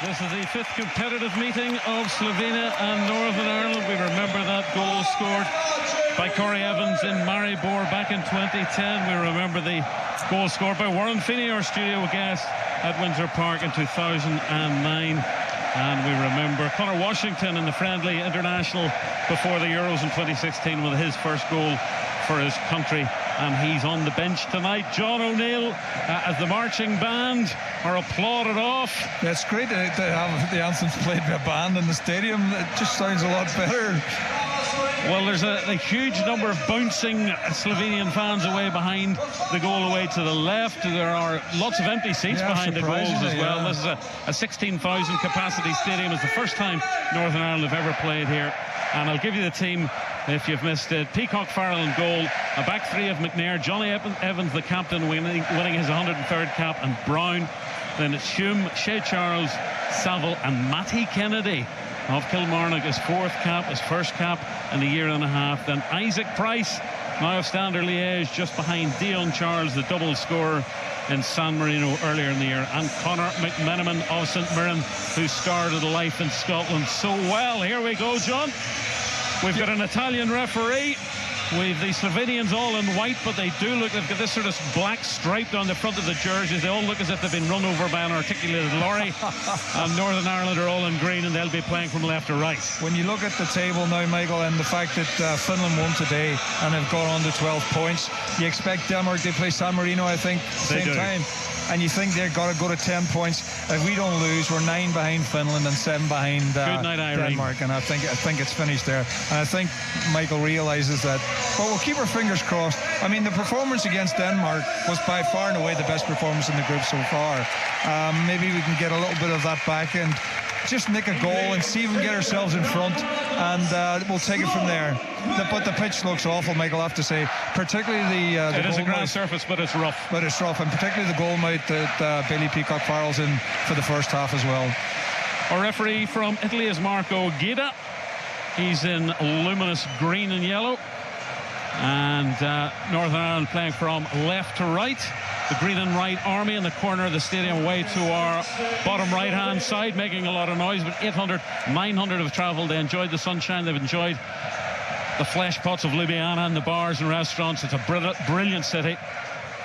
This is the fifth competitive meeting of Slovenia and Northern Ireland. We remember that goal scored by Corey Evans in Maribor back in 2010. We remember the goal scored by Warren Feeney, our studio guest, at Windsor Park in 2009. And we remember Conor Washington in the friendly international before the Euros in 2016 with his first goal for his country. And he's on the bench tonight. John O'Neill, as the marching band are applauded off. It's great to have the anthems played by a band in the stadium. It just sounds a lot better. Well, there's a huge number of bouncing Slovenian fans away behind the goal away to the left. There are lots of empty seats behind the goals as well. Yeah. This is a 16,000 capacity stadium. It's the first time Northern Ireland have ever played here. And I'll give you the team if you've missed it. Peacock, Farrell in goal. A back three of McNair. Johnny Evans, the captain, winning his 103rd cap, and Brown. Then it's Hume, Shea Charles, Saville and Matty Kennedy of Kilmarnock, his fourth cap, his first cap in a year and a half. Then Isaac Price, now of Standard Liège, just behind Dion Charles, the double scorer in San Marino earlier in the year, and Conor McMenamin of St Mirren, who started life in Scotland so well. Here we go, John. We've got an Italian referee. We've the Slovenians all in white, but they do look, they've got this sort of black stripe down the front of the jerseys. They all look as if they've been run over by an articulated lorry. And Northern Ireland are all in green, and they'll be playing from left to right. When you look at the table now, Michael, and the fact that Finland won today and have gone on to 12 points, you expect Denmark to play San Marino, I think, same time. And you think they've got to go to 10 points. If we don't lose, we're 9 behind Finland and 7 behind Denmark. And I think it's finished there. And I think Michael realises that. But we'll keep our fingers crossed. I mean, the performance against Denmark was by far and away the best performance in the group so far. Maybe we can get a little bit of that back and just nick a goal and see if we can get ourselves in front, and we'll take it from there. But the pitch looks awful, Michael, I have to say. Particularly the it is a grass surface, but it's rough. But it's rough, and particularly the goal mouth that Bailey Peacock Farrell's in for the first half as well. Our referee from Italy is Marco Guida. He's in luminous green and yellow. And Northern Ireland playing from left to right. The green and white army in the corner of the stadium, away to our bottom right hand side, making a lot of noise. But 800, 900 have travelled. They enjoyed the sunshine. They've enjoyed the flesh pots of Ljubljana and the bars and restaurants. It's a brilliant city,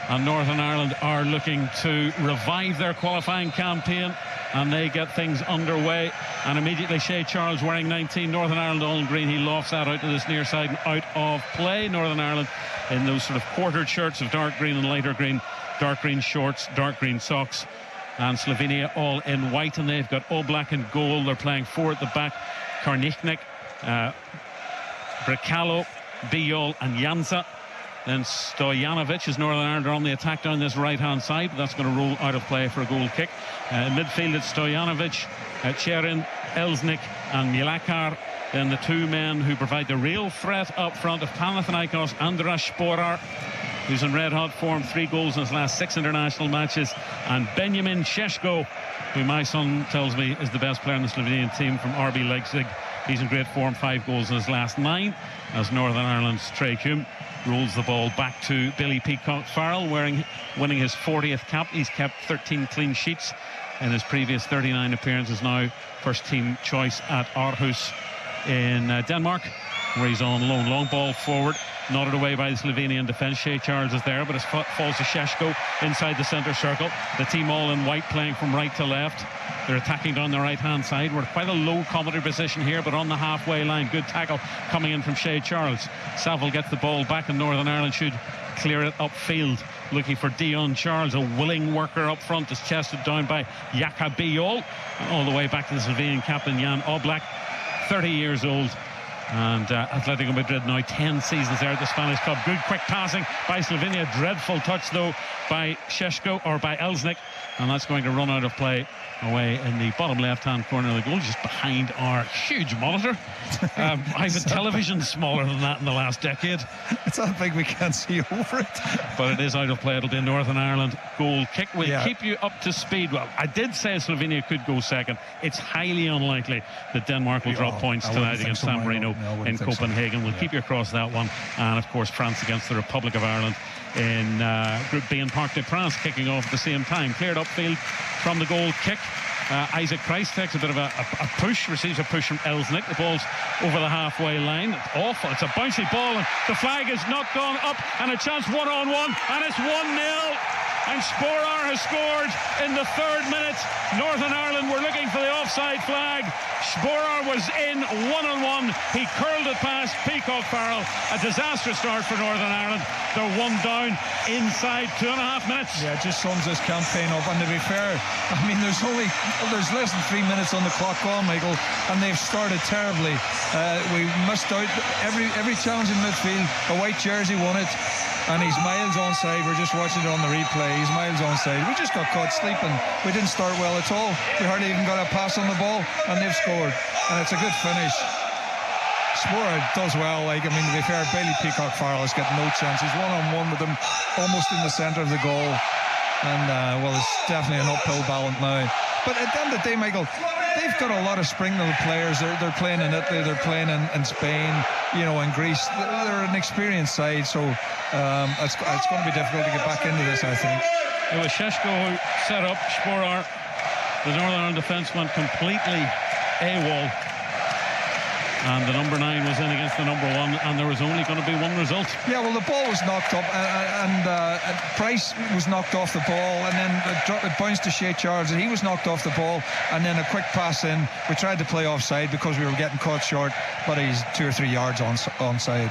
and Northern Ireland are looking to revive their qualifying campaign, and they get things underway. And immediately Shea Charles, wearing 19, Northern Ireland all in green, he lofts that out to this near side and out of play. Northern Ireland in those sort of quartered shirts of dark green and lighter green, dark green shorts, dark green socks, and Slovenia all in white, and they've got all black and gold. They're playing four at the back: Karnichnik, Bricalo, Bijol and Jansa. Then Stojanovic, as Northern Ireland are on the attack down this right-hand side, but that's going to roll out of play for a goal kick. In midfield, it's Stojanovic, Cherin, Elsnik and Milakar. Then the two men who provide the real threat up front of Panathinaikos, Andras Sporar, who's in red-hot form, 3 goals in his last 6 international matches, and Benjamin Šeško, who my son tells me is the best player in the Slovenian team from RB Leipzig. He's in great form, 5 goals in his last 9, as Northern Ireland's Trey Hume rolls the ball back to Billy Peacock Farrell, winning his 40th cap. He's kept 13 clean sheets in his previous 39 appearances. Now first team choice at Aarhus in Denmark, where he's on loan. Long ball forward, nodded away by the Slovenian defence. Shea Charles is there, but it falls to Šeško inside the centre circle. The team all in white, playing from right to left. They're attacking down the right-hand side. We're quite a low commentary position here, but on the halfway line. Good tackle coming in from Shea Charles. Saville gets the ball back, and Northern Ireland should clear it upfield, looking for Dion Charles. A willing worker up front is chested down by Jaka Bijol. All the way back to the Slovenian captain, Jan Oblak, 30 years old. And Atletico Madrid now 10 seasons there at the Spanish club. Good quick passing by Slovenia. Dreadful touch though by Šeško, or by Elsnik, and that's going to run out of play away in the bottom left-hand corner of the goal, just behind our huge monitor. I have a television smaller than that in the last decade. It's that big we can't see over it. But it is out of play. It'll be a Northern Ireland goal kick. We'll keep you up to speed. Well, I did say Slovenia could go second. It's highly unlikely that Denmark will drop points tonight against San Marino in Copenhagen. We'll keep you across that one. And, of course, France against the Republic of Ireland in Group B in Parc des Princes, kicking off at the same time. Cleared upfield from the goal kick. Isaac Price takes a bit of a push, receives a push from Elsnick. The ball's over the halfway line. It's awful. It's a bouncy ball, and the flag is not gone up, and a chance one-on-one, and it's 1-0. And Sporar has scored in the 3rd minute. Northern Ireland were looking for the offside flag. Sporar was in one-on-one. He curled it past Peacock Farrell. A disastrous start for Northern Ireland. They're 1 down inside 2.5 minutes. Yeah, it just sums this campaign up. And to be fair, I mean, there's less than 3 minutes on the clock gone, Michael, and they've started terribly. We missed out every challenge in midfield. A white jersey won it. And he's miles onside. We're just watching it on the replay. He's miles onside. We just got caught sleeping. We didn't start well at all. We hardly even got a pass on the ball, and they've scored. And it's a good finish. Sporar does well. Like, I mean, to be fair, Bailey Peacock Farrell has got no chance. He's one-on-one with him, almost in the centre of the goal. And, well, it's definitely an uphill battle now. But at the end of the day, Michael, they've got a lot of spring-little players. They're playing in Italy, they're playing in Spain, you know, in Greece. They're an experienced side, so it's going to be difficult to get back into this, I think. It was Sheshko who set up Sporar. The Northern Ireland defence went completely AWOL. And the number 9 was in against the number 1, and there was only going to be one result. Yeah, well, the ball was knocked up, and Price was knocked off the ball, and then it bounced to Shea Charles, and he was knocked off the ball, and then a quick pass in. We tried to play offside because we were getting caught short, but he's 2 or 3 yards onside.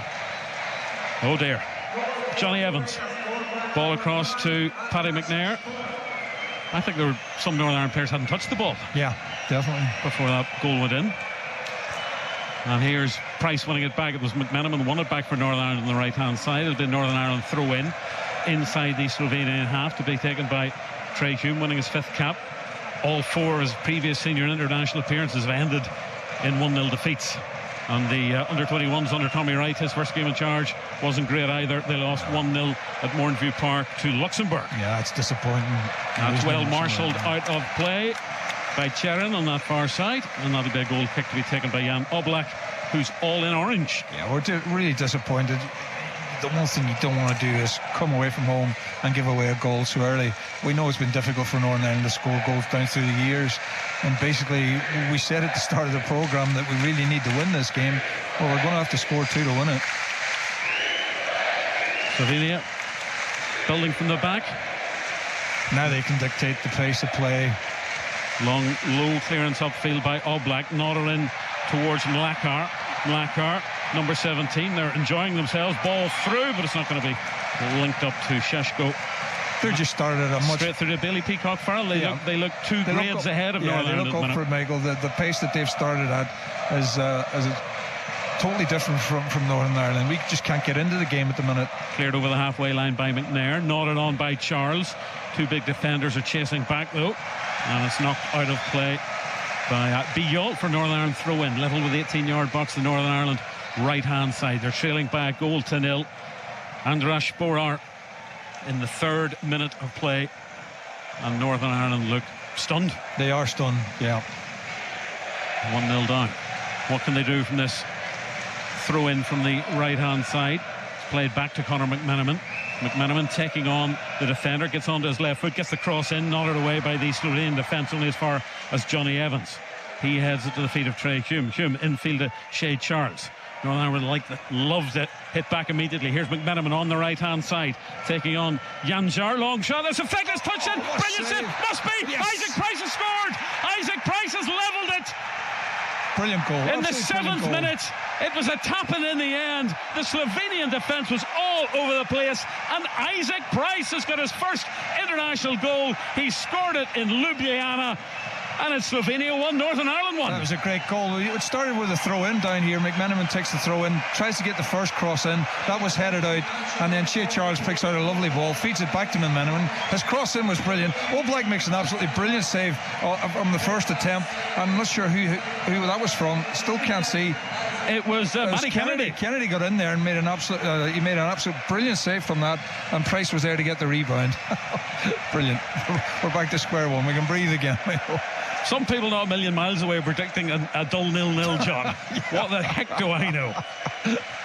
Oh dear. Johnny Evans. Ball across to Paddy McNair. I think there were some Northern Ireland players hadn't touched the ball. Yeah, definitely. Before that goal went in. And here's Price winning it back. It was McMenamin won it back for Northern Ireland on the right-hand side. It'll be Northern Ireland throw in inside the Slovenian half to be taken by Trey Hume, winning his 5th cap. All 4 of his previous senior international appearances have ended in 1-0 defeats. And the under-21s under Tommy Wright, his first game in charge wasn't great either. They lost 1-0 at Mourneview Park to Luxembourg. Yeah, it's disappointing. That's well marshalled out of play by Cherin on that far side, and that'll be a goal kick to be taken by Jan Oblak, who's all in orange. Yeah, we're really disappointed. The one thing you don't want to do is come away from home and give away a goal so early. We know it's been difficult for Northern Ireland to score goals down through the years, and basically we said at the start of the programme that we really need to win this game. Well, we're going to have to score 2 to win it. Slovenia building from the back. Now they can dictate the pace of play. Long, low clearance upfield by Oblak. Nodded in towards Mlakar. Mlakar, number 17. They're enjoying themselves. Ball through, but it's not going to be linked up to Sheshko. They just started a much... Straight through to Bailey Peacock Farrell. They look 2 grades ahead of Northern Ireland. They look up for it, Michael. The pace that they've started at is totally different from Northern Ireland. We just can't get into the game at the minute. Cleared over the halfway line by McNair. Nodded on by Charles. 2 big defenders are chasing back, though. And it's knocked out of play by Biol for Northern Ireland throw-in. Level with the 18-yard box, the Northern Ireland right-hand side. They're trailing by a goal to 0. Andras Sporar in the 3rd minute of play. And Northern Ireland look stunned. They are stunned, yeah. 1-0 down. What can they do from this throw-in from the right-hand side? It's played back to Conor McMenamin. McMenamin taking on the defender, gets onto his left foot, gets the cross in, nodded away by the Slovenian defence only as far as Johnny Evans. He heads it to the feet of Trey Hume. Hume infield to Shea Charles. Northern Ireland loved it. Hit back immediately. Here's McMenamin on the right-hand side, taking on Janjar. Long shot. There's a feckless touch in. Brilliant save. Must be. Yes. Isaac Price has scored. Isaac Price has levelled it. Brilliant goal. In the 7th minute, it was a tap-in in the end. The Slovenian defence was all over the place, and Isaac Price has got his first international goal. He scored it in Ljubljana, and it's Slovenia 1, Northern Ireland 1. That was a great goal. It started with a throw-in down here. McMenamin takes the throw-in, tries to get the first cross in. That was headed out, and then Shea Charles picks out a lovely ball, feeds it back to McMenamin. His cross-in was brilliant. Oblak makes an absolutely brilliant save from the first attempt. I'm not sure who that was from. Still can't see. It was Matty Kennedy. Kennedy got in there and made an absolute brilliant save from that, and Price was there to get the rebound. Brilliant. We're back to square one. We can breathe again. Some people not a million miles away predicting a dull 0-0, John. What the heck do I know?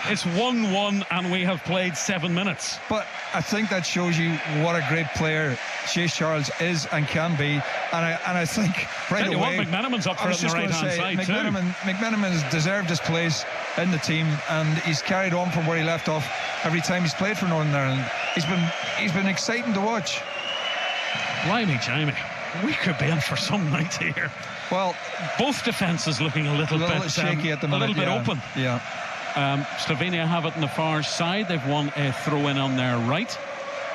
It's 1-1 and we have played 7 minutes. But I think that shows you what a great player Chase Charles is and can be. And I think right away... McMenamin's up for it on the right-hand side McMenamin has deserved his place in the team, and he's carried on from where he left off every time he's played for Northern Ireland. He's been exciting to watch. Blimey, Jamie. We could be in for some night here. Well, both defences looking a little bit shaky at the minute. A little bit open. Yeah. Slovenia have it on the far side. They've won a throw-in on their right.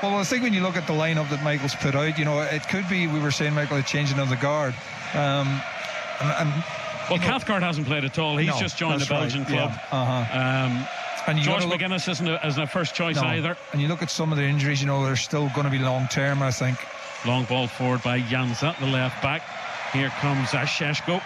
Well, I think when you look at the lineup that Michael's put out, you know, it could be, we were saying, Michael, a changing of the guard. Cathcart hasn't played at all. He's just joined the Belgian club. Yeah. And George McGuinness isn't a first choice either. And you look at some of the injuries, you know, they're still going to be long-term, I think. Long ball forward by Jansa, the left back. Here comes Šeško.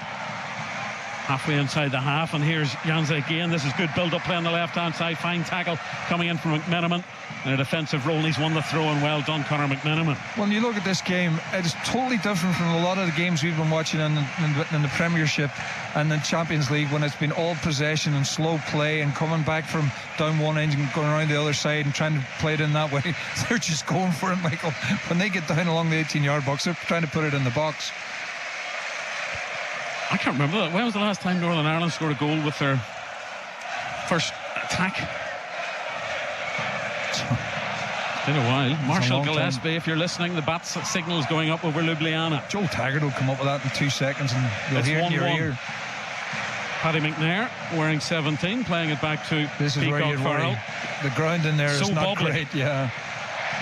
Halfway inside the half, and here's Jansa again. This is good build-up play on the left-hand side. Fine tackle coming in from McMenamin. In a defensive role, he's won the throw, and well done, Conor McMenamin. When you look at this game, it's totally different from a lot of the games we've been watching in the Premiership and the Champions League, when it's been all possession and slow play and coming back from down one end and going around the other side and trying to play it in that way. They're just going for it, Michael. When they get down along the 18-yard box, they're trying to put it in the box. I can't remember that. When was the last time Northern Ireland scored a goal with their first attack? It's been a while. Marshall Gillespie, if you're listening, the bat signal is going up over Ljubljana. Joe Taggart will come up with that in 2 seconds and you'll hear it in your ear. Paddy McNair wearing 17, playing it back to this is Peacock where you're Farrell. The ground in there is not bubbly. great. Yeah.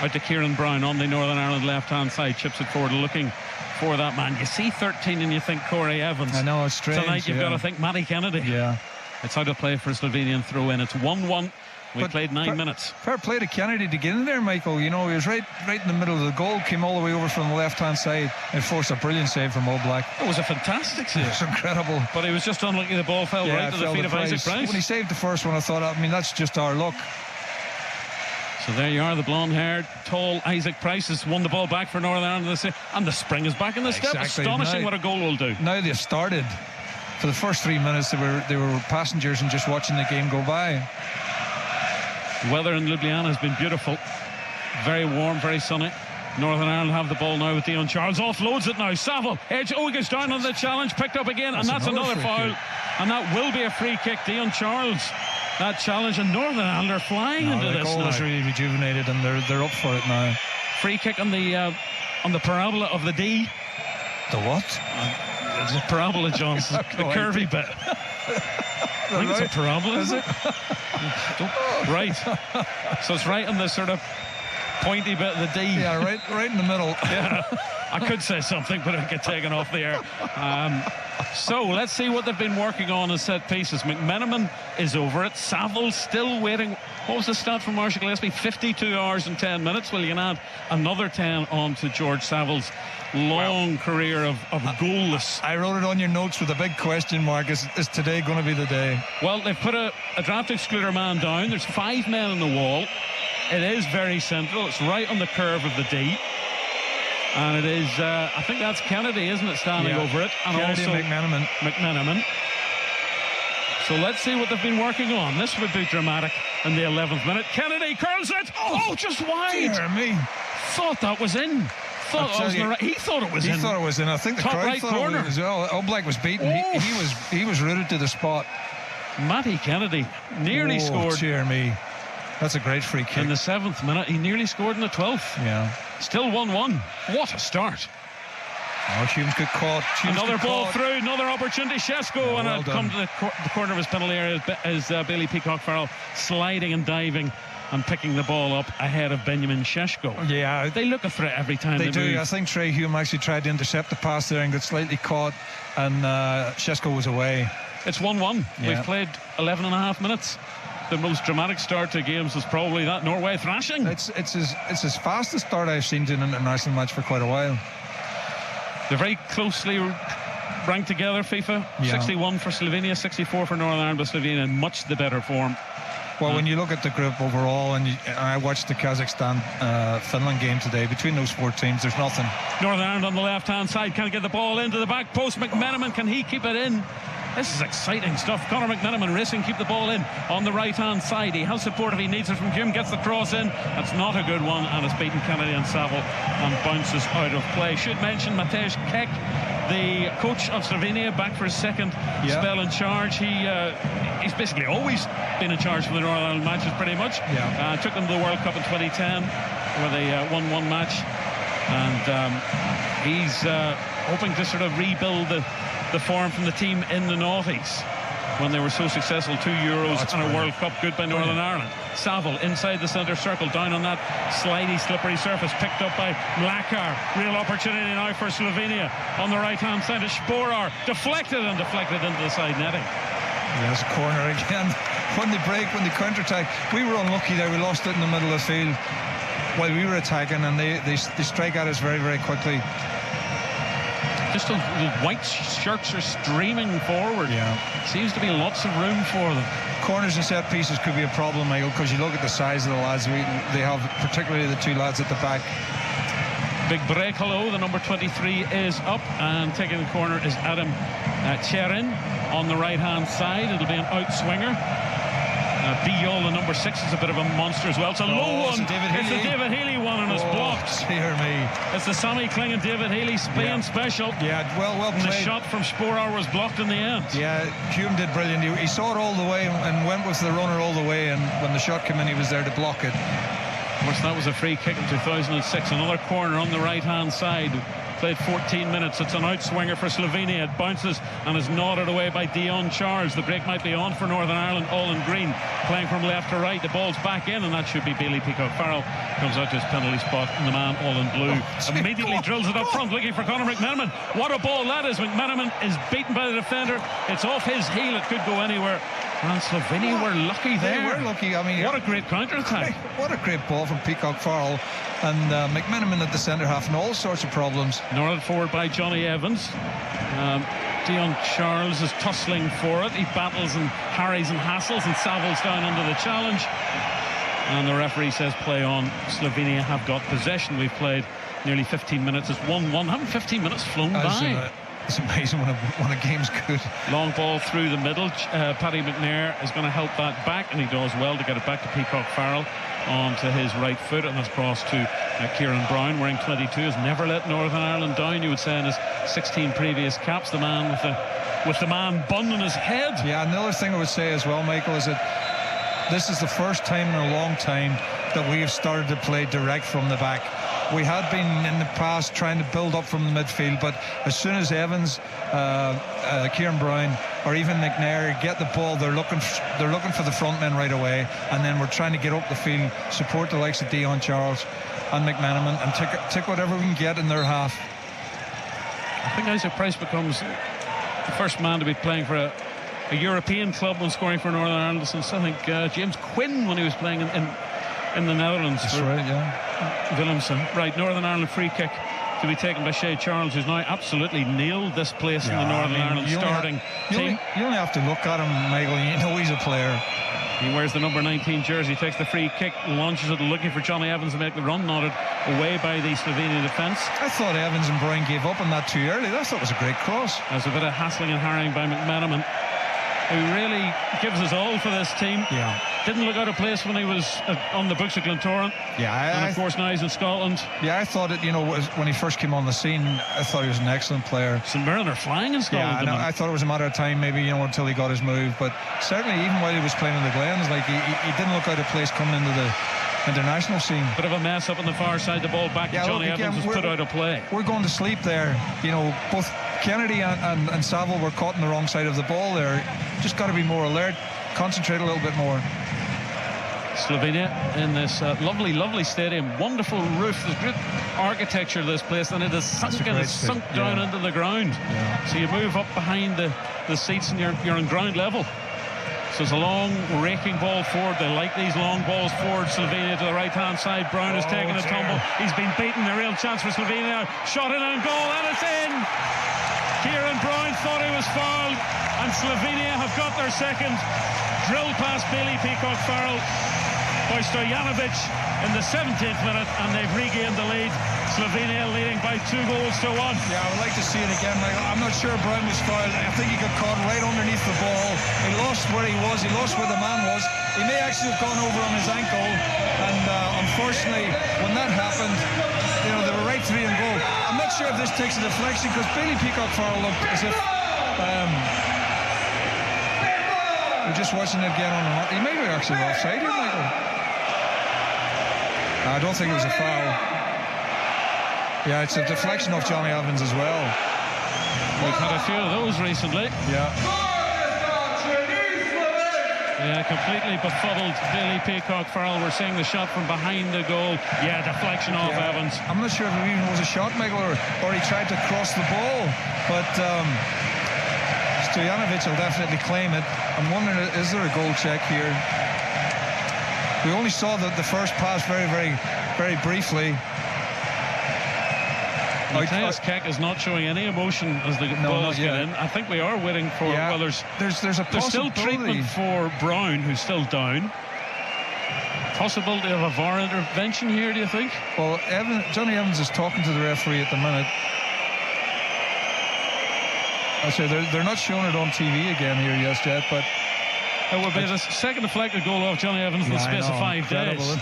Out to Kieran Brown on the Northern Ireland left-hand side, chips it forward, looking for that man. You see 13 and you think Corey Evans. I know, it's strange. Tonight you've got to think Matty Kennedy. Yeah. It's how to play for a Slovenian throw-in. It's 1-1. We played 9 minutes. Fair play to Kennedy to get in there, Michael. You know, he was right in the middle of the goal, came all the way over from the left-hand side and forced a brilliant save from All Black. It was a fantastic save. It's incredible. But he was just unlucky the ball fell right to the feet of Isaac Price. When he saved the first one, I thought, I mean, that's just our luck. So there you are, the blonde-haired, tall Isaac Price has won the ball back for Northern Ireland, and the spring is back in the step. Astonishing what a goal will do. Now they've started. For the first 3 minutes, they were passengers and just watching the game go by. The weather in Ljubljana has been beautiful. Very warm, very sunny. Northern Ireland have the ball now with Dion Charles. Offloads it now. Saville. Edge. Oh, he goes down on the challenge. Picked up again. And that's another foul. And that will be a free kick. Dion Charles. That challenge. And Northern Ireland are flying into this now. The goal is really rejuvenated and they're up for it now. Free kick on the parabola of the D. The what? It's a parabola, John. The curvy bit. I think it's a parabola. Is it? Right. So it's right on the sort of pointy bit of the D. Yeah, right in the middle. Yeah. I could say something, but I'd get taken off the air. So let's see what they've been working on as set pieces. McMenamin is over it. Saville still waiting. What was the stat from Marshall Gillespie? 52 hours and 10 minutes. Well, you can add another 10 on to George Saville's long career of goalless. I wrote it on your notes with a big question mark. Is today going to be the day? Well, they've put a draft excluder man down. There's 5 men on the wall. It is very central. It's right on the curve of the D. And it is, I think that's Kennedy, isn't it, standing over it? And Kennedy also and McMenamin. So let's see what they've been working on. This would be dramatic in the 11th minute. Kennedy curls it. Oh, just wide. Dear me. Thought that was in. He thought it was in. He thought it was in. I think the top crowd right thought corner. it was as well. Oblak was beaten. He was rooted to the spot. Matty Kennedy nearly scored. Dear me. That's a great free kick. In the 7th minute, he nearly scored in the 12th. Yeah. Still 1-1. What a start. Oh, Humes got caught. Another ball through, another opportunity. Šeško, and it come to the corner of his penalty area as Bailey Peacock Farrell sliding and diving and picking the ball up ahead of Benjamin Šeško. Yeah. They look a threat every time they do. Move. I think Trey Hume actually tried to intercept the pass there and got slightly caught, and Šeško was away. It's 1-1. Yeah. We've played 11 and a half minutes. The most dramatic start to games was probably that Norway thrashing. It's as fast a start I've seen to an international match for quite a while. They're very closely ranked together, FIFA. 61 for Slovenia, 64 for Northern Ireland, but Slovenia in much the better form. Well, when you look at the group overall, and I watched the Kazakhstan-Finland game today, between those 4 teams, there's nothing. Northern Ireland on the left-hand side can't get the ball into the back post. McMenamin, can he keep it in? This is exciting stuff. Conor McMenamin racing, keep the ball in on the right-hand side. He has support if he needs it from Hume, gets the cross in. That's not a good one, and it's beaten Kennedy and Saville and bounces out of play. Should mention Matej Kek, the coach of Slovenia, back for his second spell in charge. He's basically always been in charge for the Northern Ireland matches, pretty much. Took them to the World Cup in 2010, where they won one match, and he's hoping to sort of rebuild the form from the team in the noughties when they were so successful. 2 Euros and a World Cup. Good by Northern Ireland. Saville inside the centre circle, down on that slidey, slippery surface, picked up by Mlakar. Real opportunity now for Slovenia on the right-hand side. Sporar deflected into the side netting. Yes, corner again. When they counter-attack, we were unlucky there. We lost it in the middle of the field while we were attacking, and they strike at us very, very quickly. Just the white shirts are streaming forward. Seems to be lots of room for them. Corners and set pieces could be a problem, Michael, because you look at the size of the lads they have, particularly the 2 lads at the back. Big break, hello. The number 23 is up, and taking the corner is Adam Cherin on the right-hand side. It'll be an out swinger. Biol, the number 6, is a bit of a monster as well. It's a low one. It's the David Healy one, and it's blocked. Dear me. It's the Sammy Kling and David Healy Spain special. Well played. And the shot from Sporar was blocked in the end. Hume did brilliant. He saw it all the way and went with the runner all the way, and when the shot came in, he was there to block it. Of course, that was a free kick in 2006. Another corner on the right-hand side. Played 14 minutes. It's an outswinger for Slovenia. It bounces and is nodded away by Dion Charles. The break might be on for Northern Ireland, all in green, playing from left to right. The ball's back in, and that should be Bailey Peacock Farrell. Comes out to his penalty spot, and the man all in blue immediately drills it up front, looking for Conor McMenamin. What a ball that is. McMenamin is beaten by the defender. It's off his heel. It could go anywhere. And Slovenia were lucky there. They were lucky. I mean, what a great counter-attack. What a great ball from Peacock Farrell. And McMenamin at the centre half, and all sorts of problems. Northern forward by Johnny Evans. Dion Charles is tussling for it. He battles and harries and hassles, and Saville's down under the challenge. And the referee says play on. Slovenia have got possession. We've played nearly 15 minutes. It's 1-1. Haven't 15 minutes flown by? It's amazing when a game's good. Long ball through the middle. Paddy McNair is going to help that back, and he does well to get it back to Peacock Farrell onto his right foot, and that's crossed to Kieran Brown, wearing 22. Has never let Northern Ireland down, you would say, in his 16 previous caps. The man with the man bun on his head. Yeah, another thing I would say as well, Michael, is that this is the first time in a long time that we have started to play direct from the back. We had been in the past trying to build up from the midfield, but as soon as Evans, Kieran Brown, or even McNair get the ball, they're looking for the front men right away, and then we're trying to get up the field, support the likes of Dion Charles and McMenamin, and take whatever we can get in their half. I think Isaac Price becomes the first man to be playing for a European club when scoring for Northern Ireland since, I think, James Quinn, when he was playing in the Netherlands. That's right, yeah. Willemsen. Right, Northern Ireland free kick to be taken by Shea Charles, who's now absolutely nailed this place in the Northern Ireland starting team. You only have to look at him, Michael, you know he's a player. He wears the number 19 jersey, takes the free kick, launches it, looking for Johnny Evans to make the run, nodded away by the Slovenian defence. I thought Evans and Brown gave up on that too early. I thought it was a great cross. There's a bit of hassling and harrying by McMenamin, who really gives us all for this team. Yeah. Didn't look out of place when he was on the books of Glentoran. Yeah, and of course now he's in Scotland. Yeah, I thought it, when he first came on the scene, I thought he was an excellent player. St Mirren are flying in Scotland. Yeah, I thought it was a matter of time, maybe, until he got his move. But certainly, even while he was playing in the Glens, he didn't look out of place coming into the international scene. Bit of a mess up on the far side. The ball back to Johnny Evans was put out of play. We're going to sleep there. Both Kennedy and Saville were caught on the wrong side of the ball there. Just got to be more alert, concentrate a little bit more. Slovenia in this lovely, lovely stadium. Wonderful roof. There's great architecture of this place, and it is sunk down into the ground. Yeah. So you move up behind the seats, and you're on ground level. So it's a long raking ball forward. They like these long balls forward. Slovenia to the right-hand side. Brown has taken a tumble. He's been beaten. A real chance for Slovenia. Shot in on goal, and it's in. Kieran Brown thought he was fouled, and Slovenia have got their second. Drilled past Bailey Peacock-Farrell by Stojanovic in the 17th minute, and they've regained the lead. Slovenia leading by 2 goals to 1. Yeah, I would like to see it again, Michael. I'm not sure Brown was fouled. I think he got caught right underneath the ball. He lost where he was. He lost where the man was. He may actually have gone over on his ankle, and unfortunately, when that happened, you know, they were right 3 in goal. I'm not sure if this takes a deflection, because Bailey Peacock-Farrell looked as if we're just watching it again on the... He may be actually offside here, Michael. I don't think it was a foul. Yeah, it's a deflection off Johnny Evans as well. We've had a few of those recently. Yeah. Yeah, completely befuddled Bailey Peacock-Farrell. We're seeing the shot from behind the goal. Yeah, deflection off Evans. I'm not sure if it even was a shot, Michael, or he tried to cross the ball. But Stojanovic will definitely claim it. I'm wondering, is there a goal check here? We only saw the first pass very, very, very briefly. Matthias Keck is not showing any emotion as the balls get in. I think we are waiting for... Well, there's still treatment for Brown, who's still down. Possibility of a VAR intervention here, do you think? Well, Johnny Evans is talking to the referee at the minute. I say they're not showing it on TV again here yet, but... It would be the second deflected goal off Johnny Evans in the space of 5 days.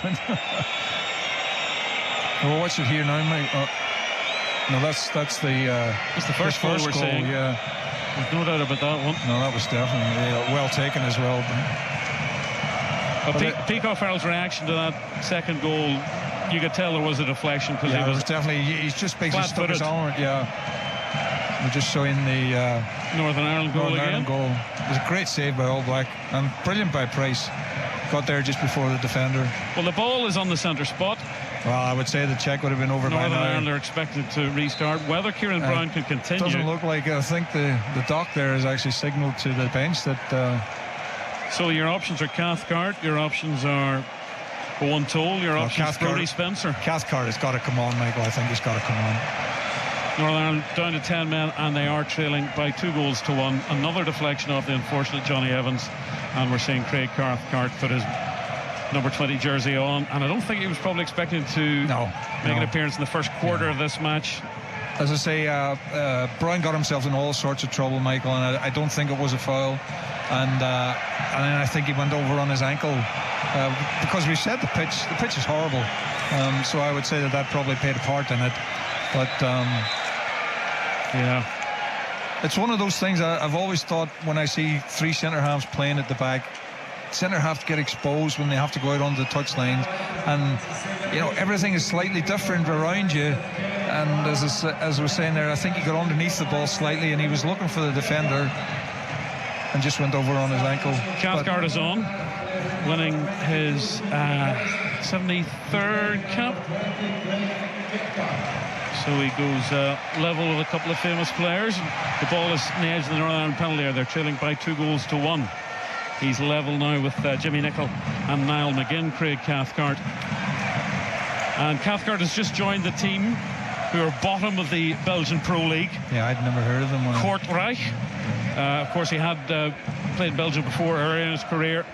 We'll watch it here now, mate. No, that's the first goal we're seeing. Yeah, there's no doubt about that one. No, that was definitely well taken as well. But Peacock-Farrell's reaction to that second goal, you could tell there was a deflection, because he was definitely, he's just basically stuck his arm. Yeah, we're just showing the Northern Ireland goal again. It was a great save by All Black and brilliant by Price. Got there just before the defender. Well, the ball is on the centre spot. Well, I would say the check would have been over by now. Northern Ireland are expected to restart. Whether Kieran Brown can continue... Doesn't look like... I think the dock there has actually signalled to the bench that... So your options are Cathcart, your options are Owen Toll, your options Brodie Spencer. Cathcart has got to come on, Michael. I think he's got to come on. Northern Ireland down to 10 men, and they are trailing by 2 goals to 1. Another deflection off the unfortunate Johnny Evans, and we're seeing Craig Cathcart put his number 20 jersey on, and I don't think he was probably expecting to make an appearance in the first quarter of this match. As I say, Brown got himself in all sorts of trouble, Michael, and I don't think it was a foul. And I think he went over on his ankle, because we said the pitch is horrible. So I would say that probably played a part in it. But it's one of those things I've always thought when I see 3 centre halves playing at the back. Centre half get exposed when they have to go out onto the touchline, and you know everything is slightly different around you. And as I was saying there, I think he got underneath the ball slightly, and he was looking for the defender, and just went over on his ankle. Cathcart is on, winning his 73rd cap. So he goes level with a couple of famous players. The ball is in the edge of the Northern Ireland penalty area. They're trailing by 2 goals to 1. He's level now with Jimmy Nicholl and Niall McGinn, Craig Cathcart. And Cathcart has just joined the team who are bottom of the Belgian Pro League. Yeah, I'd never heard of them. Kortrijk. Of course, he had played Belgium before earlier in his career.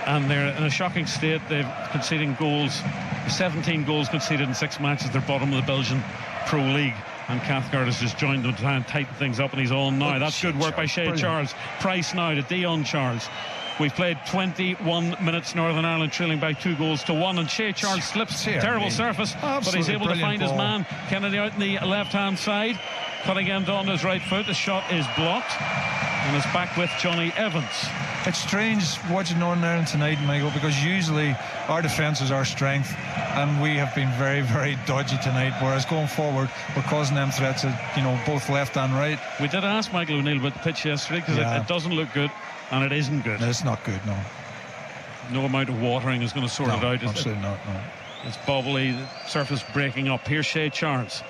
And they're in a shocking state. They've conceding goals, 17 goals conceded in 6 matches. They're bottom of the Belgian Pro League. And Cathcart has just joined them to try and tighten things up, and he's on now. That's good work by Shea Charles. Price now to Dion Charles. We've played 21 minutes. Northern Ireland trailing by 2 goals to 1, and Shea Charles slips. Terrible surface, but he's able to find his man. Kennedy out in the left-hand side. Cunningham on his right foot. The shot is blocked, and it's back with Johnny Evans. It's strange watching Northern Ireland tonight, Michael, because usually our defence is our strength, and we have been very, very dodgy tonight, whereas going forward we're causing them threats at, you know, both left and right. We did ask Michael O'Neill about the pitch yesterday, because it doesn't look good, and it isn't good. It's not good, no. No amount of watering is going to sort it out. Absolutely not, no. It's bubbly, the surface breaking up. Here's Shea Charles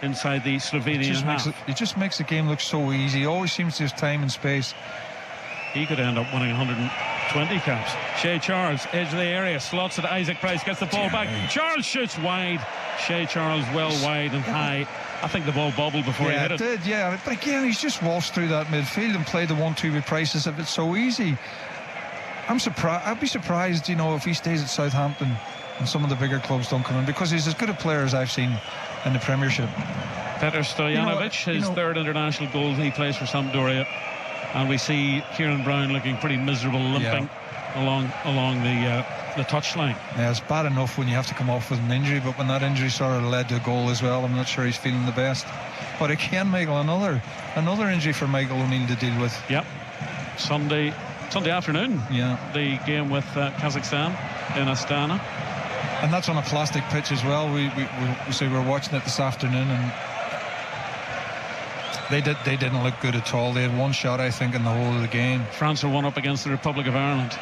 inside the Slovenian half. It just makes the game look so easy. He always seems to have time and space. He could end up winning 100 20 caps. Shea Charles, edge of the area, slots it. Isaac Price gets the ball back. Charles shoots wide. Shea Charles well wide and high. I think the ball bobbled before he hit it. It did, yeah. But again, he's just waltzed through that midfield and played the 1-2 with Price as if it's so easy. I'm surprised. I'd be surprised, if he stays at Southampton and some of the bigger clubs don't come in, because he's as good a player as I've seen in the Premiership. Petar Stojanovic, his third international goal. He plays for Sampdoria, and we see Kieran Brown looking pretty miserable, limping along the touchline. Yeah, it's bad enough when you have to come off with an injury, but when that injury sort of led to a goal as well, I'm not sure he's feeling the best. But again, Michael, another injury for Michael O'Neill to deal with. Yep. Sunday afternoon. Yeah. The game with Kazakhstan in Astana. And that's on a plastic pitch as well. We were watching it this afternoon, and they didn't look good at all. They had one shot, I think, in the whole of the game. France are 1-up against the Republic of Ireland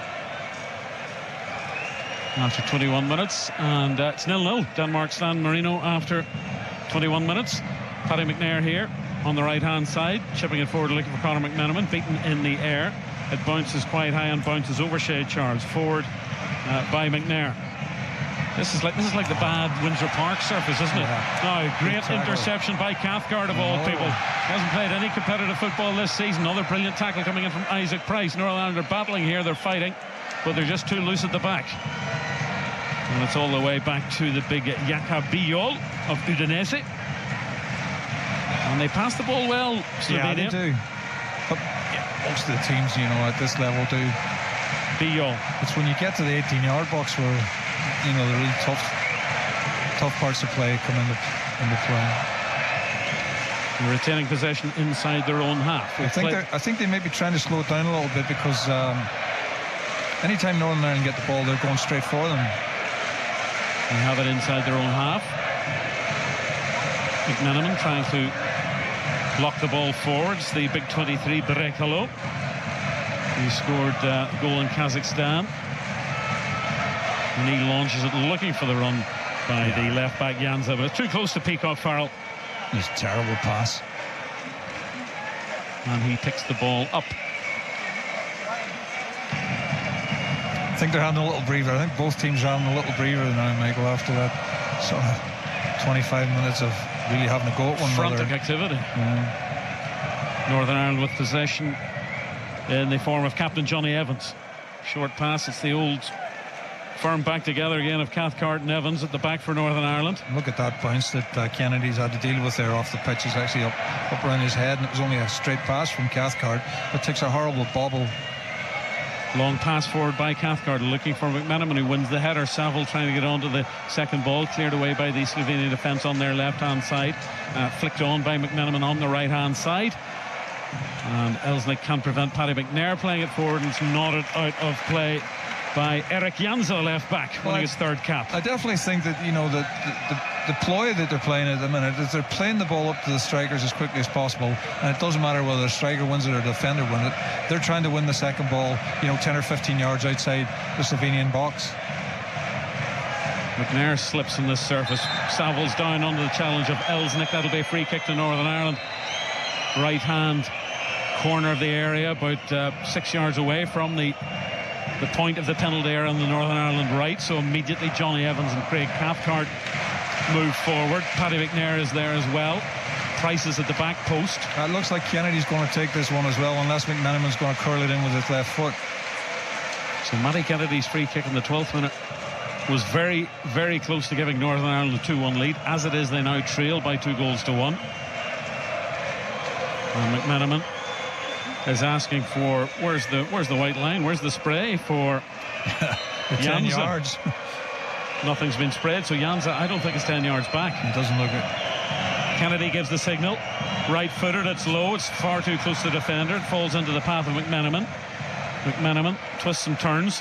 after 21 minutes, and it's 0-0. Denmark San Marino after 21 minutes. Paddy McNair here on the right hand side, chipping it forward, looking for Conor McMenamin, beaten in the air. It bounces quite high and bounces over Shea Charles, forward by McNair. This is like the bad Windsor Park surface, isn't it? Now, great interception by Cathcart of all people. Hasn't played any competitive football this season. Another brilliant tackle coming in from Isaac Price. Northern Ireland are battling here, they're fighting, but they're just too loose at the back. And it's all the way back to the big Jaka Bijol of Udinese. And they pass the ball well, Slovenia. Yeah, they do. But most of the teams, at this level do. Bijol. It's when you get to the 18-yard box where, the really tough parts of play come into play. They're retaining possession inside their own half. I think they may be trying to slow it down a little bit, because anytime Northern Ireland get the ball, they're going straight for them. They have it inside their own half. McMenamin trying to block the ball forwards. The big 23, Berekalo. He scored a goal in Kazakhstan. And he launches it looking for the run by the left back Janza, but it's too close to Peacock Farrell. It's a terrible pass. And he picks the ball up. I think they're having a little breather. I think both teams are having a little breather now, Michael, after that sort of 25 minutes of really having a go at one another. Frantic activity. Yeah. Northern Ireland with possession in the form of captain Johnny Evans. Short pass, it's the old firm back together again of Cathcart and Evans at the back for Northern Ireland. Look at that bounce that Kennedy's had to deal with there off the pitch. Is actually up around his head, and it was only a straight pass from Cathcart, but takes a horrible bobble. Long pass forward by Cathcart, looking for McMenamin, who wins the header. Saville trying to get onto the second ball, cleared away by the Slovenian defence on their left-hand side. Flicked on by McMenamin on the right-hand side. And Elsnik can't prevent Paddy McNair playing it forward, and it's nodded out of play by Eric Janza, left back, winning his third cap. I definitely think that the ploy that they're playing at the minute is they're playing the ball up to the strikers as quickly as possible, and it doesn't matter whether the striker wins it or the defender wins it. They're trying to win the second ball 10 or 15 yards outside the Slovenian box. McNair slips on this surface. Saville's down under the challenge of Elsnik. That'll be a free kick to Northern Ireland. Right hand corner of the area, about 6 yards away from the point of the penalty area on the Northern Ireland right. So immediately Johnny Evans and Craig Cathcart move forward. Paddy McNair is there as well. Price is at the back post. It looks like Kennedy's going to take this one as well, unless McMenamin's going to curl it in with his left foot. So Matty Kennedy's free kick in the 12th minute was very, very close to giving Northern Ireland a 2-1 lead. As it is, they now trail by 2-1. And McMenamin is asking for, where's the white line, where's the spray for the 10 yards. Nothing's been sprayed, so Janza, I don't think it's 10 yards back. It doesn't look it. Kennedy gives the signal, right-footed, it's low, it's far too close to the defender, it falls into the path of McMenamin. McMenamin twists and turns,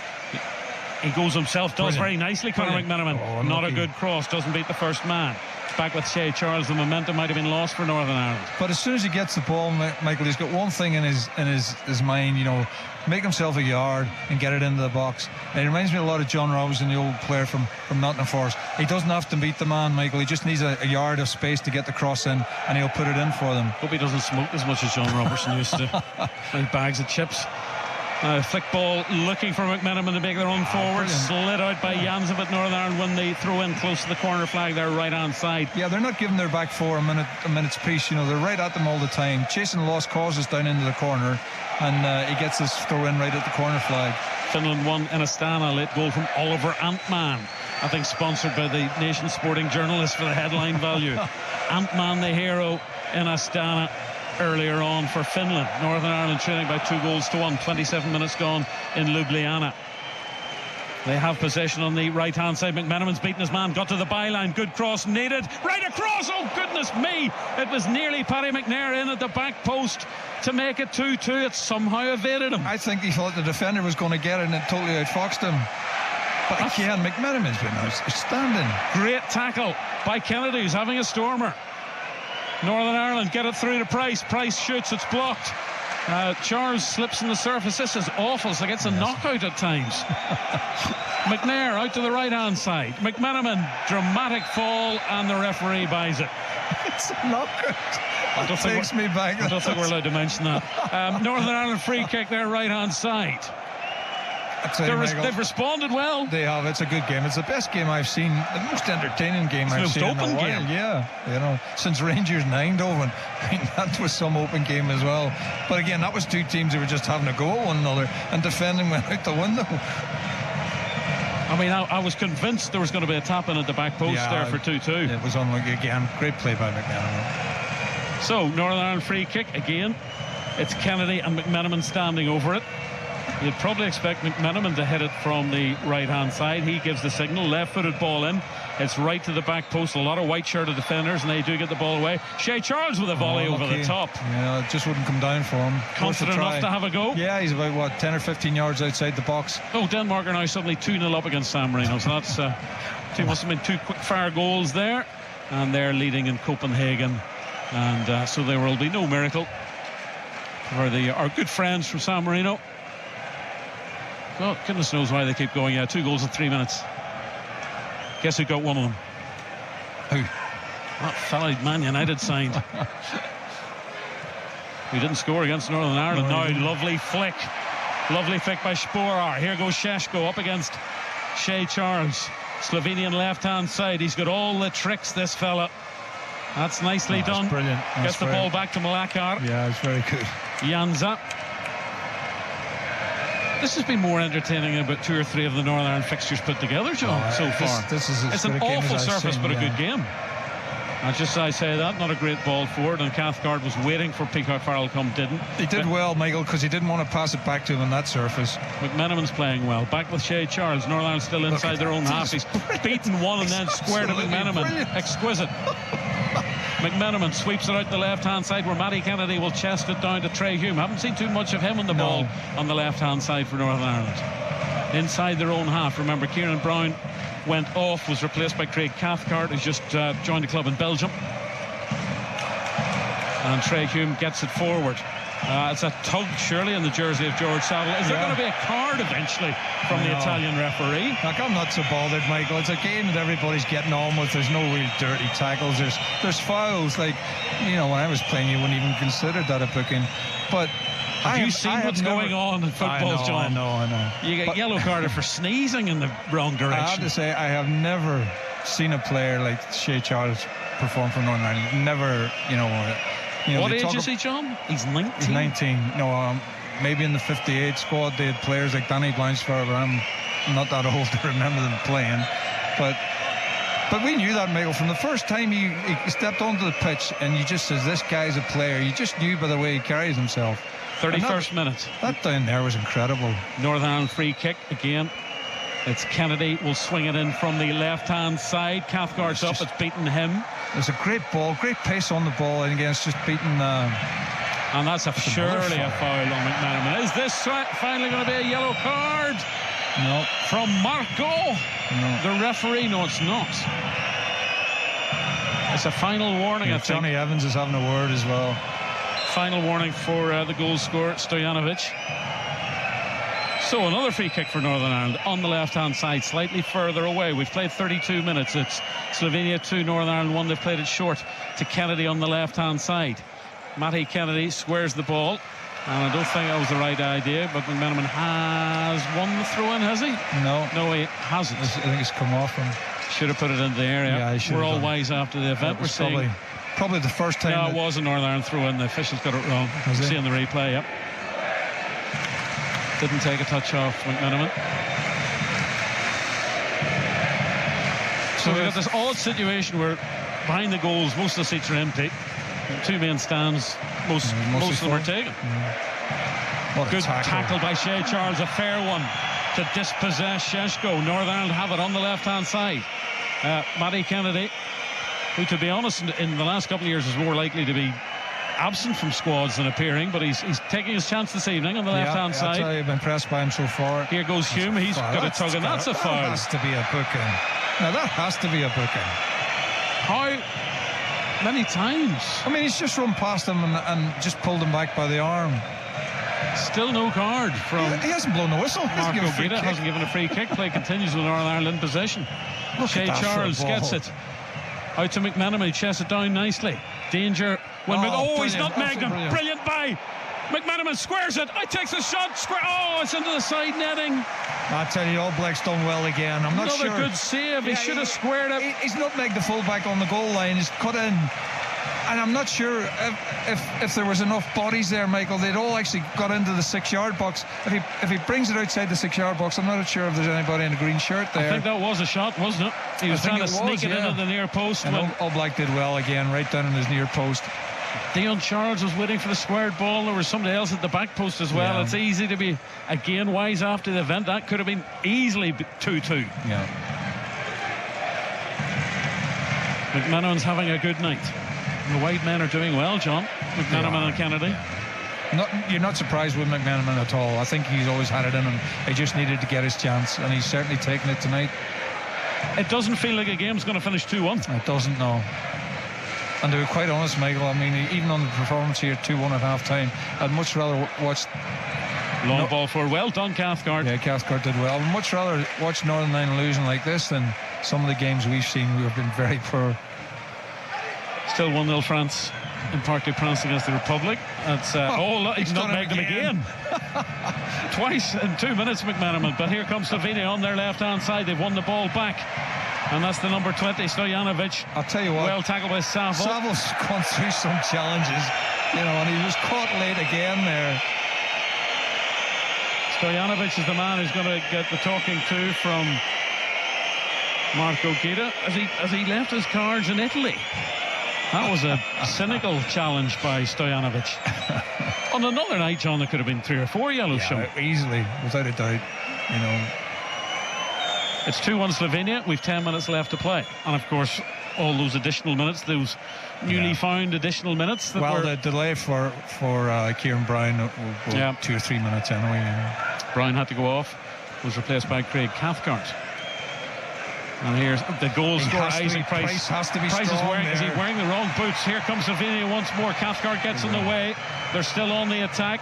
he goes himself, does very nicely, Conor McMenamin. Not a good cross, doesn't beat the first man. Back with Shea Charles, the momentum might have been lost for Northern Ireland. But as soon as he gets the ball, Michael, he's got one thing in his mind, make himself a yard and get it into the box. And it reminds me a lot of John Robinson, the old player from Nottingham Forest. He doesn't have to beat the man, Michael. He just needs a yard of space to get the cross in, and he'll put it in for them. Hope he doesn't smoke as much as John Robertson used to. Like bags of chips. Flick ball looking for McMenamin to make their run forward. Slid out by Jankovic. Northern Ireland when they throw in close to the corner flag there, right hand side. Yeah, they're not giving their back four a minute's piece. You know, they're right at them all the time, chasing lost causes down into the corner, and he gets his throw in right at the corner flag. Finland won in Astana. Late goal from Oliver Antman, I think sponsored by the Nation Sporting Journalist for the headline value. Antman, the hero in Astana earlier on for Finland. Northern Ireland trailing by 2-1. 27 minutes gone in Ljubljana. They have possession on the right hand side. McMenamin's beaten his man, got to the byline, good cross needed, right across, oh goodness me, it was nearly Paddy McNair in at the back post to make it 2-2. It somehow evaded him. I think he thought the defender was going to get it and it totally outfoxed him. But again, McMenamin's been outstanding. Great tackle by Kennedy, who's having a stormer. Northern Ireland get it through to Price. Price shoots, it's blocked. Charles slips on the surface. This is awful. It's like it's a knockout at times. McNair out to the right hand side. McMenamin, dramatic fall, and the referee buys it. It's a knockout. I don't think we're allowed to mention that. Northern Ireland free kick there, right hand side. They've responded well. They have. It's a good game. It's the best game I've seen, the most entertaining game I've seen in a while. Game. Yeah, you know, since Rangers and Eindhoven. I mean, that was some open game as well. But again, that was two teams who were just having a go at one another, and defending went out the window. I mean, I was convinced there was going to be a tap in at the back post there for 2-2. It was unlucky again. Great play by McMenamin. So, Northern Ireland free kick again. It's Kennedy and McMenamin standing over it. You'd probably expect McMenamin to hit it from the right-hand side. He gives the signal. Left-footed ball in. It's right to the back post. A lot of white-shirted defenders, and they do get the ball away. Shea Charles with a volley over the top. Yeah, it just wouldn't come down for him. Confident enough to have a go? Yeah, he's about, 10 or 15 yards outside the box. Oh, Denmark are now suddenly 2-0 up against San Marino. So that's must have been two quick-fire goals there. And they're leading in Copenhagen. And so there will be no miracle for our good friends from San Marino. Well, goodness knows why they keep going. 2 goals in 3 minutes. Guess who got one of them? Who? That fella Man United signed. Who didn't score against Northern Ireland. Now, lovely flick by Sporar. Here goes Šeško up against Shea Charles. Slovenian left-hand side. He's got all the tricks, this fella. That's nicely done. Brilliant. Gets the ball back to Malakar. Yeah, it's very good. Janza. This has been more entertaining than about 2 or 3 of the Northern Ireland fixtures put together, John, so far. It's an awful surface, but a good game. And just as I say that, not a great ball forward, and Cathcart was waiting for Peacock Farrell to come, didn't. He did well, Michael, because he didn't want to pass it back to him on that surface. McMenamin's playing well. Back with Shea Charles. Northern Ireland still inside their own half. He's beaten one and then squared to McMenamin. Brilliant. Exquisite. McMenamin sweeps it out the left-hand side where Matty Kennedy will chest it down to Trey Hume. Haven't seen too much of him on the ball on the left-hand side for Northern Ireland. Inside their own half. Remember, Kieran Brown went off, was replaced by Craig Cathcart, who's just joined the club in Belgium. And Trey Hume gets it forward. It's a tug, surely, in the jersey of George Saville. Is there going to be a card eventually from the Italian referee? Look, I'm not so bothered, Michael. It's a game that everybody's getting on with. There's no real dirty tackles. There's fouls. Like, you know, when I was playing, you wouldn't even consider that a booking. But have you seen what's going on in football, John? I know. You get yellow carded for sneezing in the wrong direction. I have to say, I have never seen a player like Shea Charles perform for Northern Ireland. Never, what age is he, John? He's 19. He's 19. Maybe in the 58 squad they had players like Danny Blanchford, but I'm not that old to remember them playing. But we knew that, Michael, from the first time he stepped onto the pitch, and you just says, this guy's a player. You just knew by the way he carries himself. 31st minute. That down there was incredible. Northern Ireland free kick again. It's Kennedy will swing it in from the left-hand side. Cathcart's up, it's beaten him. There's a great ball, great pace on the ball, and again, it's just beaten. And that's surely a foul on McMenamin. Is this finally going to be a yellow card? No. From Marco? No. The referee? No, it's not. It's a final warning, I think. Johnny Evans is having a word as well. Final warning for the goal scorer, Stojanovic. So another free kick for Northern Ireland on the left-hand side, slightly further away. We've played 32 minutes. It's Slovenia 2, Northern Ireland 1. They've played it short to Kennedy on the left-hand side. Matty Kennedy squares the ball. And I don't think that was the right idea, but McManaman has won the throw-in, has he? No, he hasn't. I think it's come off him. Should have put it in the area. Yeah, he should. We're have all done. wise after the event. We're seeing probably the first time. No, it was a Northern Ireland throw-in. The officials got it wrong. Seeing the replay, yep. Didn't take a touch off McManaman. So we've got this odd situation where behind the goals most of the seats are empty. Two main stands, most of them are taken. Good tackle by Shea Charles, a fair one to dispossess Sheshko. Northern Ireland have it on the left-hand side. Matty Kennedy, who, to be honest, in the last couple of years is more likely to be absent from squads than appearing, but he's taking his chance this evening on the left-hand side. I'll tell you, I've been impressed by him so far. Here goes Hume. He's got a tug, and that's a foul. That has to be a booking. Now, that has to be a booking. How many times? I mean, he's just run past him and just pulled him back by the arm. Still no card from... He hasn't blown the whistle. Mark O'Gida hasn't given a free kick. Play continues with Northern Ireland in possession. Shea Charles gets it. Out to McManaman. He chests it down nicely. Danger. He's nutmegged him. Brilliant by McManaman. Squares it. Takes a shot. It's into the side netting. I tell you, All Blacks done well again. I'm not sure. Another good save. He should have squared it. He's nutmegged the fullback on the goal line. He's cut in. And I'm not sure if there was enough bodies there, Michael. They'd all actually got into the 6-yard box. If he brings it outside the 6-yard box, I'm not sure if there's anybody in a green shirt there. I think that was a shot, wasn't it? He was trying to sneak it into the near post. And All Black did well again, right down in his near post. Dion Charles was waiting for the squared ball. There was somebody else at the back post as well. It's easy to be, again, wise after the event. That could have been easily 2-2. Yeah. McManaman's having a good night. The white men are doing well, John. McManaman and Kennedy. You're not surprised with McManaman at all. I think he's always had it in him. He just needed to get his chance, and he's certainly taken it tonight. It doesn't feel like a game's going to finish 2-1. It doesn't, no. And to be quite honest, Michael, I mean, even on the performance here, 2-1 at half-time, I'd much rather watch... Long ball forward. Well done, Cathcart. Yeah, Cathcart did well. I'd much rather watch Northern Ireland losing like this than some of the games we've seen. We've been very poor. Still 1-0 France in Parc des Princes against the Republic. That's he's nutmegged them again. Twice in 2 minutes, McManaman. But here comes Slovenia on their left-hand side. They've won the ball back. And that's the number 20, Stojanovic. I'll tell you what. Well tackled by Savo. Savo's gone through some challenges, and he was caught late again there. Stojanovic is the man who's going to get the talking to from Mark O'Gida. Has he left his cards in Italy? That was a cynical challenge by Stojanovic. On another night, John, there could have been 3 or 4 yellows shown. Easily, without a doubt. It's 2-1 Slovenia. We've 10 minutes left to play. And, of course, all those additional minutes, those newly found additional minutes. The delay for Kieran Brown will 2 or 3 minutes anyway. Brown had to go off. Was replaced by Craig Cathcart. And here's the goal scorer, Isaac Price. Has to be Price strong. is he wearing the wrong boots? Here comes Slovenia once more. Cathcart gets in the way. They're still on the attack.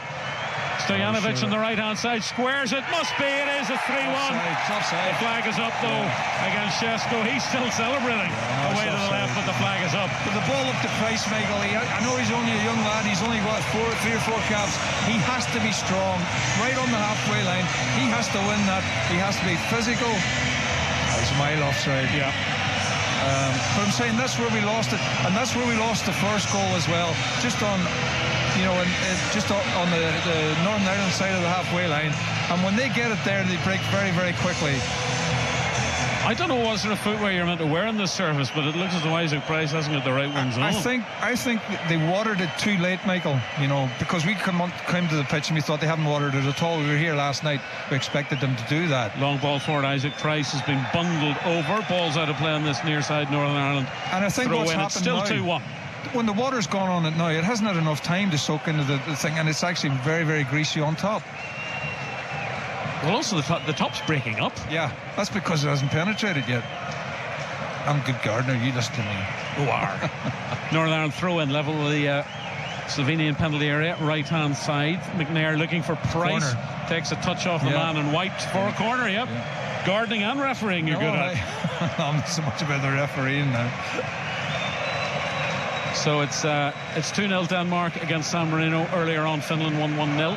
Stojanovic on the right-hand side squares it. Must be. It is a 3-1. The flag is up though against Sheshko. He's still celebrating away to the left, but the flag is up. But the ball up to Price, Michael. I know he's only a young lad. He's only got 3 or 4 caps. He has to be strong right on the halfway line. He has to win that. He has to be physical. It's a mile offside. Yeah. But I'm saying that's where we lost it, and that's where we lost the first goal as well. Just on, just on the Northern Ireland side of the halfway line, and when they get it there, they break very, very quickly. I don't know what sort of footwear you're meant to wear on this surface, but it looks as though Isaac Price hasn't got the right ones on. I think they watered it too late, Michael. Because we came to the pitch and we thought they haven't watered it at all. We were here last night. We expected them to do that. Long ball forward. Isaac Price has been bundled over. Ball's out of play on this near side, Northern Ireland. And I think what's happened it's still 2-1. When the water's gone on it now, it hasn't had enough time to soak into the thing, and it's actually very, very greasy on top. Well, also the top's breaking up. Yeah, that's because it hasn't penetrated yet. I'm a good gardener, you listen to me. Who are? Northern Ireland throw-in level of the Slovenian penalty area, right-hand side. McNair looking for Price. Corner. Takes a touch off the man and wiped for a corner, Yeah. Gardening and refereeing you're good at. I'm not so much about the refereeing now. So it's 2-0 Denmark against San Marino. Earlier on, Finland won 1-0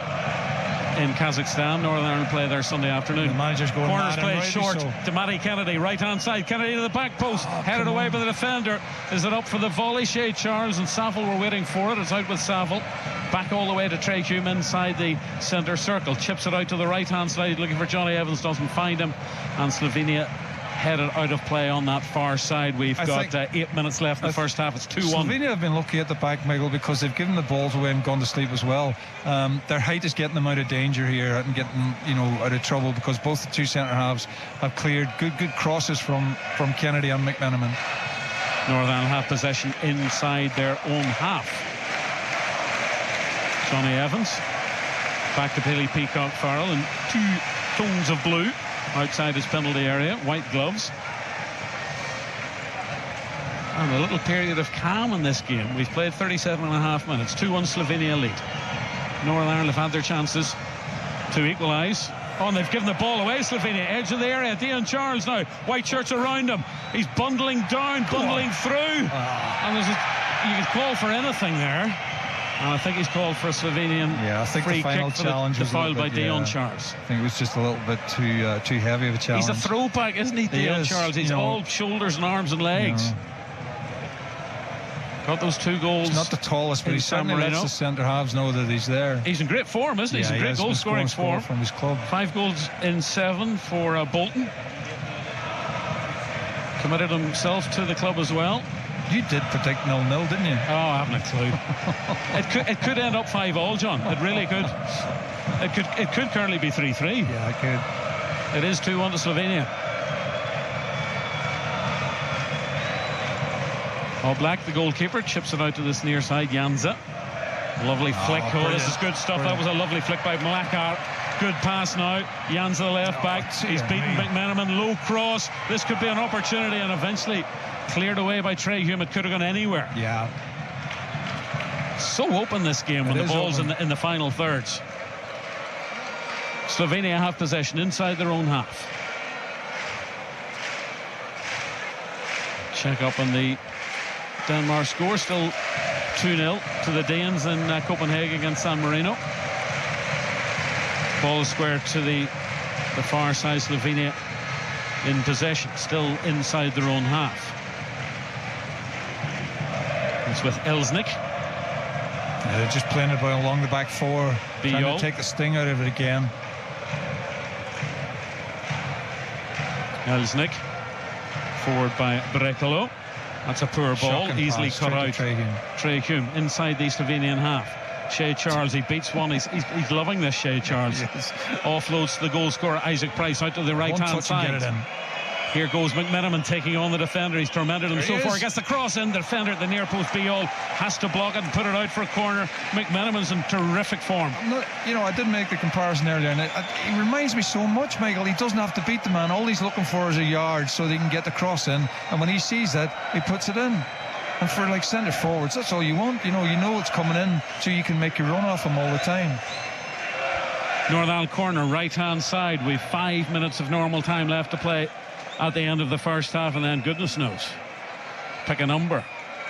in Kazakhstan. Northern Ireland play there Sunday afternoon. The manager's going corners mad, played right, short so. to Matty Kennedy, right hand side. Kennedy to the back post, headed away by the defender. Is it up for the volley? Shea Charles and Saville were waiting for it. It's out with Saville. Back all the way to Trey Hume inside the centre circle. Chips it out to the right hand side, looking for Johnny Evans, doesn't find him, and Slovenia headed out of play on that far side. We've got 8 minutes left in the first half. It's 2-1. Slovenia have been lucky at the back, Michael, because they've given the balls away and gone to sleep as well. Their height is getting them out of danger here and getting them, out of trouble, because both the two centre halves have cleared good crosses from Kennedy and McMenamin. Northern Ireland have possession inside their own half. Johnny Evans back to Billy Peacock Farrell in 2 tones of blue outside his penalty area, white gloves. And a little period of calm in this game. We've played 37.5 minutes. 2-1 Slovenia lead. Northern Ireland have had their chances to equalise. Oh, and they've given the ball away, Slovenia. Edge of the area. Dion Charles now. White shirts around him. He's bundling down, bundling through. And you could call for anything there. And I think he's called for a Slovenian free kick for the foul by Dion Charles. I think it was just a little bit too heavy of a challenge. He's a throwback, isn't he, Dion Charles? He's all shoulders and arms and legs. Got those 2 goals. He's not the tallest, but he certainly lets the centre halves know that he's there. He's in great form, isn't he? He's in great goal scoring form from his club. 5 goals in 7 for Bolton. Committed himself to the club as well. You did predict 0-0, didn't you? Oh, I haven't a clue. It could end up 5-5, John. It really could. It could currently be 3-3. Yeah, it could. It is 2-1 to Slovenia. All Black, the goalkeeper, chips it out to this near side. Janza. Lovely flick. Oh, this is good stuff. Brilliant. That was a lovely flick by Mlakar. Good pass now. Janza, the left back. He's beaten McMenamin. Low cross. This could be an opportunity, and eventually cleared away by Trey Hume. It could have gone anywhere. Yeah. So open this game when the ball's in the final thirds. Slovenia have possession inside their own half. Check up on the Denmark score. Still 2-0 to the Danes in Copenhagen against San Marino. Ball is squared to the far side. Slovenia in possession, still inside their own half. It's with Elsnik. Yeah, they're just playing it along the back 4, trying to take the sting out of it again. Elsnik, forward by Brekalo. That's a poor ball, easily cut out. Trey Hume inside the Slovenian half. Shea Charles, he beats one. He's loving this, Shea Charles. Yes. Offloads to the goal scorer Isaac Price out to the right hand side. Here goes McMenamin taking on the defender. He's tormented him so far. Gets the cross in. The defender at the near post, Biol, has to block it and put it out for a corner. McMenamin's in terrific form. I didn't make the comparison earlier, and it reminds me so much, Michael. He doesn't have to beat the man. All he's looking for is a yard so they can get the cross in. And when he sees that, he puts it in. And for centre forwards, that's all you want. You know it's coming in, so you can make your run off him all the time. Northern Ireland corner, right hand side. We've 5 minutes of normal time left to play at the end of the first half, and then goodness knows, pick a number.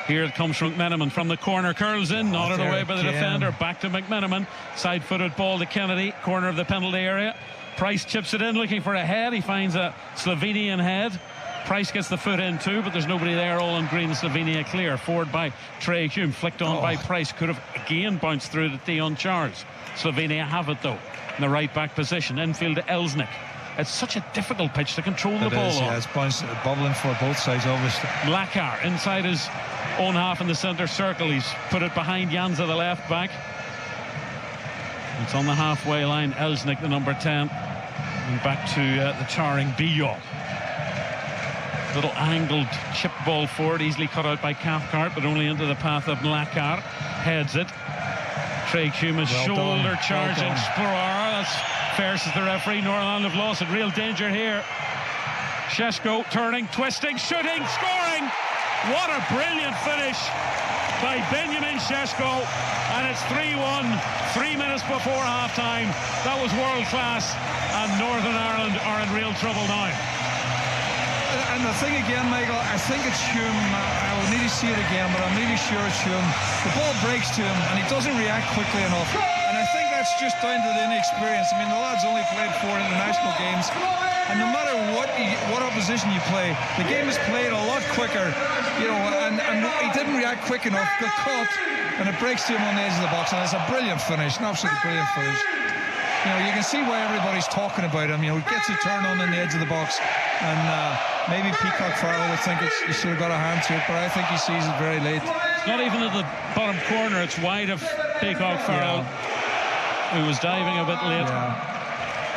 Here it comes from McMenamin from the corner, curls in, nodded away by the defender. Back to McMenamin, side-footed ball to Kennedy, corner of the penalty area. Price chips it in, looking for a head. He finds a Slovenian head. Price gets the foot in too, but there's nobody there. All in green. Slovenia clear. Forward by Trey Hume, flicked on by Price. Could have again bounced through to Dion Charles. Slovenia have it though in the right back position. Infield to Elsnik. It's such a difficult pitch to control the ball on. Yeah, it's bubbling for both sides, obviously. Mlakar inside his own half in the centre circle. He's put it behind Janza, the left back. It's on the halfway line. Elsnik, the number 10. And back to the towering Biol. Little angled chip ball forward, easily cut out by Cathcart, but only into the path of Mlakar. Heads it. Trey Hume shoulder charging Explorer. That's fair, says the referee. Northern Ireland have lost it. Real danger here. Šeško turning, twisting, shooting, scoring. What a brilliant finish by Benjamin Šeško. And it's 3-1, 3 minutes before half-time. That was world class, and Northern Ireland are in real trouble now. and the thing again, Michael, I think it's Hume. I will need to see it again, but I'm really sure it's Hume. The ball breaks to him, and he doesn't react quickly enough. And I think that's just down to the inexperience. I mean, the lad's only played 4 international games, and no matter what opposition you play, the game is played a lot quicker, you know. And he didn't react quick enough. Got caught, and it breaks to him on the edge of the box, and it's a brilliant finish, an absolutely brilliant finish. You know, you can see why everybody's talking about him. You know, he gets a turn on the edge of the box, and maybe Peacock Farrell would think he should have got a hand to it, but I think he sees it very late. It's not even at the bottom corner. It's wide of Peacock Farrell, who was diving a bit late.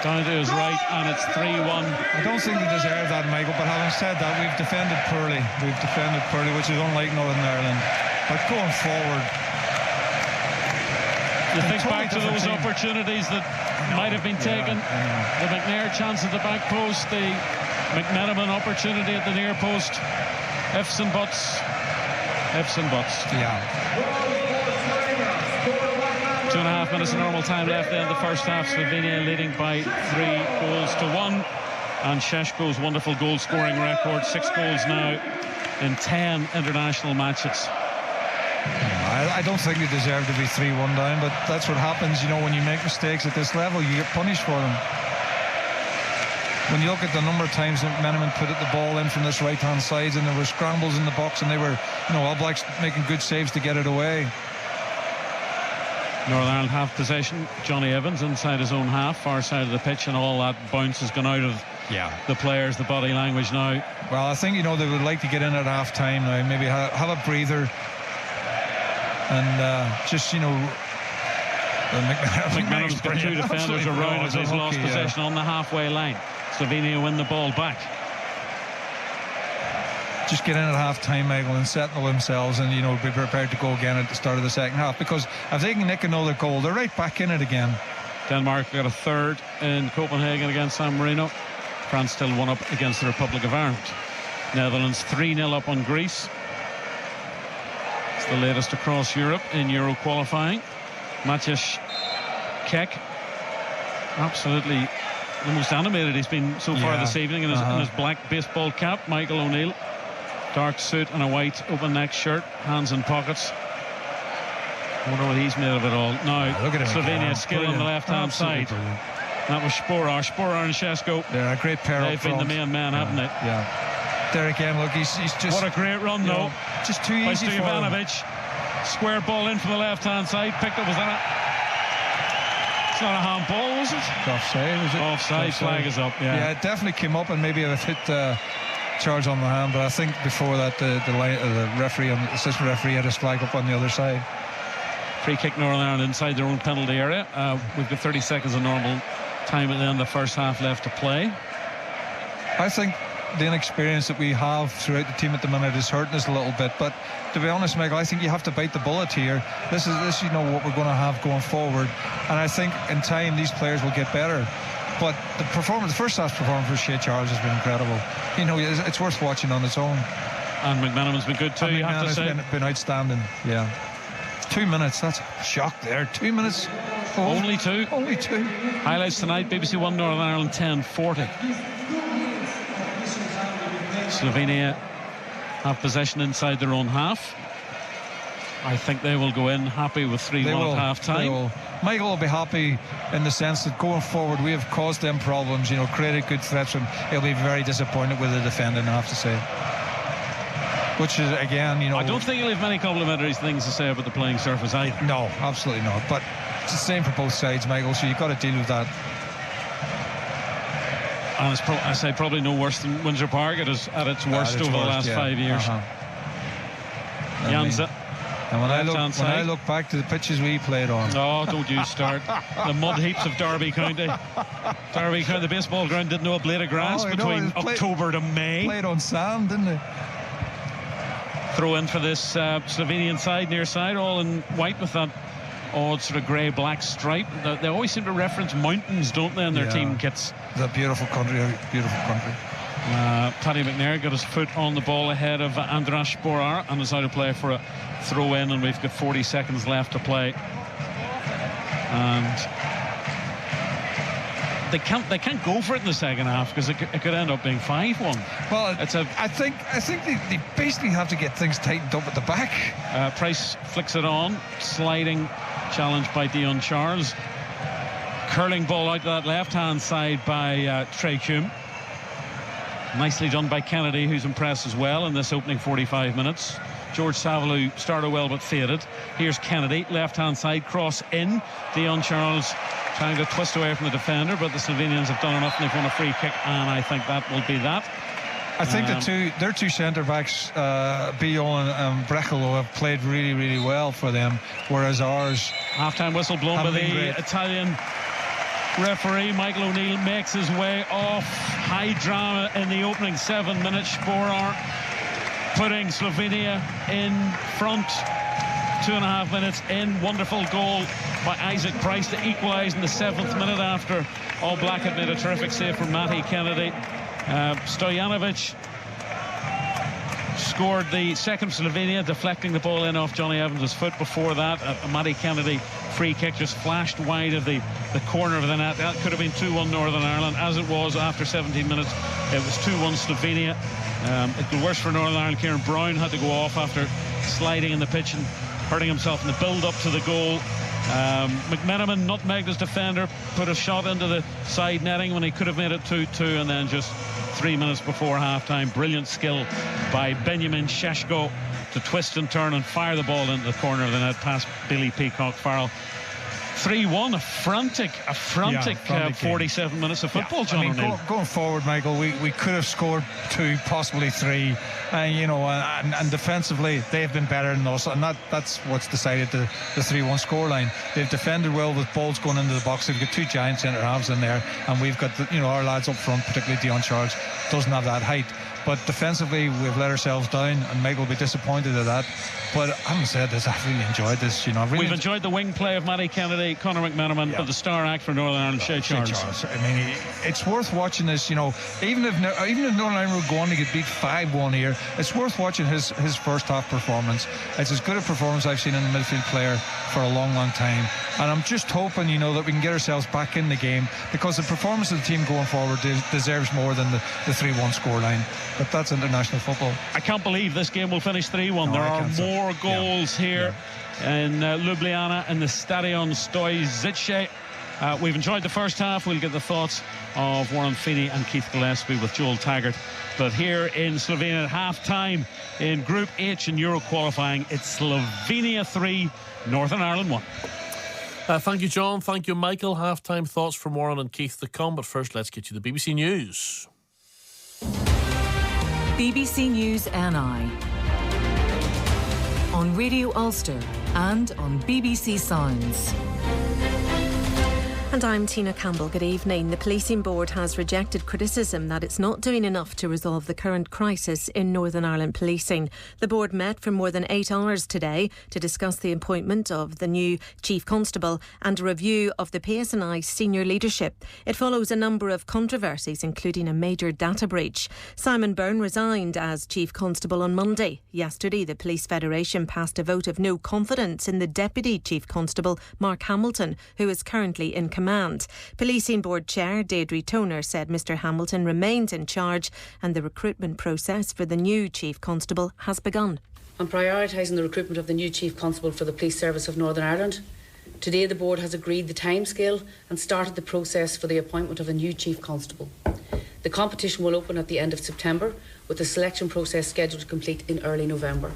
Down to his right, and it's 3-1. I don't think they deserve that, Michael, but having said that, we've defended poorly. Which is unlike Northern Ireland. But going forward, you think back to those opportunities that might have been taken. The McNair chance at the back post, the McMenamin opportunity at the near post. Ifs and buts. Yeah. 2.5 minutes of normal time left in the first half. Slovenia leading by 3-1. And Šeško's wonderful goal scoring record, 6 goals now in 10 international matches. I don't think they deserve to be 3-1 down, but that's what happens, you know, when you make mistakes at this level, you get punished for them. When you look at the number of times that Meneman put the ball in from this right-hand side, and there were scrambles in the box, and they were, you know, All Blacks making good saves to get it away. Northern Ireland have possession. Johnny Evans inside his own half, far side of the pitch, and all that bounce has gone out of the players, the body language now. Well, I think, you know, they would like to get in at half-time now, maybe have a breather. And just, you know, McMenamin's got 2 defenders around as he's lost possession on the halfway line. Slovenia win the ball back. Just get in at half-time, Michael, and settle themselves, and, you know, be prepared to go again at the start of the second half, because if they can nick another goal, they're right back in it again. Denmark got a third in Copenhagen against San Marino. France still 1 up against the Republic of Ireland. Netherlands 3-0 up on Greece. The latest across Europe in Euro qualifying. Maciej Kek, absolutely the most animated he's been so far this evening in his black baseball cap. Michael O'Neill, dark suit and a white open neck shirt, hands in pockets. I wonder what he's made of it all. Now, Slovenia skill on the left-hand side. Brilliant. That was Sporar and Šeško. They're a great pair. They've been the main man, haven't they? Yeah. There again, look, he's just... What a great run, though. Just too easy for him. Square ball in from the left-hand side. Picked up, was that it's not a handball, was it? Offside, was it? Offside, flag is up, yeah, it definitely came up, and maybe it hit Charles on the hand, but I think before that the referee, and the assistant referee, had his flag up on the other side. Free kick Northern Ireland inside their own penalty area. We've got 30 seconds of normal time at the end of the first half left to play. I think the inexperience that we have throughout the team at the minute is hurting us a little bit, but to be honest, Michael, I think you have to bite the bullet here. This is you know what we're going to have going forward, and I think in time these players will get better. But the first half performance for Shea Charles has been incredible. You know, it's worth watching on its own. And McMenamin's been good too, you have to say. Been outstanding. 2 minutes, that's a shock there. 2 minutes. Only two. Highlights tonight, BBC One Northern Ireland 10:40. Slovenia have possession inside their own half. I think they will go in happy with 3-1 at half-time. Michael will be happy in the sense that going forward we have caused them problems, you know, created good threats, and he'll be very disappointed with the defending, I have to say. Which is, again, you know... I don't think he'll have many complimentary things to say about the playing surface either. No, absolutely not. But it's the same for both sides, Michael, so you've got to deal with that. And it's I say probably no worse than Windsor Park at its worst over the last 5 years. Janza. And when I look back to the pitches we played on... Oh, don't you start. The mud heaps of Derby County. The baseball ground didn't know a blade of grass between October to May. Played on sand, didn't it? Throw in for this Slovenian side, near side, all in white with that odd sort of grey-black stripe. They always seem to reference mountains, don't they, in their team kits. The beautiful country, Paddy McNair got his foot on the ball ahead of Andras Sporar and is out of play for a throw-in, and we've got 40 seconds left to play. And they can't go for it in the second half, because it could end up being 5-1. Well, I think they basically have to get things tightened up at the back. Price flicks it on, sliding challenge by Dion Charles. Curling ball out to that left-hand side by Trey Hume. Nicely done by Kennedy, who's impressed as well in this opening 45 minutes. George Saville started well but faded. Here's Kennedy, left-hand side, cross in. Dion Charles trying to twist away from the defender, but the Slovenians have done enough and they've won a free kick, and I think that will be that. I think their two centre-backs, Bion and Brecalo, have played really, really well for them, whereas ours... Half-time whistle blown by the Italian referee. Michael O'Neill makes his way off. High drama in the opening 7 minutes. Sporar putting Slovenia in front. 2.5 minutes in. Wonderful goal by Isaac Price to equalise in the 7th minute after All Black had made a terrific save from Matty Kennedy. Stojanovic scored the second for Slovenia, deflecting the ball in off Johnny Evans' foot. Before that, Matty Kennedy free kick just flashed wide of the corner of the net. That could have been 2-1 Northern Ireland. As it was, after 17 minutes, it was 2-1 Slovenia. It got worse for Northern Ireland. Kieran Brown had to go off after sliding in the pitch and hurting himself in the build-up to the goal. McMenamin nutmegged his defender, put a shot into the side netting when he could have made it 2-2, and then just 3 minutes before half-time, brilliant skill by Benjamin Sheshko to twist and turn and fire the ball into the corner of the net past Billy Peacock-Farrell. 3-1, a frantic 47 minutes of football, John O'Neill. Going forward, Michael, we could have scored 2, possibly 3, and defensively they've been better than us, and that's what's decided the 3-1 scoreline. They've defended well with balls going into the box. They've got 2 giant centre halves in there, and we've got our lads up front, particularly Dion Charles, doesn't have that height. But defensively, we've let ourselves down, and Michael will be disappointed at that. But I haven't said this, I've really enjoyed this. We've enjoyed the wing play of Matty Kennedy, Conor McMenamin, but the star act for Northern Ireland, Shea Charles. I mean, it's worth watching this. Even if Northern Ireland were going to get beat 5-1 here, it's worth watching his first half performance. It's as good a performance I've seen in a midfield player for a long, long time. And I'm just hoping, that we can get ourselves back in the game, because the performance of the team going forward deserves more than the 3-1 scoreline. But that's international football. I can't believe this game will finish 3-1. There are more goals here in Ljubljana in the Stadion Stojice. We've enjoyed the first half. We'll get the thoughts of Warren Feeney and Keith Gillespie with Joel Taggart. But here in Slovenia at half-time in Group H in Euro qualifying, it's Slovenia 3, Northern Ireland 1. Thank you, John. Thank you, Michael. Half-time thoughts from Warren and Keith to come. But first, let's get you the BBC News. BBC News NI on Radio Ulster and on BBC Sounds. And I'm Tina Campbell. Good evening. The Policing Board has rejected criticism that it's not doing enough to resolve the current crisis in Northern Ireland policing. The board met for more than 8 hours today to discuss the appointment of the new Chief Constable and a review of the PSNI senior leadership. It follows a number of controversies, including a major data breach. Simon Byrne resigned as Chief Constable on Monday. Yesterday, the Police Federation passed a vote of no confidence in the Deputy Chief Constable, Mark Hamilton, who is currently in command. Policing Board Chair Deirdre Toner said Mr Hamilton remains in charge and the recruitment process for the new Chief Constable has begun. On prioritising the recruitment of the new Chief Constable for the Police Service of Northern Ireland, today the Board has agreed the timescale and started the process for the appointment of a new Chief Constable. The competition will open at the end of September, with the selection process scheduled to complete in early November.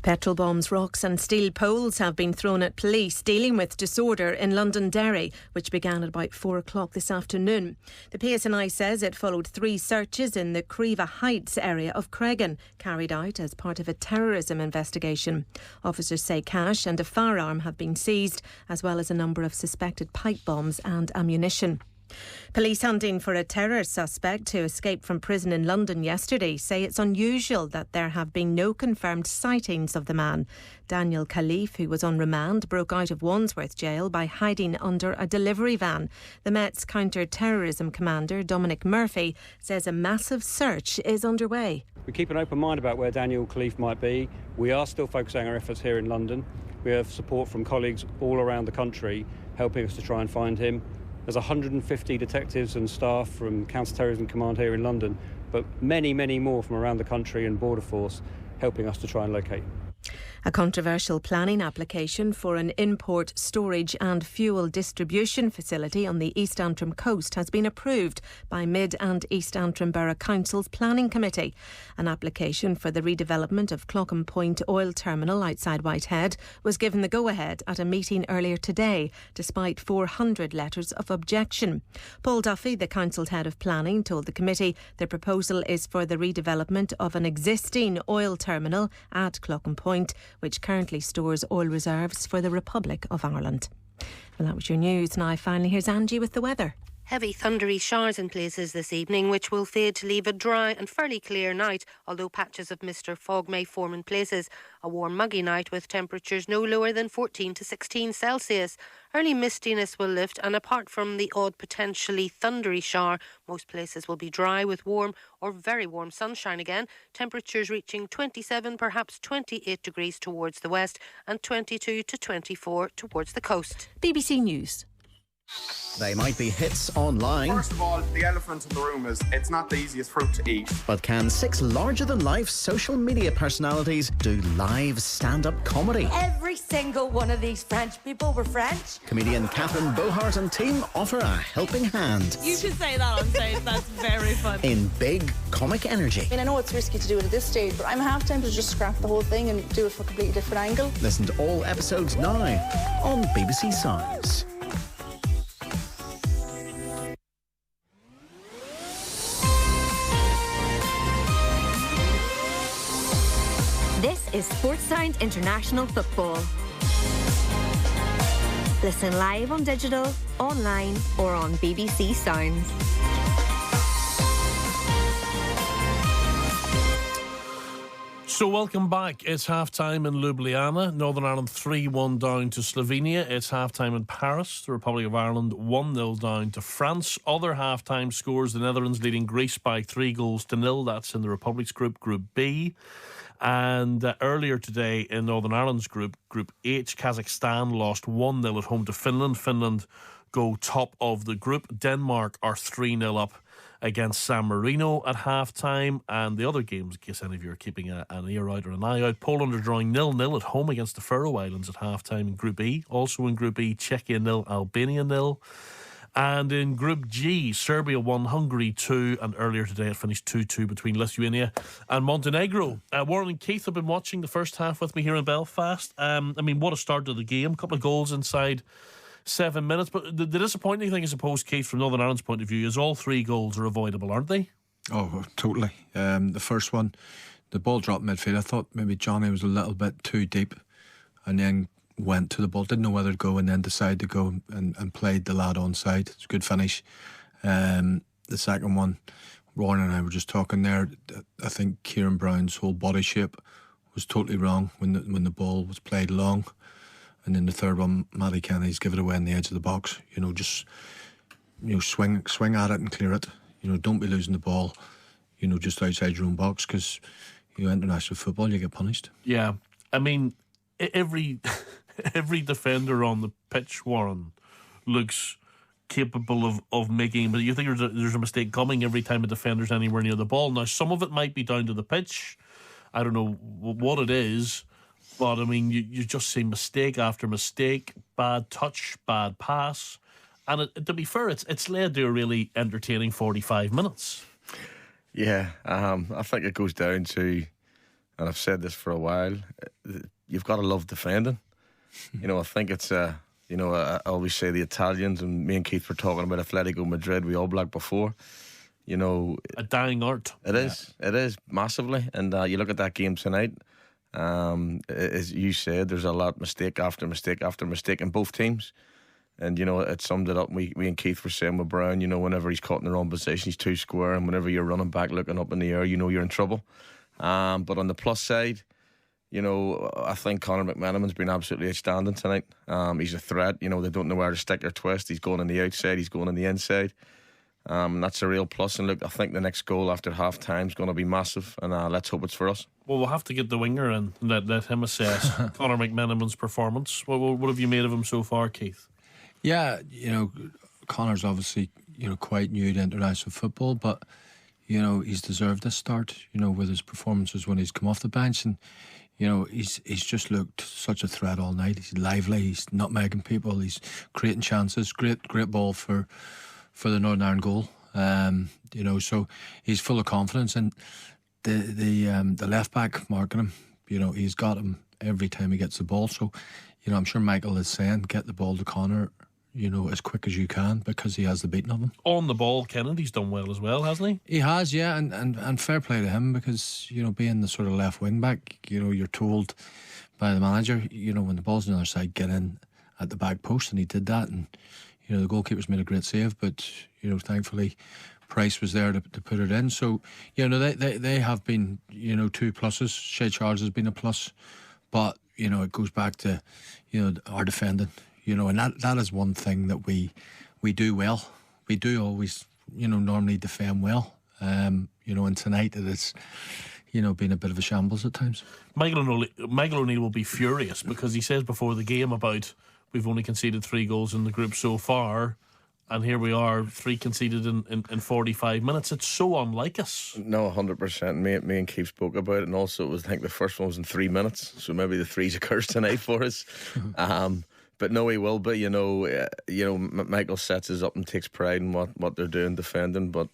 Petrol bombs, rocks and steel poles have been thrown at police dealing with disorder in Londonderry, which began at about 4 o'clock this afternoon. The PSNI says it followed 3 searches in the Creva Heights area of Cregan, carried out as part of a terrorism investigation. Officers say cash and a firearm have been seized, as well as a number of suspected pipe bombs and ammunition. Police hunting for a terror suspect who escaped from prison in London yesterday say it's unusual that there have been no confirmed sightings of the man. Daniel Khalif, who was on remand, broke out of Wandsworth jail by hiding under a delivery van. The Met's counter-terrorism commander, Dominic Murphy, says a massive search is underway. We keep an open mind about where Daniel Khalif might be. We are still focusing our efforts here in London. We have support from colleagues all around the country helping us to try and find him. There's 150 detectives and staff from Counter-Terrorism Command here in London, but many, many more from around the country and Border Force helping us to try and locate. A controversial planning application for an import, storage and fuel distribution facility on the East Antrim coast has been approved by Mid and East Antrim Borough Council's Planning Committee. An application for the redevelopment of Clocken Point oil terminal outside Whitehead was given the go-ahead at a meeting earlier today, despite 400 letters of objection. Paul Duffy, the council's head of planning, told the committee the proposal is for the redevelopment of an existing oil terminal at Clocken Point, which currently stores oil reserves for the Republic of Ireland. Well, that was your news. Now finally here's Angie with the weather. Heavy thundery showers in places this evening, which will fade to leave a dry and fairly clear night, although patches of mist or fog may form in places. A warm, muggy night with temperatures no lower than 14 to 16 Celsius. Early mistiness will lift, and apart from the odd potentially thundery shower, most places will be dry with warm or very warm sunshine again. Temperatures reaching 27, perhaps 28 degrees towards the west and 22 to 24 towards the coast. BBC News. They might be hits online. First of all, the elephant in the room is it's not the easiest fruit to eat. But can 6 larger-than-life social media personalities do live stand-up comedy? Every single one of these French people were French. Comedian Catherine Bohart and team offer a helping hand. You should say that on stage. That's very funny. In big comic energy. I mean, I know it's risky to do it at this stage, but I'm half tempted to just scrap the whole thing and do it from a completely different angle. Listen to all episodes now on BBC Sounds. This is Sports Sound International Football. Listen live on digital, online or on BBC Sounds. So welcome back. It's half-time in Ljubljana. Northern Ireland 3-1 down to Slovenia. It's half-time in Paris. The Republic of Ireland 1-0 down to France. Other half-time scores, the Netherlands leading Greece by 3-0. That's in the Republic's group, Group B. And earlier today in Northern Ireland's group, Group H, Kazakhstan lost 1-0 at home to Finland. Finland go top of the group. Denmark are 3-0 up against San Marino at half-time. And the other games, in case any of you are keeping an ear out or an eye out, Poland are drawing 0-0 at home against the Faroe Islands at half-time in Group E. Also in Group E, Czechia 0, Albania 0. And in Group G, Serbia 1, Hungary 2, and earlier today it finished 2-2 between Lithuania and Montenegro. Warren and Keith have been watching the first half with me here in Belfast. I mean, what a start to the game. A couple of goals inside 7 minutes. But the disappointing thing, I suppose, Keith, from Northern Ireland's point of view, is all 3 goals are avoidable, aren't they? Oh, totally. The first one, the ball dropped midfield. I thought maybe Johnny was a little bit too deep and then went to the ball, didn't know whether to go, and then decided to go and played the lad onside. It's a good finish. The second one, Warren and I were just talking there, I think Kieran Brown's whole body shape was totally wrong when the ball was played long. And then the third one, Matty Kenny's give it away on the edge of the box. Just swing at it and clear it. Don't be losing the ball, just outside your own box, because international football, you get punished. Yeah, I mean, every defender on the pitch, Warren, looks capable of making, but you think there's a mistake coming every time a defender's anywhere near the ball. Now, some of it might be down to the pitch. I don't know what it is, but I mean, you just see mistake after mistake, bad touch, bad pass, and to be fair, it's led to a really entertaining 45 minutes. Yeah, I think it goes down to, and I've said this for a while, you've got to love defending. I think it's I always say the Italians, and me and Keith were talking about Atletico Madrid, we All Black before. A dying art. It is massively. And you look at that game tonight, as you said, there's a lot mistake after mistake after mistake in both teams. And it summed it up. We and Keith were saying with Brown, whenever he's caught in the wrong position, he's too square, and whenever you're running back looking up in the air, you're in trouble. But on the plus side, I think Conor McManaman's been absolutely outstanding tonight. He's a threat. They don't know where to stick or twist. He's going on the outside, he's going on the inside. That's a real plus. And look, I think the next goal after half time is going to be massive, and let's hope it's for us. Well, we'll have to get the winger in and let him assess Conor McManaman's performance. What have you made of him so far, Keith? Yeah, Connor's obviously, quite new to international football, but, he's deserved this start, with his performances when he's come off the bench. And, he's just looked such a threat all night. He's lively, he's nutmegging people, he's creating chances. Great ball for the Northern Ireland goal. So he's full of confidence. And the left back marking him, he's got him every time he gets the ball. So, I'm sure Michael is saying, get the ball to Connor, as quick as you can, because he has the beating of him. On the ball, Kennedy's done well as well, hasn't he? He has, yeah, and fair play to him, because, being the sort of left wing back, you're told by the manager, when the ball's on the other side, get in at the back post, and he did that, and, the goalkeeper's made a great save, but, thankfully Price was there to put it in. So, they have been, 2 pluses. Shea Charles has been a plus, but, it goes back to, our defending. And that is one thing that we do well. We do always, normally defend well. And tonight it has, been a bit of a shambles at times. Michael O'Neill will be furious, because he says before the game about we've only conceded 3 goals in the group so far, and here we are, 3 conceded in 45 minutes. It's so unlike us. No, 100%. Me and Keith spoke about it, and also I think the first one was in 3 minutes, so maybe the 3's a curse tonight for us. But no, he will be. Michael sets us up and takes pride in what they're doing defending. But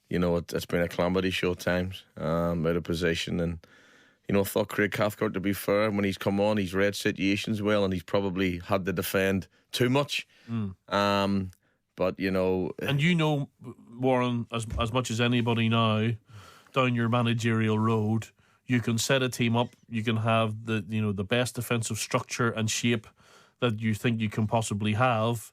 it's been a calamity show at times, out of position. And I thought Craig Cathcart, to be fair, when he's come on, he's read situations well, and he's probably had to defend too much. But and Warren, as much as anybody now, down your managerial road, you can set a team up. You can have the best defensive structure and shape that you think you can possibly have,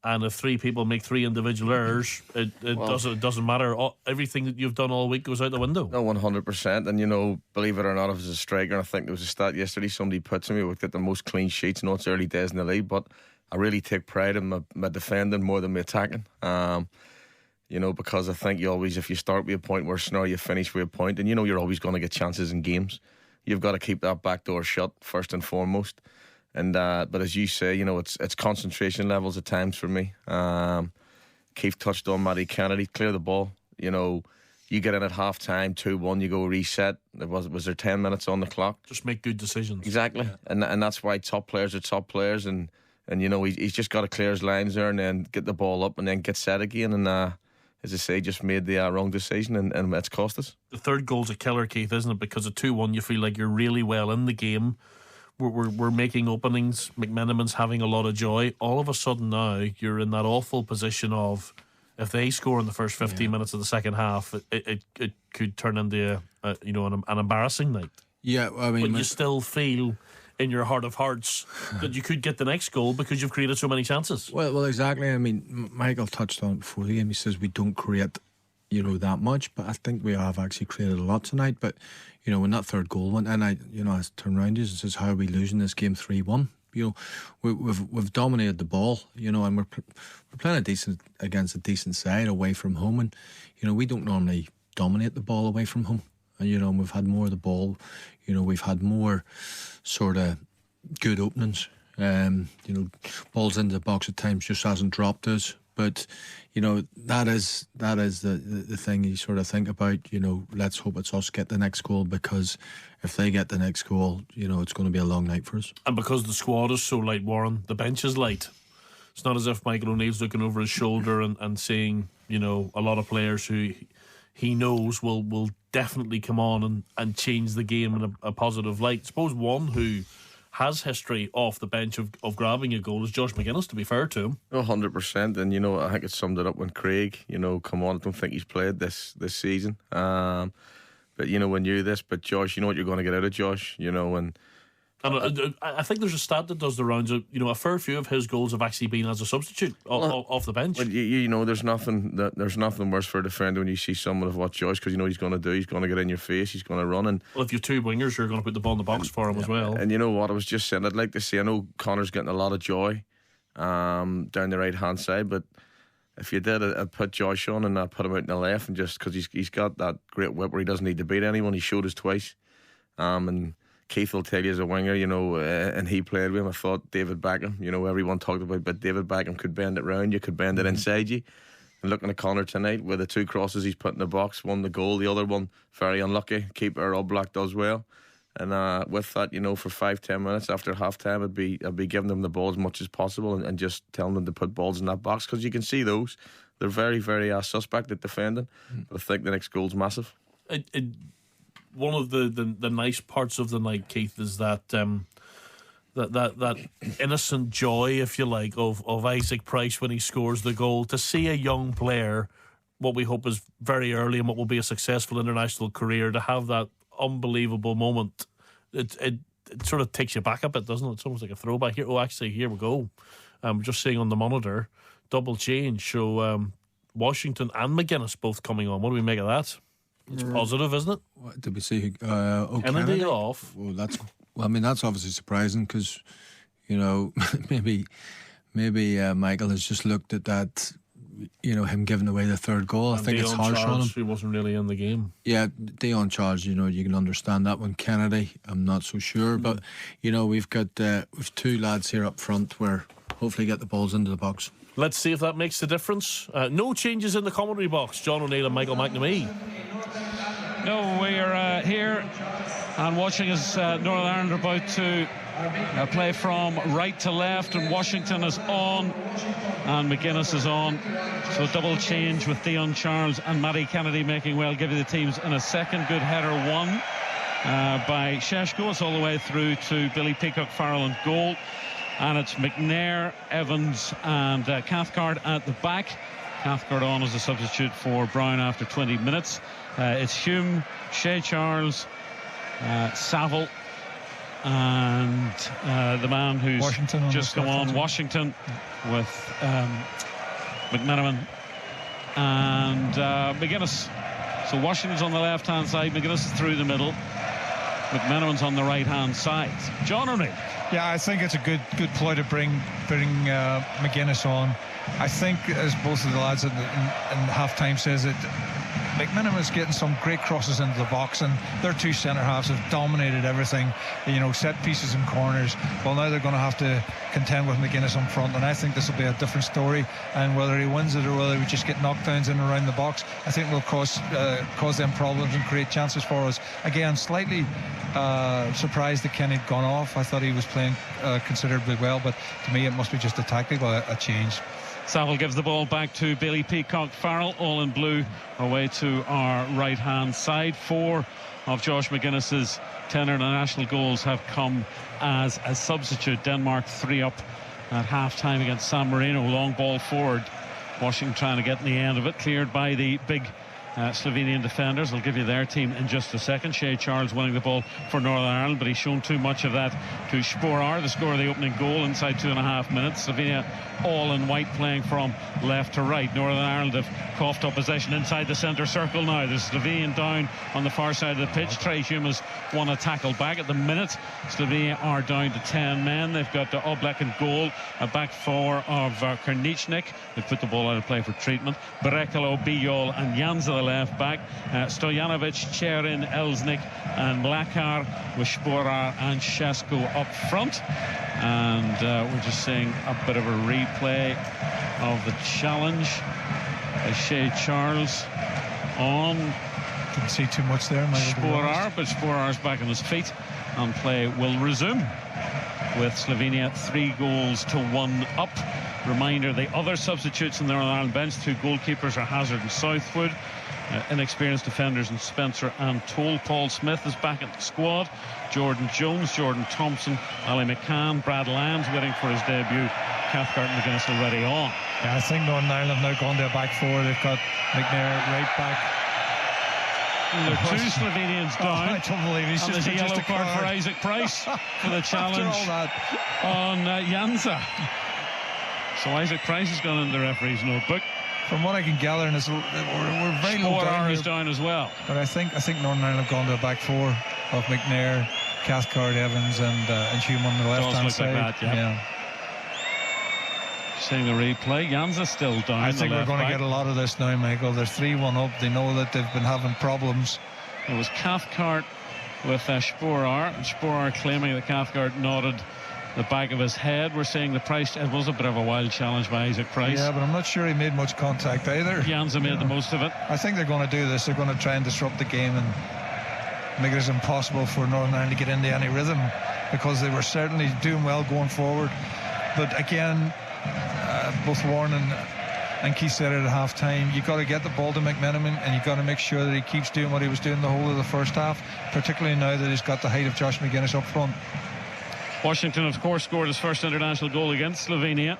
and if 3 people make 3 individual errors, it doesn't matter. Everything that you've done all week goes out the window. No, 100%. And believe it or not, as a striker, I think there was a stat yesterday somebody put to me, we've got the most clean sheets. I know it's early days in the league, but I really take pride in my defending more than my attacking. Because I think you always, if you start with a point where snore, you finish with a point, and you're always going to get chances in games. You've got to keep that back door shut first and foremost. And but as you say, it's concentration levels at times for me. Keith touched on Matty Kennedy, clear the ball. You get in at half time, 2-1, you go reset. Was there 10 minutes on the clock? Just make good decisions. Exactly. Yeah. And that's why top players are top players, and he's just got to clear his lines there and then get the ball up and then get set again. And as I say, just made the wrong decision, and it's cost us. The third goal's a killer, Keith, isn't it? Because at 2-1 you feel like you're really well in the game. We're making openings. McMenamin's having a lot of joy. All of a sudden now you're in that awful position of, if they score in the first 15 minutes of the second half, it could turn into an embarrassing night. Yeah, I mean, but you still feel in your heart of hearts that you could get the next goal because you've created so many chances. Well, exactly. I mean, Michael touched on it before the game. He says we don't create, that much, but I think we have actually created a lot tonight. But when that third goal went in, I turned around to you and says, "How are we losing this game 3-1?" We've dominated the ball, and we're playing against a decent side away from home, and we don't normally dominate the ball away from home, and we've had more of the ball, we've had more sort of good openings, balls into the box at times just hasn't dropped us. But that is the thing you sort of think about. Let's hope it's us get the next goal, because if they get the next goal, it's going to be a long night for us. And because the squad is so light, Warren, the bench is light. It's not as if Michael O'Neill's looking over his shoulder and seeing a lot of players who he knows will definitely come on and change the game in a positive light. I suppose one who has history off the bench of grabbing a goal is Josh McGuinness, to be fair to him. 100%. And I think it summed it up when Craig come on. I don't think he's played this season, but when you this, but Josh, what you're going to get out of Josh, and I think there's a stat that does the rounds of, a fair few of his goals have actually been as a substitute off the bench. But there's nothing worse for a defender when you see someone of what Josh, because he's going to do. He's going to get in your face. He's going to run. And well, if you've 2 wingers, you're going to put the ball in the box for him as well. And you know what? I was just saying, I'd like to see. I know Connor's getting a lot of joy down the right hand side, but if you did, I'd put Josh on and I'd put him out in the left, and just because he's got that great whip where he doesn't need to beat anyone. He showed us twice, and Keith will tell you as a winger, and he played with him. I thought David Beckham, everyone talked about, but David Beckham could bend it round you, could bend it inside you. And looking at Connor tonight, with the 2 crosses he's put in the box, one the goal, the other one very unlucky. Keeper Oblak does well. And with that, for 5-10 minutes after half time, I'd be giving them the ball as much as possible and just telling them to put balls in that box, because you can see those. They're very, very suspect at defending. But I think the next goal's massive. One of the nice parts of the night, Keith, is that that innocent joy, if you like, of Isaac Price when he scores the goal. To see a young player, what we hope is very early and what will be a successful international career, to have that unbelievable moment, it sort of takes you back a bit, doesn't it? It's almost like a throwback. Here we go. Just seeing on the monitor, double change. So Washington and McGuinness both coming on. What do we make of that? It's positive, isn't it? What did we see? Kennedy off. Well, that's obviously surprising, because maybe Michael has just looked at that. Him giving away the third goal. I think it's harsh on him. He wasn't really in the game. Yeah, Dion charged. You can understand that one. Kennedy, I'm not so sure, but we've got we've 2 lads here up front where hopefully get the balls into the box. Let's see if that makes the difference. No changes in the commentary box. John O'Neill and Michael McNamee. No, we're here and watching as Northern Ireland are about to play from right to left, and Washington is on and McGuinness is on. So double change with Dion Charles and Matty Kennedy making well. Give you the teams in a second. Good header won by Sheshko. It's all the way through to Billy Peacock Farrell and goal. And it's McNair, Evans and Cathcart at the back. Cathcart on as a substitute for Brown after 20 minutes. It's Hume, Shea Charles, Saville, and the man who's Washington just come on, Washington, with McMenamin and McGuinness. So Washington's on the left-hand side, McGuinness is through the middle, McMenamin's on the right-hand side. John O'Neill. Yeah, I think it's a good ploy to bring McGuinness on. I think, as both of the lads in half-time says, it McMenamin's getting some great crosses into the box, and their 2 centre-halves have dominated everything, set pieces and corners. Well, now they're going to have to contend with McGuinness on front, and I think this will be a different story. And whether he wins it or whether we just get knockdowns in and around the box, I think will cause them problems and create chances for us. Again, slightly surprised that Kenny had gone off. I thought he was playing considerably well, but to me it must be just a tactical change. Saville gives the ball back to Billy Peacock Farrell, all in blue, away to our right-hand side. 4 of Josh McGuinness's 10 international goals have come as a substitute. Denmark 3 up at half-time against San Marino. Long ball forward. Washington trying to get in the end of it. Cleared by the big Slovenian defenders. I'll give you their team in just a second. Shea Charles winning the ball for Northern Ireland, but he's shown too much of that to Sporar, the scorer of the opening goal inside 2.5 minutes. Slovenia all in white, playing from left to right. Northern Ireland have coughed up possession inside the centre circle now. There's Slovenian down on the far side of the pitch. Trey Hume has won a tackle back. At the minute, Slovenia are down to 10 men. They've got the Oblak in goal, a back 4 of Krničnik. They've put the ball out of play for treatment. Berekalo, Bijol and Janza the left back. Stojanovic, Cherin, Elsnik and Mlakar, with Sporar and Šeško up front. And we're just seeing a bit of a replay of the challenge. Shea Charles on. Didn't see too much there, Sporar, but Sporar's back on his feet, and play will resume with Slovenia 3-1 up. Reminder, the other substitutes in the Northern Ireland bench, 2 goalkeepers, are Hazard and Southwood. Inexperienced defenders in Spencer and Toll. Paul Smith is back at the squad. Jordan Jones, Jordan Thompson, Ali McCann, Brad Lyons waiting for his debut. Cathcart and McGuinness already on. Yeah, I think Northern Ireland have now gone to a back 4. They've got McNair right back. And there are 2 Slovenians down. I don't believe he's just a yellow card for Isaac Price for the challenge on Janza. So Isaac Price has gone into the referee's notebook. From what I can gather, and we're very low down. is down as well. But I think Northern Ireland have gone to a back 4 of McNair, Cathcart, Evans, and Hume on the left-hand side. Like that, yeah. Seeing the replay, Janza still down. I think we're going to get a lot of this now, Michael. They're 3-1 up. They know that they've been having problems. It was Cathcart, with Sporar. Sporar claiming that Cathcart nodded the back of his head. We're saying the Price, it was a bit of a wild challenge by Isaac Price. Yeah, but I'm not sure he made much contact either. Janza made the most of it. I think they're going to do this. They're going to try and disrupt the game and make it as impossible for Northern Ireland to get into any rhythm, because they were certainly doing well going forward. But again, both Warren and Keith said it at half time, you've got to get the ball to McMenamin, and you've got to make sure that he keeps doing what he was doing the whole of the first half, particularly now that he's got the height of Josh McGuinness up front. Washington, of course, scored his first international goal against Slovenia.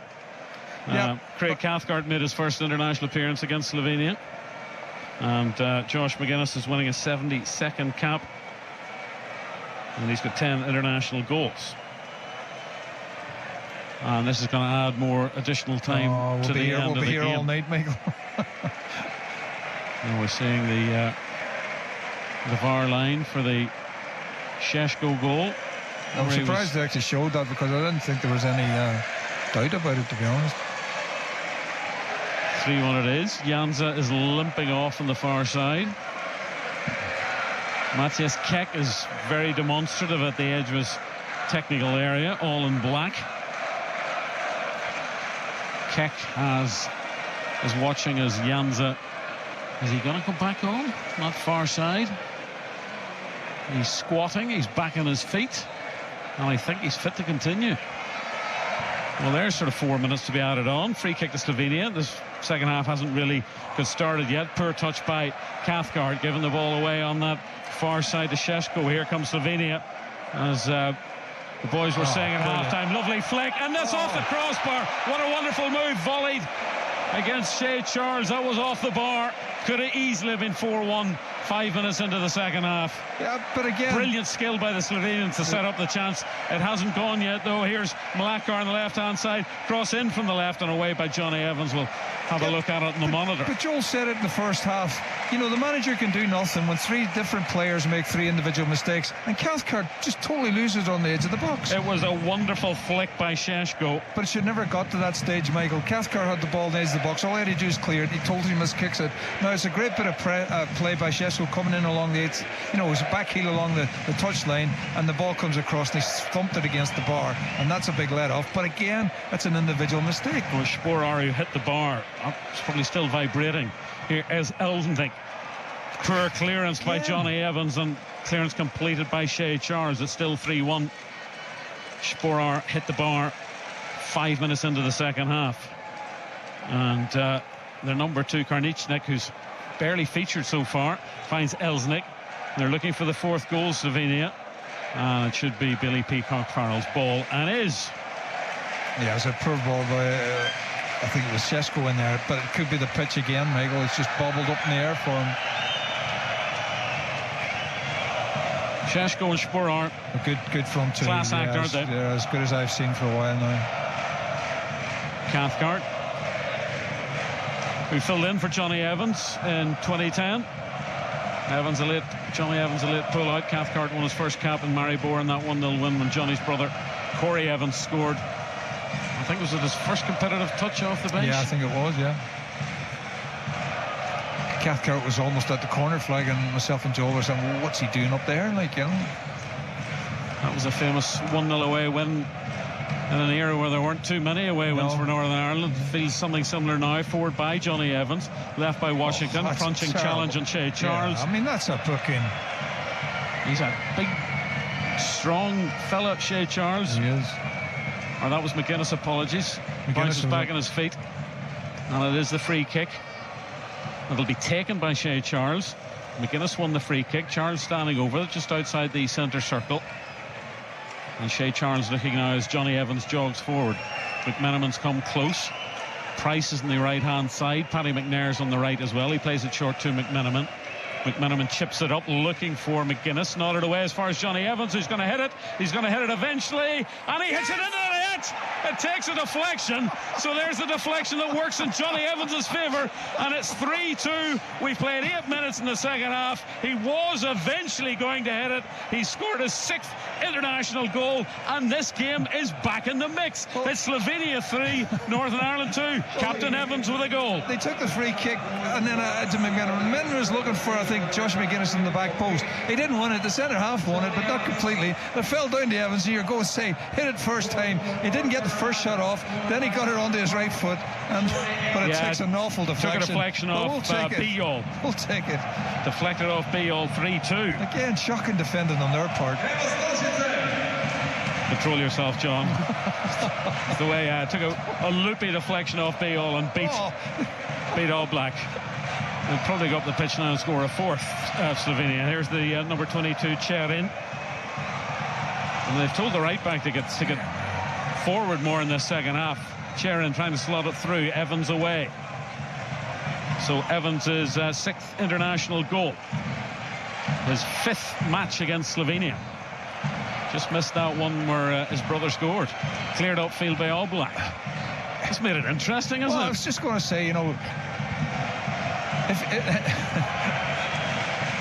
Craig Cathcart made his first international appearance against Slovenia. And Josh McGuinness is winning a 72nd cap. And he's got 10 international goals. And this is going to add more additional time to the end of the game. We'll be here all night, Michael. And we're seeing the VAR line for the Šeško goal. I'm surprised they actually showed that, because I didn't think there was any doubt about it, to be honest. 3-1 it is. Janza is limping off on the far side. Matthias Keck is very demonstrative at the edge of his technical area, all in black. Keck is watching as Janza. Is he going to come back on? Not far side. He's squatting. He's back on his feet. And I think he's fit to continue. Well, there's sort of 4 minutes to be added on. Free kick to Slovenia. This second half hasn't really got started yet. Poor touch by Cathcart, giving the ball away on that far side to Šeško. Here comes Slovenia, as the boys were saying at half-time. Lovely flick, and that's off the crossbar. What a wonderful move, volleyed against Shea Charles. That was off the bar. Could have easily been 4-1 5 minutes into the second half. Yeah, but again, brilliant skill by the Slovenians to set up the chance. It hasn't gone yet, though. Here's Malakar on the left-hand side. Cross in from the left and away by Johnny Evans. We'll have a look at it in the monitor. But Joel said it in the first half. You know, the manager can do nothing when three different players make three individual mistakes, and Cathcart just totally loses on the edge of the box. It was a wonderful flick by Šeško. But it should never got to that stage, Michael. Cathcart had the ball on the edge of the box. All he had to do is clear it. He totally miskicks it. Now, it's a great bit of play by Šeško coming in along the eighth. You know, it was a back heel along the touch line, and the ball comes across and he thumped it against the bar, and that's a big let-off. But again, that's an individual mistake. Well, Sporar, who hit the bar, it's probably still vibrating. Here is Elsendick. Poor clearance by Johnny Evans, and clearance completed by Shea Charles. It's still 3-1. Sporar hit the bar 5 minutes into the second half, and their number 2, Karničnik, who's barely featured so far, finds Elsendick. They're looking for the fourth goal, Slovenia, and it should be Billy Peacock Farrell's ball, and is. Yeah, it was a poor ball by I think it was Šeško in there, but it could be the pitch again, Michael. It's just bobbled up in the air for him. Šeško and Sporar, good front two. Class act, aren't they? Yeah, as good as I've seen for a while now. Cathcart, who filled in for Johnny Evans in 2010. Johnny Evans a late pull-out. Cathcart won his first cap in Maribor in that 1-0 win when Johnny's brother Corey Evans scored. I think was it his first competitive touch off the bench? Yeah, I think it was, yeah. Cathcart was almost at the corner flag, and myself and Joel were saying, well, what's he doing up there? Like, you know. That was a famous 1-0 away win in an era where there weren't too many away wins for Northern Ireland. Feels something similar now. Forward by Johnny Evans, left by Washington, crunching challenge on Shea Charles. Yeah, I mean, that's a booking. He's a big, strong fella, Shea Charles. He is. Or that was McGuinness, apologies. Bounces back on his feet, and it is the free kick. It'll be taken by Shea Charles. McGuinness won the free kick. Charles standing over it just outside the centre circle, and Shea Charles looking now as Johnny Evans jogs forward. McMenamin's come close. Price is on the right hand side. Paddy McNair's on the right as well. He plays it short to McMenamin. McMenamin chips it up looking for McGuinness. Nodded away as far as Johnny Evans, who's going to hit it. He's going to hit it eventually, and he hits it into the net. It takes a deflection, so there's a deflection that works in Johnny Evans' favour, and it's 3-2. We've played 8 minutes in the second half. He was eventually going to hit it. He scored his 6th international goal, and this game is back in the mix. It's Slovenia 3, Northern Ireland 2. Captain Evans with a goal. They took the free kick, and then to McMenamin. McMenamin was looking for, I think, Josh McGuinness in the back post. He didn't win it. The centre half won it, but not completely. It fell down to Evans. You're going to say, hit it first time. He didn't get the first shot off. Then he got it onto his right foot, but it takes an awful deflection. Took a deflection off Biol. We'll take it. Deflected off Biol, 3-2. Again, shocking defending on their part. Control yourself, John. The way took a loopy deflection off Biol and beat All Black. They'll probably go up the pitch now and score a 4th Slovenia. Here's the number 22 Cherin. And they've told the right back to get forward more in the second half. Cherin trying to slot it through. Evans away. So Evans' 6th international goal. His 5th match against Slovenia. Just missed that one where his brother scored. Cleared upfield by All Black. It's made it interesting, isn't it? I was just going to say,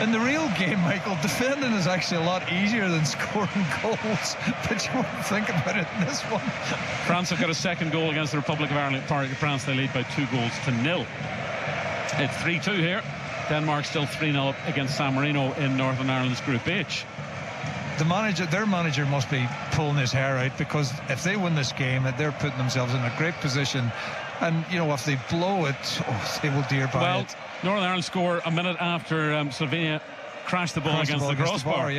in the real game, Michael, defending is actually a lot easier than scoring goals, but you won't think about it in this one. France have got a 2nd goal against the Republic of Ireland. France, they lead by 2-0. It's 3-2 here. Denmark still 3-0 up against San Marino in Northern Ireland's Group H. Their manager must be pulling his hair out, because if they win this game, they're putting themselves in a great position. And, if they blow it, they will dear by it. Northern Ireland score a minute after Slovenia crashed the ball against the crossbar.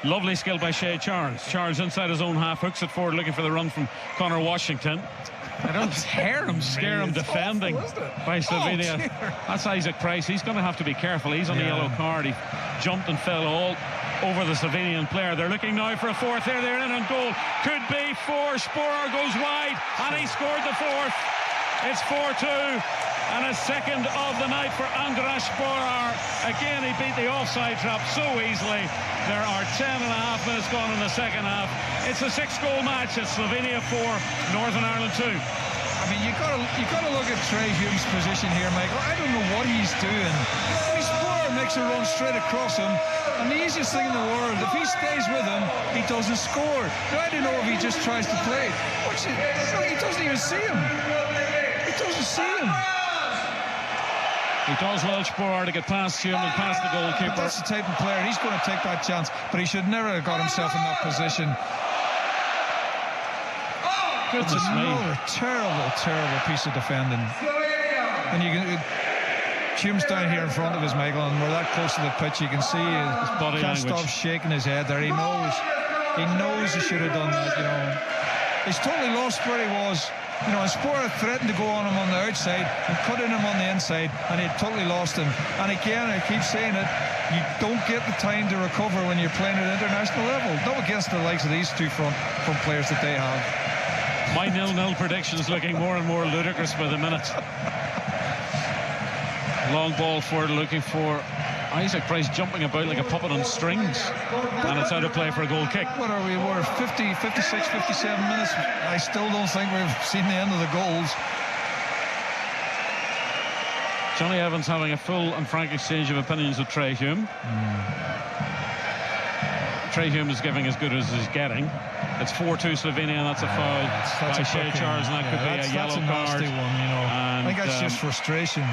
Lovely skill by Shea Charles. Charles inside his own half, hooks it forward, looking for the run from Conor Washington. I don't hear him scare him defending by Slovenia. That's Isaac Price. He's going to have to be careful. He's on the yellow card. He jumped and fell all over the Slovenian player. They're looking now for a 4th. They're in on goal. Could be 4. Sporer goes wide, and he scored the 4th. It's 4-2, and a 2nd of the night for Andras Sporer. Again, he beat the offside trap so easily. There are 10.5 minutes gone in the second half. It's a 6-goal match. It's Slovenia 4, Northern Ireland 2. I mean, you got to look at Trey Hume's position here, Michael. I don't know what he's doing. Sporer makes a run straight across him, and the easiest thing in the world, if he stays with him, he doesn't score. Now, I don't know if he just tries to play. He doesn't even see him. Doesn't see him. He does well, Sporer, to get past Hume and past the goalkeeper. But that's the type of player. He's going to take that chance, but he should never have got himself in that position. Goodness me. Another terrible piece of defending. And Hume's down here in front of us, Michael, and we're that close to the pitch. You can see his body language. Can't stop shaking his head there. He knows he should have done that. He's totally lost where he was. And Sporer threatened to go on him on the outside and cut in him on the inside, and he totally lost him. And again, I keep saying it, you don't get the time to recover when you're playing at international level. Not against the likes of these two front players that they have. My 0-0 prediction is looking more and more ludicrous by the minute. Long ball forward, looking for Isaac Price, jumping about like a puppet on strings, and it's out of play for a goal kick. What are we? We're 50, 56, 57 minutes. I still don't think we've seen the end of the goals. Johnny Evans having a full and frank exchange of opinions with Trey Hume. Trey Hume is giving as good as he's getting. It's 4-2 Slovenia, and that's a foul by Shea Charles, and that could be a yellow card. One, and, I think that's just frustration.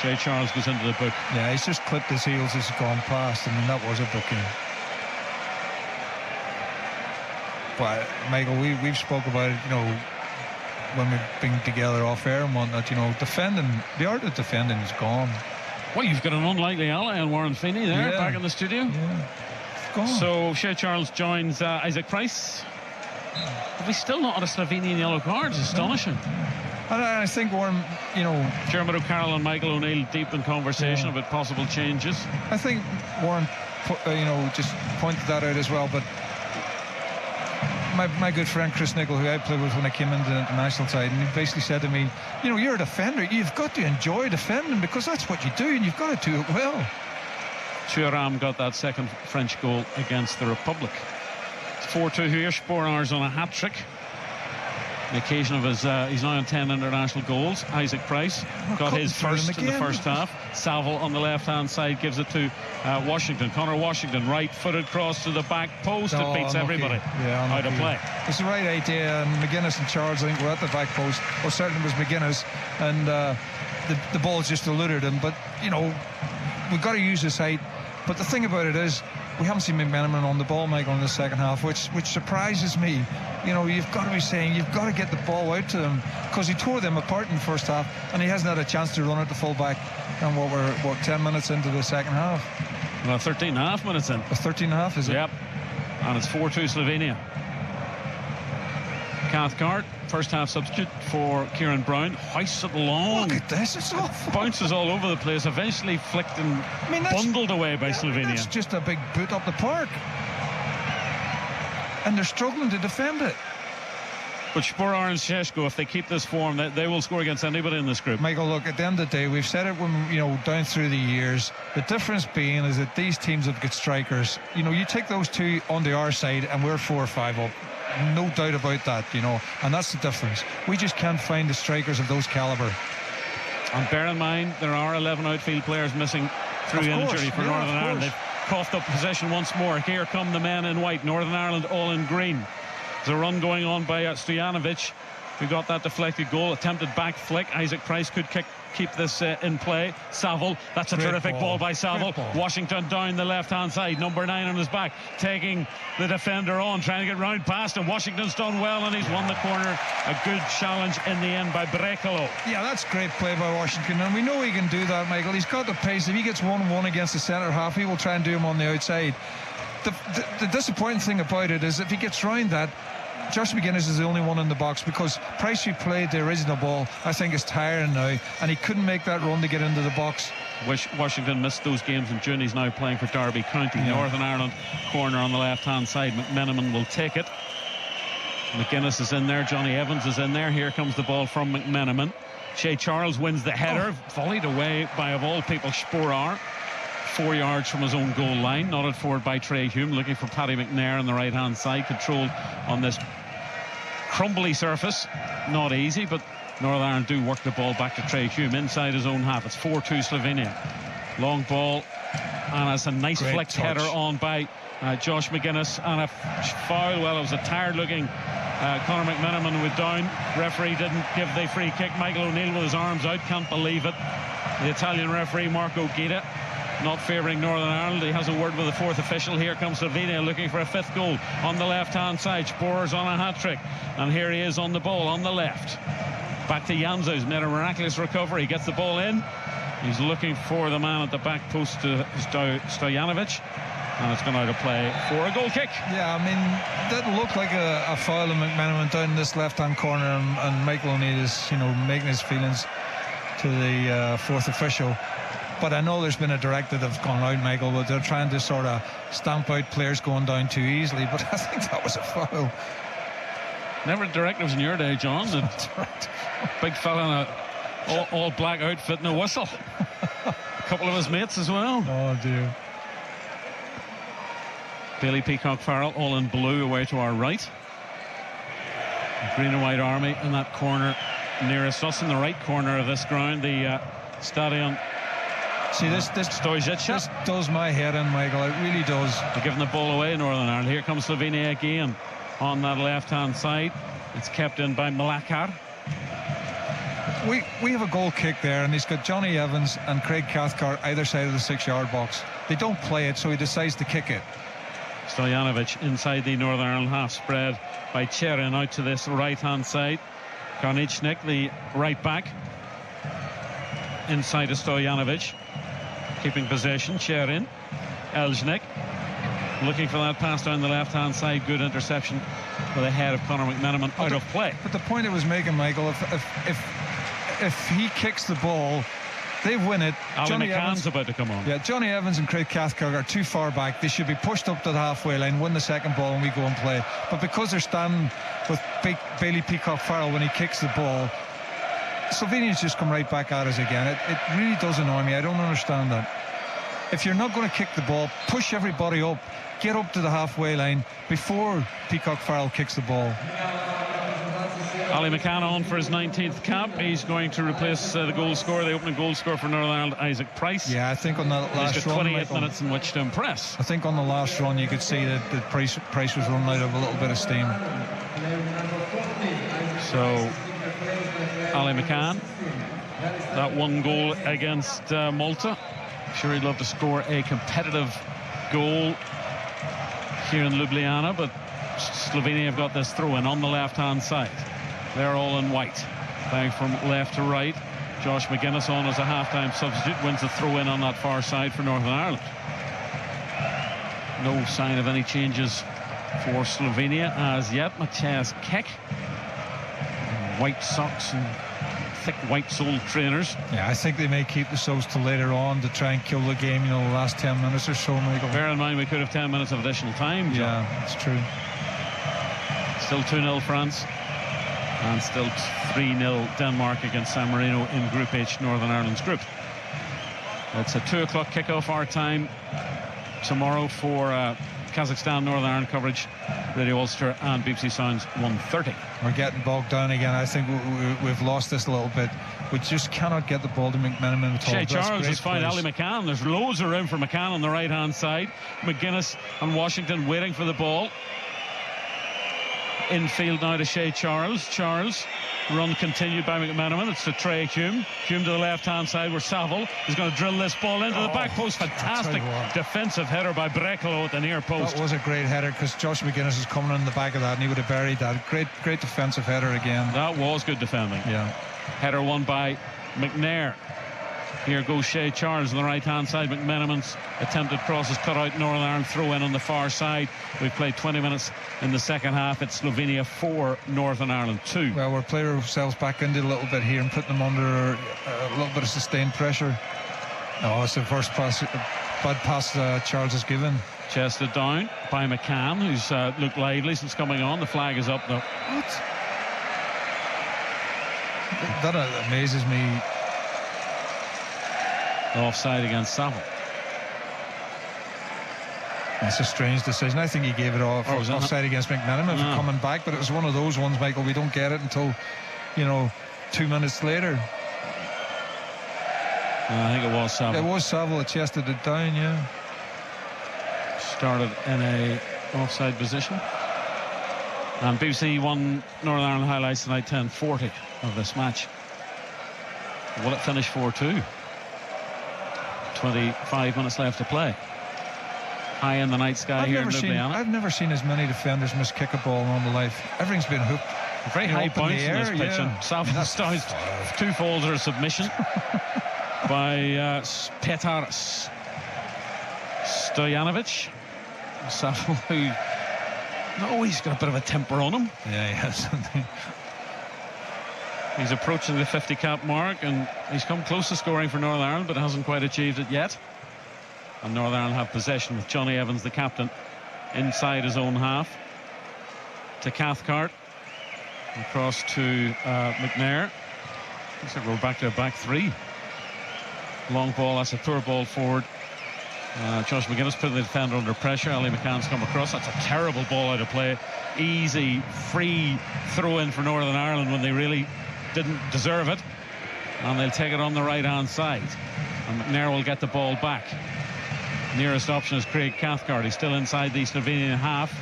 Shea Charles goes into the book. Yeah, he's just clipped his heels as he's gone past. I mean, that was a booking. But Michael, we've spoke about it, when we've been together off air and whatnot. Defending, the art of defending is gone. Well, you've got an unlikely ally in Warren Feeney there, back in the studio. Yeah, gone. So Shea Charles joins Isaac Price. But we still not on a Slovenian yellow card. It's astonishing. And I think Warren, Dermot O'Carroll and Michael O'Neill deep in conversation about possible changes. I think Warren, just pointed that out as well. But my good friend Chris Nicholl, who I played with when I came into the international side, and he basically said to me, you're a defender. You've got to enjoy defending, because that's what you do, and you've got to do it well. Thuram got that 2nd French goal against the Republic. It's 4-2 here. Sporer's on a hat-trick. the occasion of his, he's now on 10 international goals. Isaac Price got his first in the first half. Saville on the left-hand side gives it to Washington. Connor Washington, right-footed cross to the back post. It beats everybody out of play. It's the right idea, and McGuinness and Charles, I think, were at the back post. Well, certainly it was McGuinness, and the ball just eluded him. But, you know, we've got to use his height. But the thing about it is, we haven't seen McMenamin on the ball, Michael, in the second half, which surprises me. You know, you've got to be saying, you've got to get the ball out to them, because he tore them apart in the first half, and he hasn't had a chance to run at the full back. And we're 10 minutes into the second half. Well, 13 and a half minutes in. 13 and a half, is it? Yep. And it's 4-2 Slovenia. Cathcart, first half substitute for Kieran Brown, hoists it long. Look at this, it's awful. Bounces all over the place, eventually flicked and bundled away by Slovenia. That's just a big boot up the park. And they're struggling to defend it. But Sporar and Šeško, if they keep this form, they will score against anybody in this group. Michael, look, at the end of the day, we've said it when, you know, down through the years, the difference being is that these teams have got strikers. You know, you take those two onto our side and we're 4 or 5 up. No doubt about that, you know, and that's the difference. We just can't find the strikers of those calibre. And bear in mind, there are 11 outfield players missing through injury for Northern Ireland. They've coughed up possession once more. Here come the men in white. Northern Ireland all in green. There's a run going on by Stojanovic, who got that deflected goal. Attempted back flick. Isaac Price could keep this in play. Saville, that's a terrific ball by Saville. Washington down the left-hand side, number 9 on his back, taking the defender on, trying to get round past him. Washington's done well, and he's won the corner. A good challenge in the end by Brekalo. Yeah, that's great play by Washington, and we know he can do that, Michael. He's got the pace. If he gets 1-1 against the centre half, he will try and do him on the outside. The disappointing thing about it is if he gets round that, Josh McGuinness is the only one in the box, because Price, who played the original ball, I think is tiring now, and he couldn't make that run to get into the box. Washington missed those games in June. He's now playing for Derby County. Northern Ireland corner on the left-hand side. McMenamin will take it. McGuinness is in there. Johnny Evans is in there. Here comes the ball from McMenamin. Shea Charles wins the header, volleyed away by, of all people, Sporar. 4 yards from his own goal line, nodded forward by Trey Hume, looking for Paddy McNair on the right hand side, controlled on this crumbly surface. Not easy, but Northern Ireland do work the ball back to Trey Hume inside his own half. It's 4-2 Slovenia. Long ball, and it's a nice flicked header on by Josh McGuinness, and a foul. Well, it was a tired looking Conor McMenamin with down. Referee didn't give the free kick. Michael O'Neill with his arms out, can't believe it. The Italian referee Marco Guida not favouring Northern Ireland. He has a word with the fourth official. Here comes Slovenia looking for a 5th goal on the left-hand side. Sporer's on a hat-trick, and here he is on the ball on the left. Back to Janza, who's made a miraculous recovery. He gets the ball in. He's looking for the man at the back post, to Stojanovic, and it's gone out of play for a goal kick. Yeah, I mean, that looked like a foul of McMenamin down in this left-hand corner, and Michael O'Neill is, you know, making his feelings to the fourth official. But I know there's been a directive that's gone out, Michael, but they're trying to sort of stamp out players going down too easily. But I think that was a foul. Never directives in your day, John. That's right. Big fella in a all black outfit and a whistle. A couple of his mates as well. Oh, dear. Bailey Peacock Farrell all in blue away to our right. The green and white army in that corner nearest us, in the right corner of this ground, the Stadion. See, this does my head in, Michael. It really does. They're giving the ball away, Northern Ireland. Here comes Slovenia again on that left-hand side. It's kept in by Malakar. We have a goal kick there, and he's got Johnny Evans and Craig Cathcart either side of the 6-yard box. They don't play it, so he decides to kick it. Stojanovic inside the Northern Ireland half, spread by Cherin out to this right-hand side. Karnichnik, the right back, inside of Stojanovic, keeping possession. Cherin, Elznik looking for that pass down the left-hand side. Good interception with the head of Conor McMenamin out of play. But the point I was making, Michael, if he kicks the ball, they win it. Johnny Evans about to come on. Yeah, Johnny Evans and Craig Cathcart are too far back. They should be pushed up to the halfway line, win the second ball, and we go and play. But because they're standing with Bailey Peacock Farrell when he kicks the ball, Slovenians just come right back at us again. It really does annoy me. I don't understand that. If you're not going to kick the ball, push everybody up, get up to the halfway line before Peacock Farrell kicks the ball. Ali McCann on for his 19th cap. He's going to replace the goal scorer, the opening goal scorer for Northern Ireland, Isaac Price. Yeah, I think on that last run, he's got 28 minutes in which to impress. I think on the last run you could see that Price was running out of a little bit of steam. So Ali McCann, that one goal against Malta. Sure, he'd love to score a competitive goal here in Ljubljana, but Slovenia have got this throw-in on the left-hand side. They're all in white. Back from left to right. Josh McGuinness on as a half-time substitute, wins the throw-in on that far side for Northern Ireland. No sign of any changes for Slovenia as yet. Matthias Kek, white socks and thick white-soled trainers. Yeah, I think they may keep the subs till later on to try and kill the game, the last 10 minutes or so, Michael. Bear in mind we could have 10 minutes of additional time, John. Yeah, that's true. Still 2-0 France, and still 3-0 Denmark against San Marino in Group H, Northern Ireland's group. It's a 2 o'clock kickoff our time tomorrow for Kazakhstan, Northern Ireland coverage, Radio Ulster and BBC Sounds 1:30. We're getting bogged down again. I think we've lost this a little bit. We just cannot get the ball to McMenamin at all. Shea Charles has found Ali McCann. There's loads of room for McCann on the right-hand side. McGuinness and Washington waiting for the ball. Infield now to Shea Charles. Charles, run continued by McMenamin. It's to Trey Hume. Hume to the left-hand side where Saville is going to drill this ball into the back post. Fantastic defensive header by Brekalo at the near post. That was a great header because Josh McGuinness is coming in the back of that and he would have buried that. Great defensive header again. That was good defending. Yeah. Header won by McNair. Here goes Shea Charles on the right-hand side. McMenamin's attempted cross is cut out. Northern Ireland throw in on the far side. We've played 20 minutes in the second half. It's Slovenia 4, Northern Ireland 2. Well, we're playing ourselves back into a little bit here and putting them under a little bit of sustained pressure. Oh, it's the first pass, bad pass Charles has given. Chested down by McCann, who's looked lively since coming on. The flag is up though. What? That amazes me. Offside against Saville. That's a strange decision. I think he gave it off offside against McMenamin for coming back, but it was one of those ones, Michael, we don't get it until 2 minutes later. I think it was Saville. It was Saville that chested it down, yeah. Started in a offside position. And BBC One Northern Ireland highlights tonight 10:40 of this match. Will it finish 4-2? 25 minutes left to play. High in the night sky here in Ljubljana. I've never seen as many defenders miss kick a ball in all my life. Everything's been hooked. A very high bounce in this pitch, and Saville stoused 2 falls or a submission by Petar Stojanovic. Saville, who he's got a bit of a temper on him. Yeah, he has. He's approaching the 50 cap mark and he's come close to scoring for Northern Ireland but hasn't quite achieved it yet. And Northern Ireland have possession with Johnny Evans, the captain, inside his own half to Cathcart, across to McNair. Looks like we're back to a back three. Long ball, that's a poor ball forward. Josh McGuinness putting the defender under pressure. Ali McCann's come across. That's a terrible ball out of play. Easy, free throw in for Northern Ireland when they really didn't deserve it. And they'll take it on the right-hand side. And McNair will get the ball back. Nearest option is Craig Cathcart. He's still inside the Slovenian half.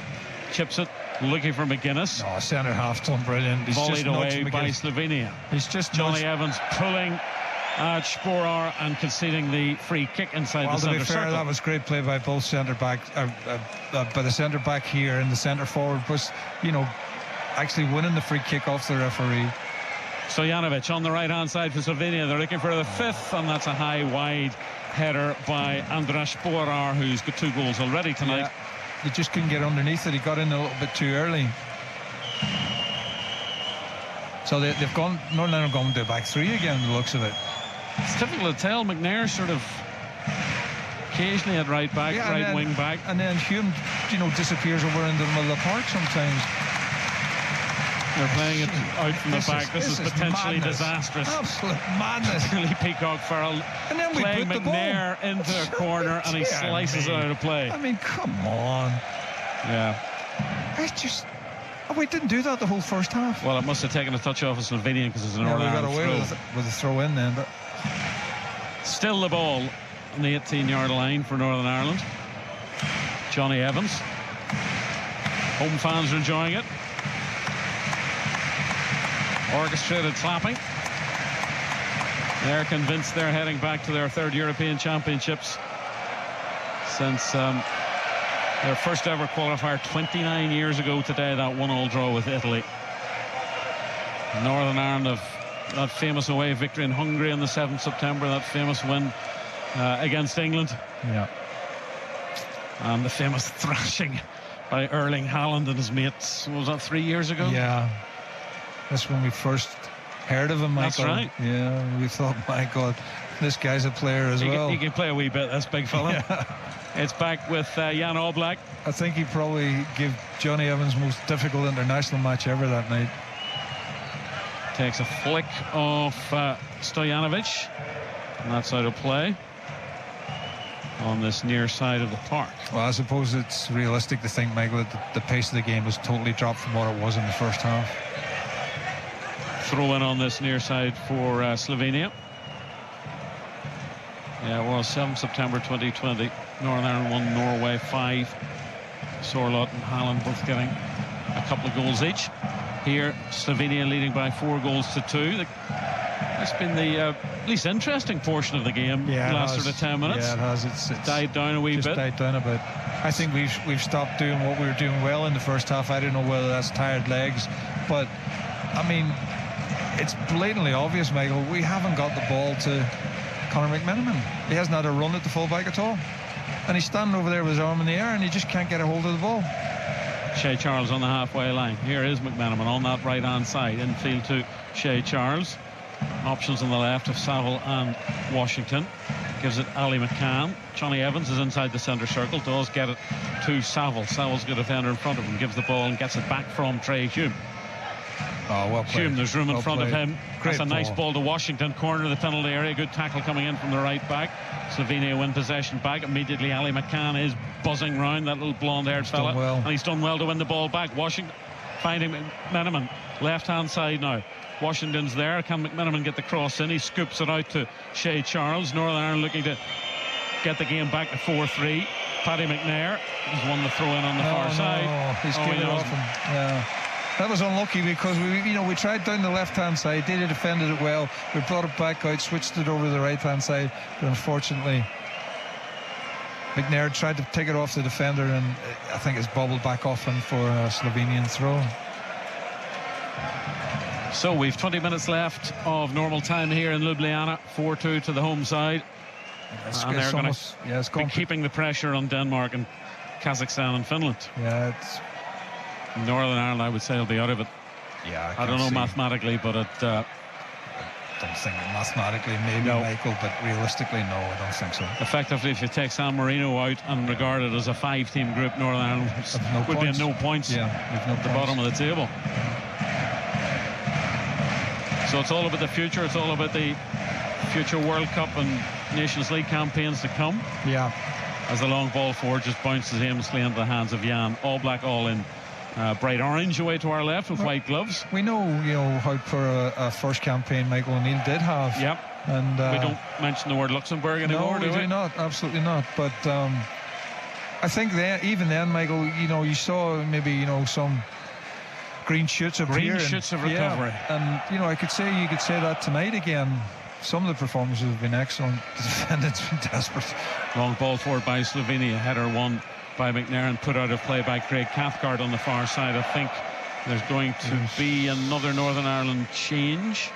Chips it, looking for McGuinness. Oh, centre half done brilliant. He's volleyed away by Slovenia. He's just Johnny Evans pulling at Sporar and conceding the free kick inside the centre circle. That was great play by both centre backs, by the centre back here and the centre forward, was actually winning the free kick off the referee. Stojanovic on the right hand side for Slovenia. They're looking for the 5th, and that's a high wide header by Andras Sporar, who's got 2 goals already tonight. Yeah, he just couldn't get underneath it. He got in a little bit too early. So they've gone, Northern Ireland gone to a back three again, the looks of it. It's difficult to tell. McNair sort of occasionally at right back, wing back. And then Hume, disappears over in the middle of the park sometimes. They're playing it out from the back. This is potentially disastrous. Absolute madness. Really, Peacock Farrell playing McNair into a corner and he slices it out of play. I mean, come on. Yeah. We didn't do that the whole first half. Well, it must have taken a touch off of Slovenia because it's an we Northern got Ireland away throw. with a throw in then. But Still the ball on the 18-yard line for Northern Ireland. Johnny Evans. Home fans are enjoying it. Orchestrated clapping. They're convinced they're heading back to their third European Championships since their first ever qualifier 29 years ago today, that 1-1 draw with Italy. Northern Ireland have that famous away victory in Hungary on the 7th September, that famous win against England. Yeah. And the famous thrashing by Erling Haaland and his mates. Was that 3 years ago? Yeah. That's when we first heard of him, Michael. That's right. Yeah, we thought, my God, this guy's a player as well. He can play a wee bit, this big fella. Yeah. It's back with Jan Oblak. I think he probably gave Johnny Evans' most difficult international match ever that night. Takes a flick off Stojanovic, and that's out of play on this near side of the park. Well, I suppose it's realistic to think, Michael, that the pace of the game was totally dropped from what it was in the first half. Throw in on this near side for Slovenia. Yeah, it was 7 September 2020. Northern Ireland 1, Norway 5. Sorloth and Haaland both getting a couple of goals each. Here, Slovenia leading by 4-2. That's been the least interesting portion of the game. Yeah, the last sort of 10 minutes. Yeah, it has. It's died down a wee bit. Died down a bit. I think we've stopped doing what we were doing well in the first half. I don't know whether that's tired legs, but I mean, it's blatantly obvious, Michael. We haven't got the ball to Conor McMenamin. He hasn't had a run at the fullback at all, and he's standing over there with his arm in the air, and he just can't get a hold of the ball. Shea Charles on the halfway line. Here is McMenamin on that right hand side. Infield to Shea Charles. Options on the left of Saville and Washington. Gives it Ali McCann. Johnny Evans is inside the centre circle. Does get it to Saville. Saville's a good defender in front of him. Gives the ball and gets it back from Trey Hume. Oh, well played. Hume, there's room in front of him. Great That's a nice ball to Washington. Corner of the penalty area. Good tackle coming in from the right back. Slovenia win possession back. Immediately Ali McCann is buzzing round, that little blonde-haired fella. Well. And he's done well to win the ball back. Washington finding McMenamin. Left-hand side now. Washington's there. Can McMenamin get the cross in? He scoops it out to Shea Charles. Northern Ireland looking to get the game back to 4-3. Paddy McNair has won the throw-in on the far side. He's given it off him. Yeah. That was unlucky because we tried down the left-hand side. They defended it well. We brought it back out, switched it over to the right-hand side, but unfortunately McNair tried to take it off the defender, and I think it's bobbled back off him for a Slovenian throw. So we've 20 minutes left of normal time here in Ljubljana. 4-2 to the home side. And they're going to be keeping the pressure on Denmark and Kazakhstan and Finland. Yeah, it's Northern Ireland, I would say, will be out of it. Yeah, I don't know mathematically, but it. I don't think mathematically, maybe, no. Michael, but realistically, no, I don't think so. Effectively, if you take San Marino out and regard it as a 5-team group, Northern Ireland would be at no points at the bottom of the table. So it's all about the future. It's all about the future World Cup and Nations League campaigns to come. Yeah. As the long ball forward just bounces aimlessly into the hands of Jan. All black, all in. Bright orange away to our left with white gloves. We know, how poor a first campaign Michael O'Neill did have. Yep. And we don't mention the word Luxembourg anymore, do we? No, we do not. Absolutely not. But I think even then, Michael, you saw maybe, some green shoots of recovery. Yeah. And, you could say that tonight again. Some of the performances have been excellent. The defendants been desperate. Long ball forward by Slovenia. Header won by McNair and put out of play by Craig Cathcart on the far side. I think there's going to be another Northern Ireland change.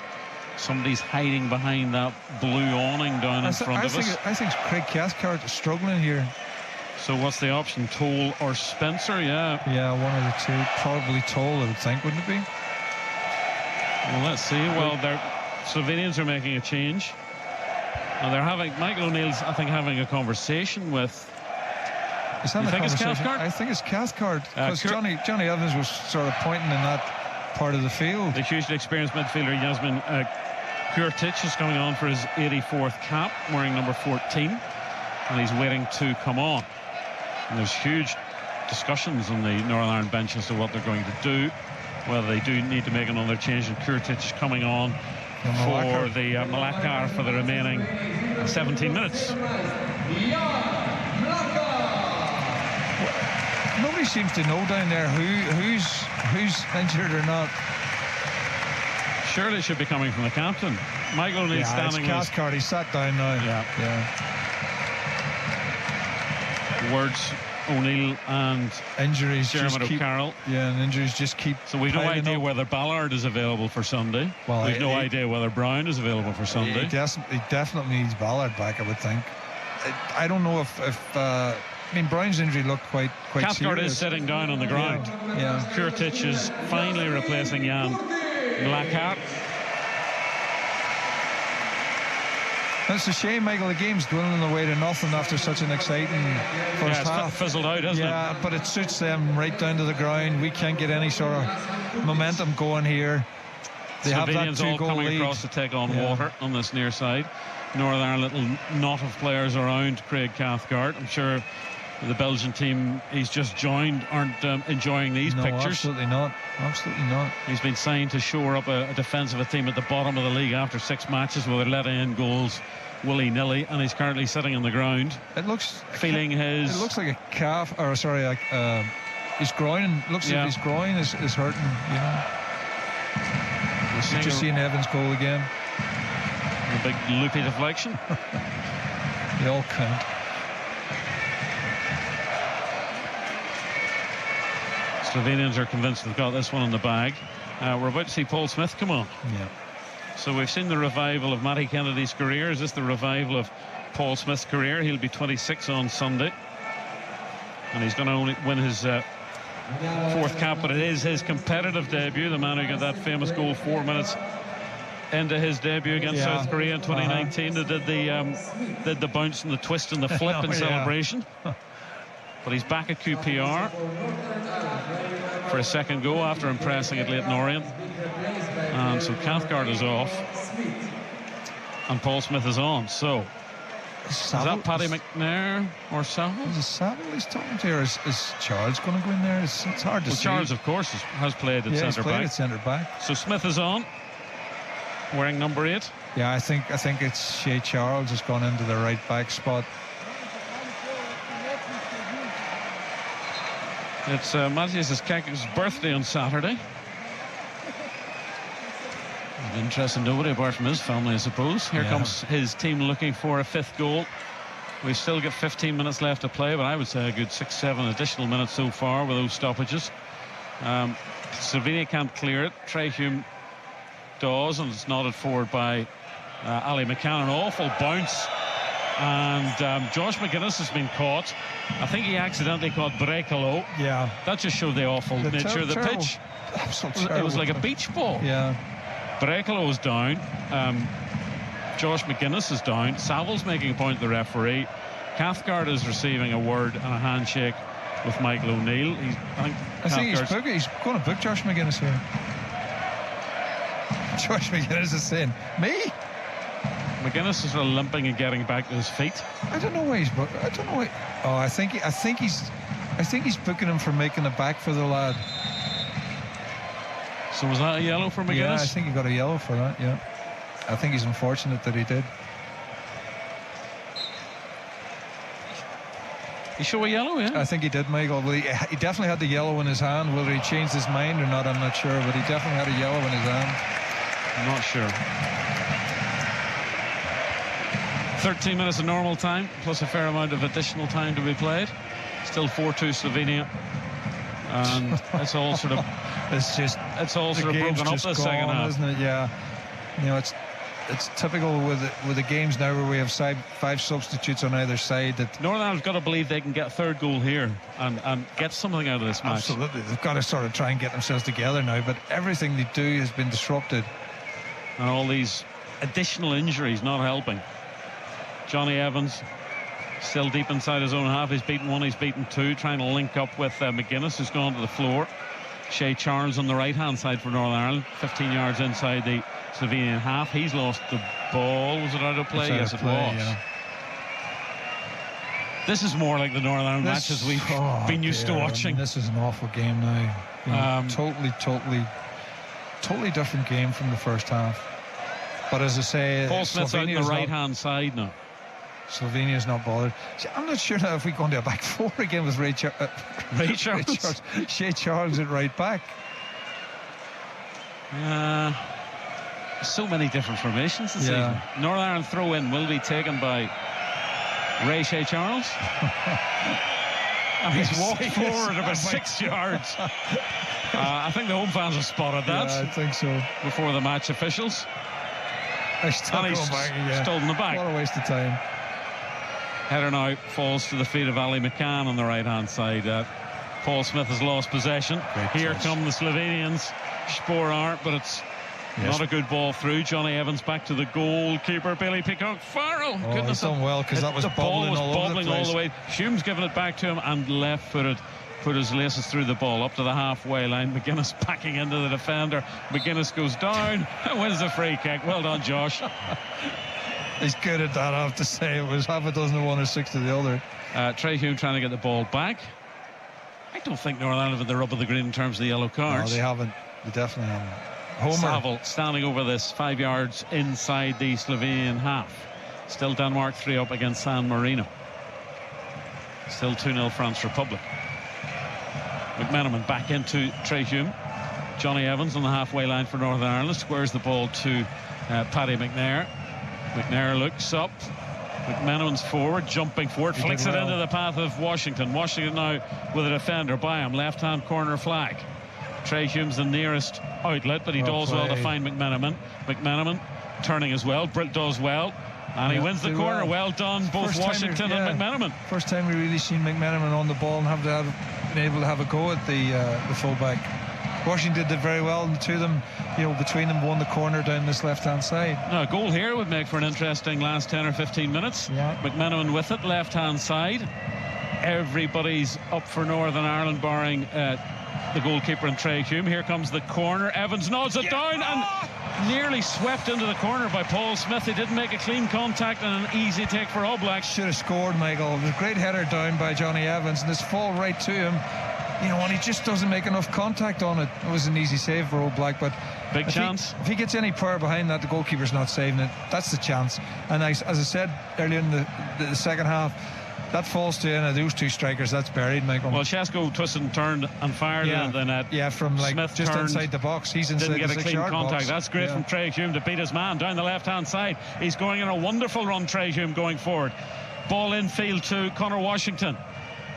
Somebody's hiding behind that blue awning down in front of us. I think Craig Cathcart is struggling here. So what's the option? Toll or Spencer? Yeah, one of the two. Probably Toll, I would think, wouldn't it be? Well, let's see. Well, Slovenians are making a change. And Michael O'Neill's, I think, having a conversation with. Is that it's Cathcart? I think it's Cathcart, because Johnny Evans was sort of pointing in that part of the field. The hugely experienced midfielder Yasmin Kurtic is coming on for his 84th cap, wearing number 14, and he's waiting to come on. And there's huge discussions on the Northern Ireland bench as to what they're going to do, whether they do need to make another change. And Kurtic coming on for the Malakar for the remaining 17 minutes. Nobody seems to know down there who's injured or not. Surely should be coming from the captain. Michael O'Neill standing. It's Cathcart. He sat down now. Yeah. Words O'Neill and injuries Dermot O'Carroll. Yeah, and injuries just keep. So we've no idea whether Ballard is available for Sunday. Well, we've no idea whether Brown is available for Sunday. He definitely needs Ballard back, I would think. I don't know if Brown's injury looked quite Cathcart serious. is sitting down on the ground. Yeah. Kurtic is finally replacing Jan Blackheart. It's a shame, Michael. The game's dwindling away to nothing after such an exciting first half. Fizzled out, hasn't it? Yeah, but it suits them right down to the ground. We can't get any sort of momentum going here. They have that Slovenians all coming lead across to take on Water on this near side. Northern Ireland, little knot of players around Craig Cathcart. I'm sure the Belgian team he's just joined aren't enjoying these pictures. Absolutely not. Absolutely not. He's been signed to shore up a defensive team at the bottom of the league after 6 matches where they're letting in goals willy-nilly, and he's currently sitting on the ground. It looks It looks like a calf, or sorry, like his groin. Looks like his groin is hurting. You know. Just seeing Evans goal again. A big loopy deflection. They all count. Slovenians are convinced they've got this one in the bag. We're about to see Paul Smith come on. Yeah. So we've seen the revival of Matty Kennedy's career. Is this the revival of Paul Smith's career? He'll be 26 on Sunday. And he's going to only win his fourth cap, but it is his competitive debut. The man who got that famous goal 4 minutes into his debut against South Korea in 2019. They did the bounce and the twist and the flip in celebration. But he's back at QPR for a second go after impressing at Leyton Orient. And so Cathcart is off and Paul Smith is on. So is that Paddy McNair or Saville? Is it Saville he's talking to, or is Charles going to go in there? It's hard to see. Charles, of course, has played at centre back. So Smith is on, wearing number 8. Yeah, I think it's Shea Charles has gone into the right back spot. It's Matthias Kek's birthday on Saturday. An interesting nobody apart from his family, I suppose. Here comes his team looking for a 5th goal. We've still got 15 minutes left to play, but I would say a good 6-7 additional minutes so far with those stoppages. Slovenia can't clear it. Trey Hume does, and it's nodded forward by Ali McCann. An awful bounce. And Josh McGuinness has been caught. I think he accidentally caught Brekalo. Yeah. That just showed the awful nature of the pitch. It was like a beach ball. Yeah. Brekalo is down. Josh McGuinness is down. Saville's making a point to the referee. Cathcart is receiving a word and a handshake with Michael O'Neill. I think he's going to book Josh McGuinness here. Josh McGuinness is saying, me? McGuinness is limping and getting back to his feet. I don't know why he's. I don't know why. Oh, I think he's booking him for making it back for the lad. So was that a yellow for McGuinness? Yeah, I think he got a yellow for that. Yeah, I think he's unfortunate that he did. You show a yellow, yeah? I think he did, Michael. Well, he definitely had the yellow in his hand. Whether he changed his mind or not, I'm not sure. But he definitely had a yellow in his hand. I'm not sure. 13 minutes of normal time, plus a fair amount of additional time to be played. Still 4-2 Slovenia. And it's all sort of broken up the second half, isn't it? Yeah. You know, it's typical with the games now where we have 5 substitutes on either side. That Northern Ireland's got to believe they can get a 3rd goal here and get something out of this match. Absolutely. They've got to sort of try and get themselves together now, but everything they do has been disrupted. And all these additional injuries not helping. Johnny Evans still deep inside his own half. He's beaten 1, he's beaten 2, trying to link up with McGuinness, who's gone to the floor. Shea Charles on the right hand side for Northern Ireland, 15 yards inside the Slovenian half. He's lost the ball. Was it out of play? Yes, it was. Yeah. This is more like the Northern Ireland matches we've been used to watching. This is an awful game now. Totally different game from the first half. But as I say, Paul Smith's out on the right-hand side now. Slovenia's not bothered. See, I'm not sure now if we go into a back four again with Ray Charles. Shea Charles at right back. So many different formations this evening. Northern Ireland throw-in will be taken by Ray Shea Charles. And he's walked forward about 6 yards. I think the home fans have spotted that. Yeah, I think so. Before the match officials. He's still going back again. Stolen the back. What a waste of time. Header now falls to the feet of Ali McCann on the right-hand side. Paul Smith has lost possession. Here come the Slovenians. Sporar, but it's not a good ball through. Johnny Evans back to the goalkeeper, Billy Peacock Farrell. Goodness, he's done well, because that was bobbling all the way. Hume's giving it back to him, and left-footed. Put his laces through the ball up to the halfway line. McGuinness backing into the defender. McGuinness goes down and wins the free kick. Well done, Josh. He's good at that, I have to say. It was half a dozen to one or 6 to the other. Trey Hume trying to get the ball back. I don't think Northern Ireland have the rub of the green in terms of the yellow cards. No, they haven't. They definitely haven't. Homer. Saville standing over this 5 yards inside the Slovenian half. Still Denmark 3 up against San Marino. Still 2-0 France Republic. McMenamin back into Trey Hume. Johnny Evans on the halfway line for Northern Ireland. Squares the ball to Paddy McNair. McNair looks up. McMenamin's forward, jumping forward, flicks it into the path of Washington. Washington now with a defender by him. Left-hand corner flag. Trey Hume's the nearest outlet, but he does well to find McMenamin. McMenamin turning as well. Britt does well. And he wins the corner. Well done, both Washington and McMenamin. First time we really seen McMenamin on the ball and been able to have a go at the fullback. Washington did very well, and the two of them, between them, won the corner down this left-hand side. Now, a goal here would make for an interesting last 10 or 15 minutes. McMenamin with it, left-hand side. Everybody's up for Northern Ireland, barring the goalkeeper and Trey Hume. Here comes the corner. Evans nods it down and nearly swept into the corner by Paul Smith. He didn't make a clean contact and an easy take for Oblak. Should have scored, Michael. It was a great header down by Johnny Evans, and this fall right to him. And he just doesn't make enough contact on it. It was an easy save for Oblak, but big chance. If he gets any power behind that, the goalkeeper's not saving it. That's the chance. And as I said earlier in the second half, that falls to any of those two strikers. That's buried, Michael. Well, Shesko twisted and turned and fired into the net. Yeah, from Smith just inside the box. He's inside didn't get the a clean contact. box. That's great from Trey Hume to beat his man down the left-hand side. He's going in a wonderful run, Trey Hume, going forward. Ball infield to Conor Washington.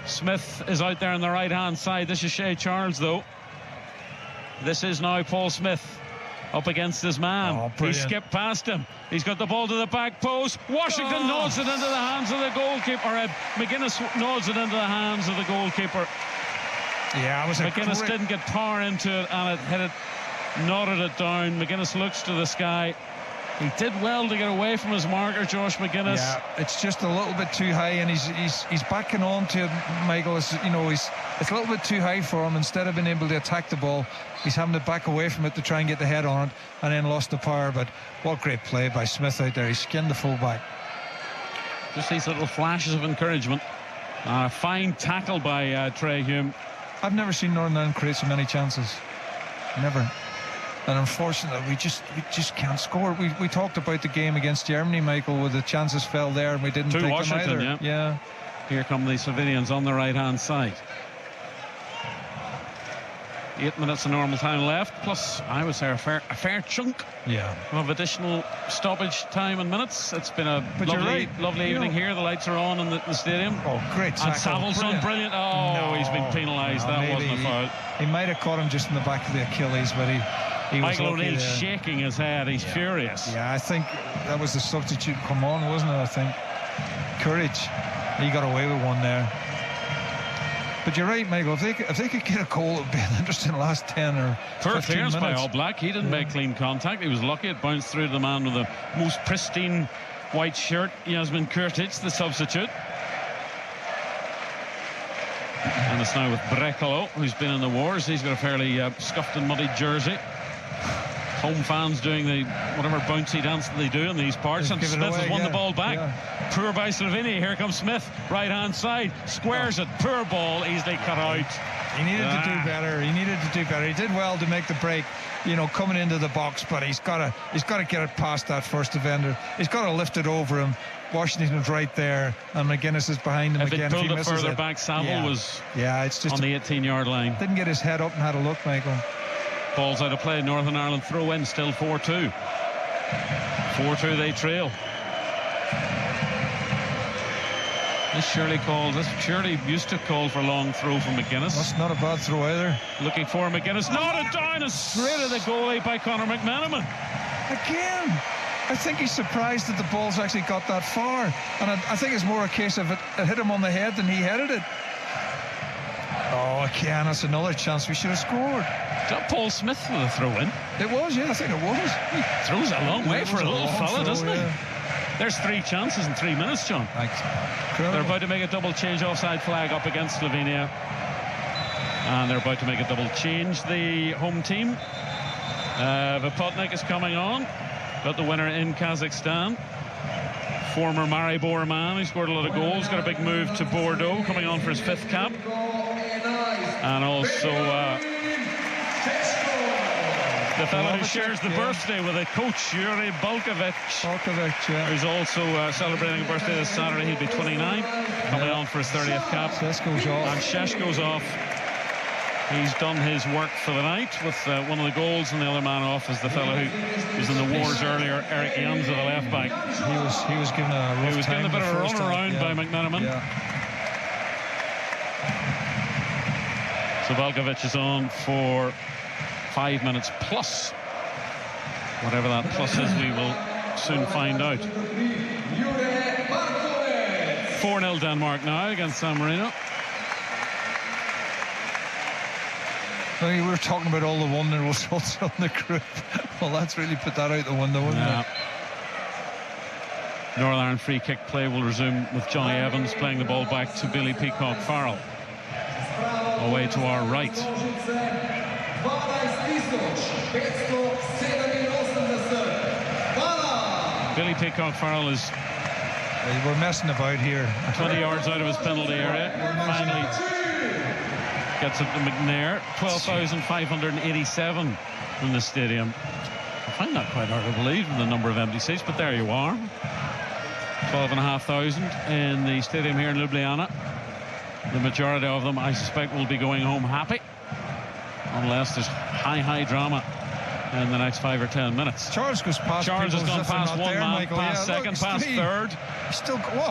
Smith is out there on the right-hand side. This is Shea Charles, though. This is now Paul Smith up against his man. He skipped past him. He's got the ball to the back post. Washington nods it into the hands of the goalkeeper. McGuinness nods it into the hands of the goalkeeper. Yeah, it was McGuinness didn't get power into it, and it hit it, nodded it down. McGuinness looks to the sky. He did well to get away from his marker, Josh McGuinness. Yeah, it's just a little bit too high, and he's backing on to it, Michael. It's a little bit too high for him. Instead of being able to attack the ball, he's having to back away from it to try and get the head on it, and then lost the power. But what great play by Smith out there. He skinned the fullback. Just these little flashes of encouragement. Fine tackle by Trey Hume. I've never seen Northern Ireland create so many chances. Never. And unfortunately, we just can't score. We talked about the game against Germany, Michael, where the chances fell there and we didn't take Washington, them either. Yeah. Here come the Slovenians on the right-hand side. 8 minutes of normal time left, plus I would say a fair chunk of additional stoppage time and minutes. It's been a lovely evening here. The lights are on in the stadium. Oh, great tackle. And Saville's done brilliant. He's been penalised. That wasn't a foul. He might have caught him just in the back of the Achilles, but he Michael O'Neill's shaking his head. He's furious. Yeah, I think that was the substitute come on, wasn't it? I think Courage. He got away with one there. But you're right, Michael. If they could get a goal, it would be an interesting last 10 or 15 clearance minutes. by Oblak. He didn't make clean contact. He was lucky. It bounced through to the man with the most pristine white shirt, Yasmin Kurtic, the substitute. And it's now with Brekalo, who's been in the wars. He's got a fairly scuffed and muddy jersey. home fans doing the whatever bouncy dance that they do in these parts, and Smith has won the ball back. Poor by Slovenia. Here comes Smith, right hand side, squares it, poor ball, easily cut out. He needed to do better. He did well to make the break, coming into the box, but he's got to get it past that first defender. He's got to lift it over him. Washington's right there, and McGuinness is behind him again. If he pulled it further back, Saville was it's just on the 18-yard line. Didn't get his head up and had a look, Michael. Ball's out of play. Northern Ireland throw in, still 4-2. 4-2 they trail. This surely used to call for a long throw from McGuinness. That's not a bad throw either. Looking for McGuinness. Nodded down and straight at the goalie by Conor McManaman. Again, I think he's surprised that the ball's actually got that far. And I think it's more a case of it hit him on the head than he headed it. Oh, again, that's another chance we should have scored. Is that Paul Smith with a throw-in? It was, yeah, I think it was. He throws it a long way for a little fella, doesn't he? There's 3 chances in 3 minutes, John. They're about to make a double change, offside flag up against Slovenia. And they're about to make a double change. The home team, Vipotnik is coming on. Got the winner in Kazakhstan. Former Maribor man who scored a lot of goals. Got a big move to Bordeaux, coming on for his 5th cap. And also the fellow who shares the birthday with a coach, Yuri Balkovic, who's also celebrating a birthday this Saturday. He'll be 29, coming on for his 30th cap. And Sheshko's off. He's done his work for the night with one of the goals, and the other man off is the fellow who was in the wars earlier, Eric Janza, the left back. He was given a rough He was given a bit of a run around by McManaman. So Valkovic is on for 5 minutes plus. Whatever that plus is, we will soon find out. 4-0 Denmark now against San Marino. We were talking about all the 1-0 results on the group. Well, that's really put that out the window, wouldn't it? Northern Ireland free kick play will resume with Johnny Evans playing the ball back to Billy Peacock Farrell. Away to our right. Billy Peacock Farrell is... We're messing about here. 20 yards out of his penalty area. Finally gets it to McNair. 12,587 in the stadium. I find that quite hard to believe in the number of empty seats, but there you are. 12,500 in the stadium here in Ljubljana. The majority of them, I suspect, will be going home happy, unless there's high drama in the next 5 or 10 minutes. Charles goes past. Charles has gone past one man, Michael. Past second, past third.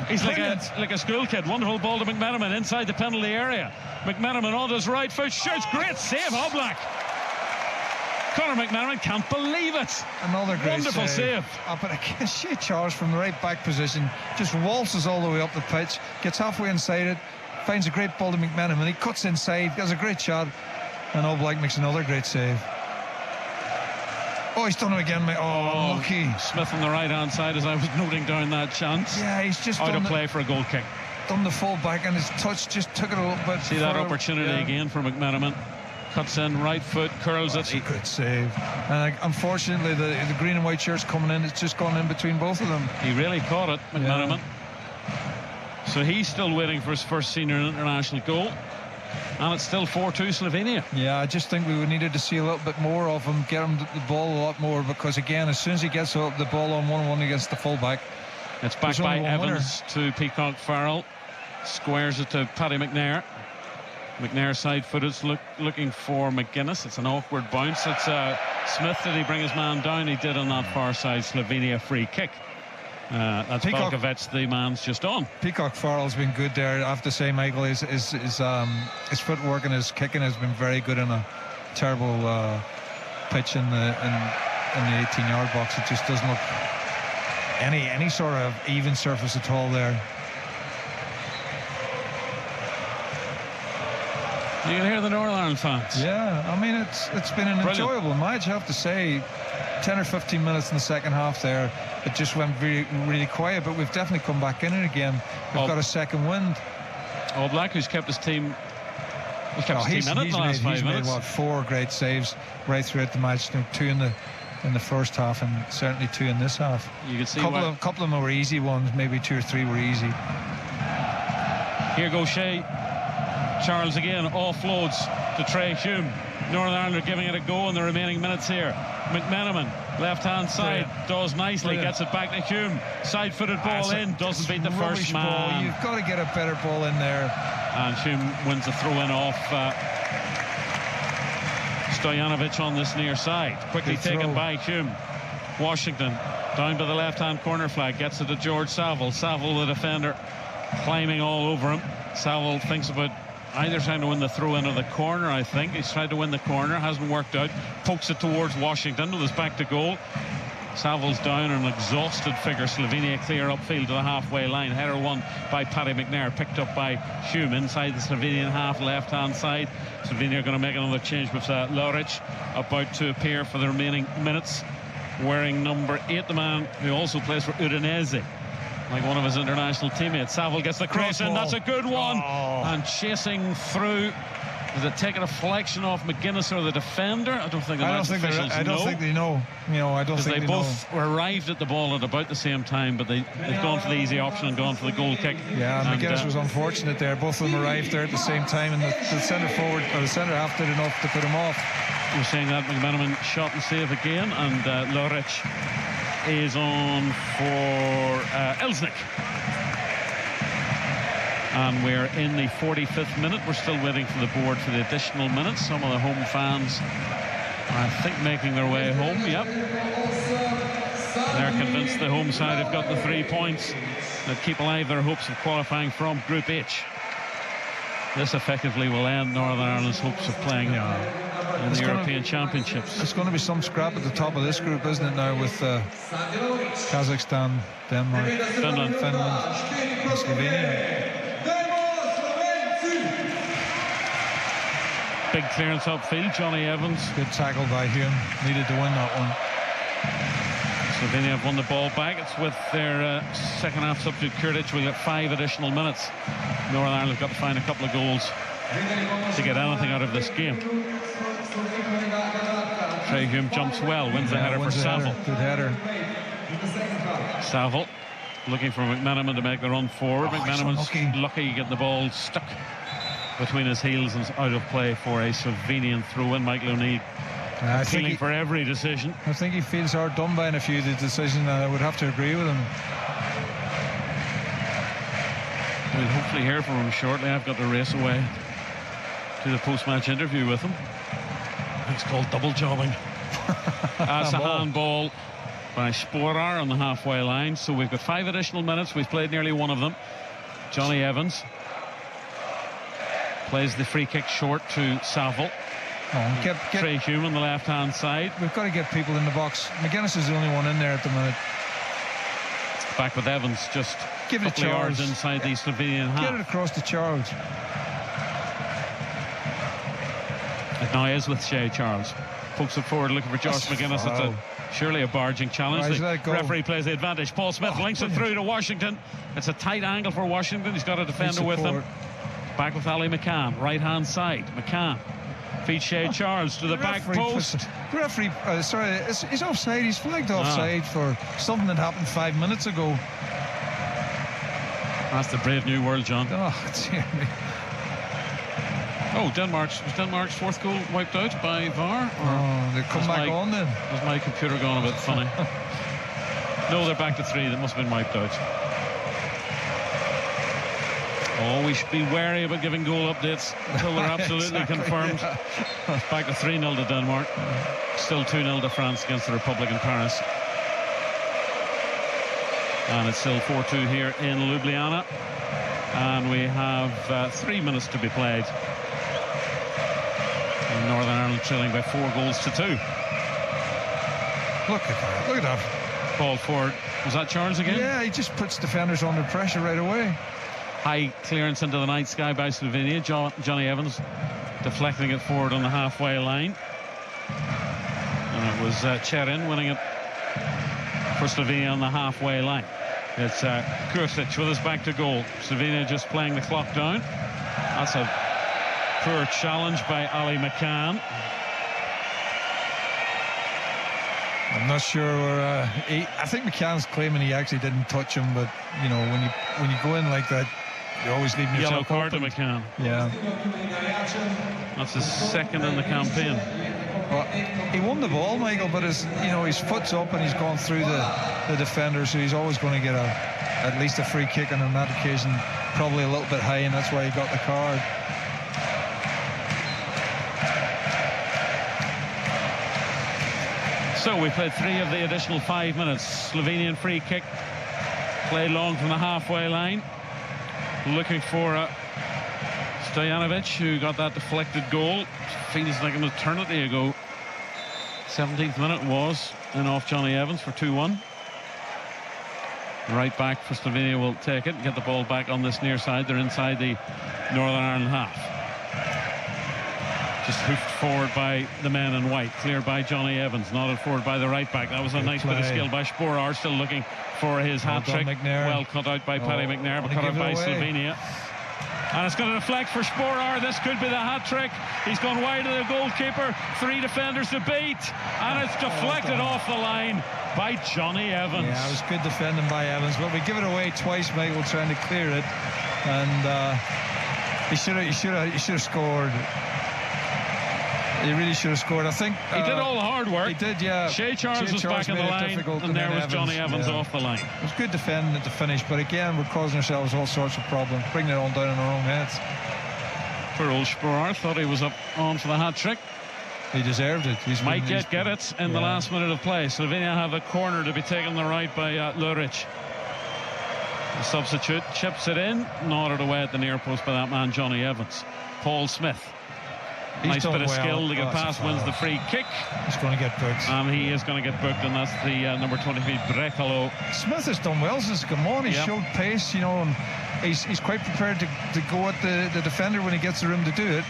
He's like a school kid. Wonderful ball to McManaman inside the penalty area. McManaman on his right foot shoots. Great save, Oblak. Conor McManaman can't believe it. Another great wonderful save. But again, Charles from the right back position just waltzes all the way up the pitch, gets halfway inside it, finds a great ball to McManaman. He cuts inside, does a great shot, and Oblak makes another great save. Oh, he's done it again, mate. Oh, lucky. Smith on the right-hand side, as I was noting down that chance. Yeah, he's just out of play for a goal kick. Done the full back, and his touch just took it a little bit. See that opportunity again for McManaman. Cuts in, right foot, curls it. That's a good save. And unfortunately, the green and white shirts coming in, it's just gone in between both of them. He really caught it, McManaman. Yeah. So he's still waiting for his first senior international goal. And it's still 4-2 Slovenia. Yeah, I just think we needed to see a little bit more of him, get him the ball a lot more, because again, as soon as he gets the ball on 1-1 against the fullback, it's back by Evans to Peacock Farrell, squares it to Paddy McNair. McNair side-footed, looking for McGuinness. It's an awkward bounce. It's Smith. Did he bring his man down? He did on that far side. Slovenia free kick. That's Balkovic, the man's just on. Peacock Farrell's been good there. I have to say, Michael, his footwork and his kicking has been very good in a terrible pitch in the 18-yard box. It just doesn't look any sort of even surface at all there. You can hear the Northern Ireland fans. Yeah, I mean, it's been an enjoyable match, I have to say. 10 or 15 minutes in the second half there, it just went really, really quiet, but we've definitely come back in it again. We've got a second wind. Oblak, who's kept his team in it in the last 5 minutes. He's made 4 great saves right throughout the match. 2 in the in the first half, and certainly 2 in this half. You can see couple of them were easy ones, maybe 2 or 3 were easy. Here goes Shay Charles again, offloads to Trey Hume. Northern Ireland are giving it a go in the remaining minutes here. McMenamin, left-hand side, does nicely, gets it back to Hume. Side-footed ball in, doesn't beat the first man. Ball. You've got to get a better ball in there. And Hume wins the throw-in off Stojanovic on this near side. Quickly taken by Hume. Washington down by the left-hand corner flag, gets it to George Saville. Saville, the defender, climbing all over him. Saville thinks about either trying to win the throw-in or the corner. I think he's tried to win the corner, hasn't worked out. Pokes it towards Washington with his back to goal. Saville's down, an exhausted figure. Slovenia clear upfield to the halfway line. Header won by Paddy McNair, picked up by Hume inside the Slovenian half, left-hand side. Slovenia are going to make another change with Loric about to appear for the remaining minutes, wearing number 8, the man who also plays for Udinese, like one of his international teammates. Saville gets the cross in. That's a good one. And chasing through. Is it taking a deflection off McGuinness or the defender? I don't think the match officials know. I don't think they know. I don't think they both arrived at the ball at about the same time, but they've gone for the easy option and gone for the goal kick. Yeah, and McGuinness was unfortunate there. Both of them arrived there at the same time, and the centre forward or the centre half did enough to put him off. We're saying that McMenamin shot and save again, and Loric is on for Elsnik. And we're in the 45th minute. We're still waiting for the board for the additional minutes. Some of the home fans, I think, making their way home. Yep. They're convinced the home side have got the 3 points that keep alive their hopes of qualifying from Group H. This effectively will end Northern Ireland's hopes of playing in the European Championships. It's going to be some scrap at the top of this group, isn't it, now, with Kazakhstan, Denmark, Finland and Slovenia. Big clearance upfield, Johnny Evans. Good tackle by Hume, needed to win that one. Slovenia have won the ball back. It's with their second half substitute Kurtic. We'll get 5 additional minutes. Northern Ireland have got to find a couple of goals to get anything out of this game. Trey Hume jumps well, wins the header for Saville. Good header. Saville looking for McMenamin to make the run forward. McMenamin's lucky getting the ball stuck between his heels and out of play for a Slovenian throw-in. Michael O'Neill appealing for every decision. I think he feels hard done by in a few of the decisions, and I would have to agree with him. We'll hopefully hear from him shortly. I've got to race away to the post-match interview with him. It's called double jobbing. That's a handball by Sporar on the halfway line. So we've got 5 additional minutes. We've played nearly one of them. Johnny Evans plays the free kick short to Saville. Trey Hume on the left-hand side. We've got to get people in the box. McGuinness is the only one in there at the minute. Back with Evans, just give it a couple of yards inside the Slovenian half. Get it across to Charles. It now is with Shay Charles. Pokes it forward looking for Josh McGuinness. It's surely a barging challenge. The referee plays the advantage. Paul Smith links it through to Washington. It's a tight angle for Washington. He's got a defender with him. Back with Ali McCann, right-hand side. McCann feeds Shay Charles to the back post. The referee, he's offside. He's flagged offside for something that happened 5 minutes ago. That's the brave new world, John. Oh, dear me. Oh, Denmark's 4th goal wiped out by VAR? They come back on then. Was my computer gone a bit funny? No, they're back to 3. That must have been wiped out. Oh, we should be wary about giving goal updates until they're absolutely confirmed. Back to 3-0 to Denmark. Still 2-0 to France against the Republic in Paris. And it's still 4-2 here in Ljubljana. And we have 3 minutes to be played. And Northern Ireland trailing by 4 goals to 2. Look at that. Look at that. Ball forward. Was that Charles again? Yeah, he just puts defenders under pressure right away. High clearance into the night sky by Slovenia. Johnny Evans deflecting it forward on the halfway line. And it was Cherin winning it for Slovenia on the halfway line. It's Kurtic with his back to goal. Slovenia just playing the clock down. That's a poor challenge by Ali McCann. I'm not sure. I think McCann's claiming he actually didn't touch him, but you know, when you go in like that, you always leave yourself Yellow card open. to McCann. Yeah. That's his second in the campaign. Well, he won the ball, Michael, but his foot's up and he's gone through the defender, so he's always going to get at least a free kick, and on that occasion probably a little bit high, and that's why he got the card. So we played 3 of the additional 5 minutes. Slovenian free kick played long from the halfway line, looking for Stojanovic, who got that deflected goal. Feels like an eternity ago. 17th minute was, and off Johnny Evans for 2-1. Right back for Slovenia will take it and get the ball back on this near side. They're inside the Northern Ireland half. Just hoofed forward by the men in white, cleared by Johnny Evans, nodded forward by the right back. That was a nice bit of skill by Sporar, still looking for his hat-trick. Well cut out by Paddy McNair, but cut out by Slovenia. And it's going to deflect for Sporar. This could be the hat-trick. He's gone wide of the goalkeeper. 3 defenders to beat. And it's deflected off the line by Johnny Evans. Yeah, it was good defending by Evans. But we give it away twice, Michael, trying to clear it. And he should have scored. He really should have scored. I think he did all the hard work. He did, yeah. Shea Charles was back in the line, and there was Johnny Evans off the line. It was good defending at the finish, but again, we're causing ourselves all sorts of problems, bringing it all down on our own heads. Poor old Sporar thought he was up on for the hat-trick. He deserved it. Might get it in the last minute of play. Slovenia have a corner to be taken the right by Luric. The substitute chips it in, nodded away at the near post by that man Johnny Evans. Paul Smith. Nice bit of skill to get past, wins the free kick. He's going to get booked. And he is going to get booked, and that's the number 23, Brekalo. Smith has done well since come on. He showed pace, you know, and he's quite prepared to go at the defender when he gets the room to do it.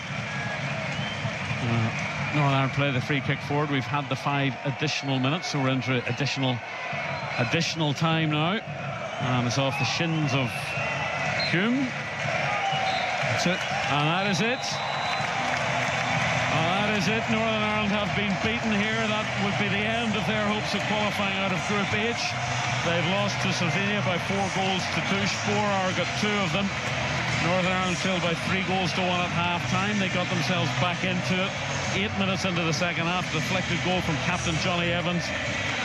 Northern Ireland play the free kick forward. We've had the 5 additional minutes, so we're into additional time now. And it's off the shins of Hume. That's it. And that is it. That is it. Northern Ireland have been beaten here. That would be the end of their hopes of qualifying out of Group H. They've lost to Slovenia by 4 goals to 2. Sporar got 2 of them. Northern Ireland trailed by 3 goals to 1 at half-time. They got themselves back into it. 8 minutes into the second half, deflected goal from captain Johnny Evans.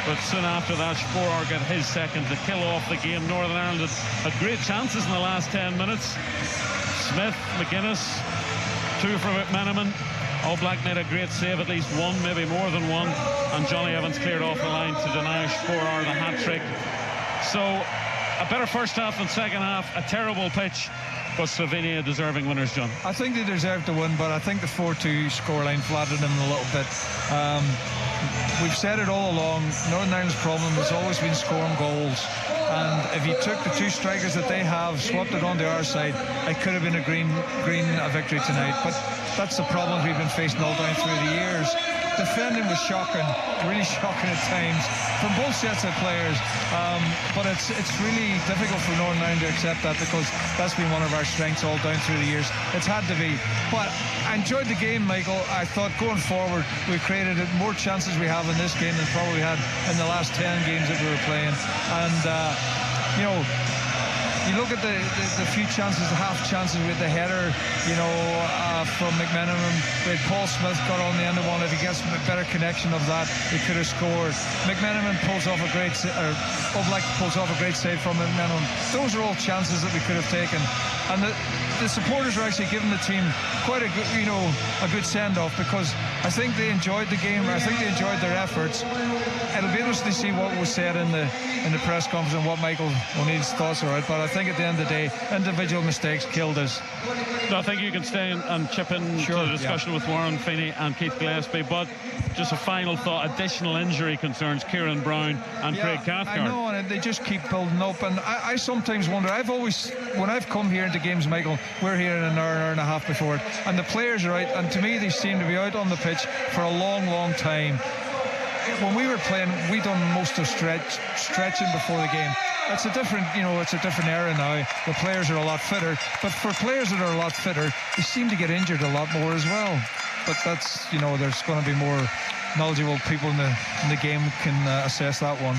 But soon after that, Sporar got his second to kill off the game. Northern Ireland had great chances in the last 10 minutes. Smith, McGuinness, 2 from McMenamin. All Black made a great save, at least 1, maybe more than 1, and Johnny Evans cleared off the line to deny Sporar the hat-trick. So a better first half than second half, a terrible pitch, but Slovenia deserving winners, John. I think they deserve to win, but I think the 4-2 scoreline flattered them a little bit. We've said it all along, Northern Ireland's problem has always been scoring goals, and if you took the 2 strikers that they have, swapped it onto our side, it could have been a green victory tonight. But that's the problems we've been facing all down through the years. Defending was shocking, really shocking at times from both sets of players, but it's really difficult for Northern Ireland to accept that, because that's been one of our strengths all down through the years. It's had to be, but I enjoyed the game, Michael. I thought going forward we created more chances we have in this game than probably had in the last 10 games that we were playing, and you know, you look at the few chances, the half chances with the header, you know, from McMenamin. With Paul Smith got on the end of one. If he gets a better connection of that, he could have scored. McMenamin pulls off a great, Oblak pulls off a great save from McMenamin. Those are all chances that we could have taken. And the supporters are actually giving the team quite a good, you know, a good send-off, because I think they enjoyed the game. I think they enjoyed their efforts. It'll be interesting to see what was said in the press conference and what Michael O'Neill's thoughts are. But I think at the end of the day, individual mistakes killed us. No, I think you can stay and chip in to the discussion with Warren Feeney and Keith Gillespie, but just a final thought: additional injury concerns Kieran Brown and Craig Cathcart. I know, and they just keep building up, and I sometimes wonder. When I've come here into games, Michael, we're here in an hour and a half before it, and the players are out, and to me they seem to be out on the pitch for a long time. When we were playing, we done most of stretching before the game. It's a different era now. The players are a lot fitter, but for players that are a lot fitter, they seem to get injured a lot more as well. But that's, you know, there's going to be more knowledgeable people in the game can assess that one.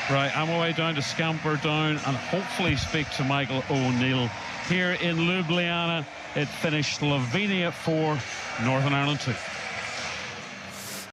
Right, I'm away down to scamper down and hopefully speak to Michael O'Neill. Here in Ljubljana, it finished Slovenia 4, Northern Ireland 2.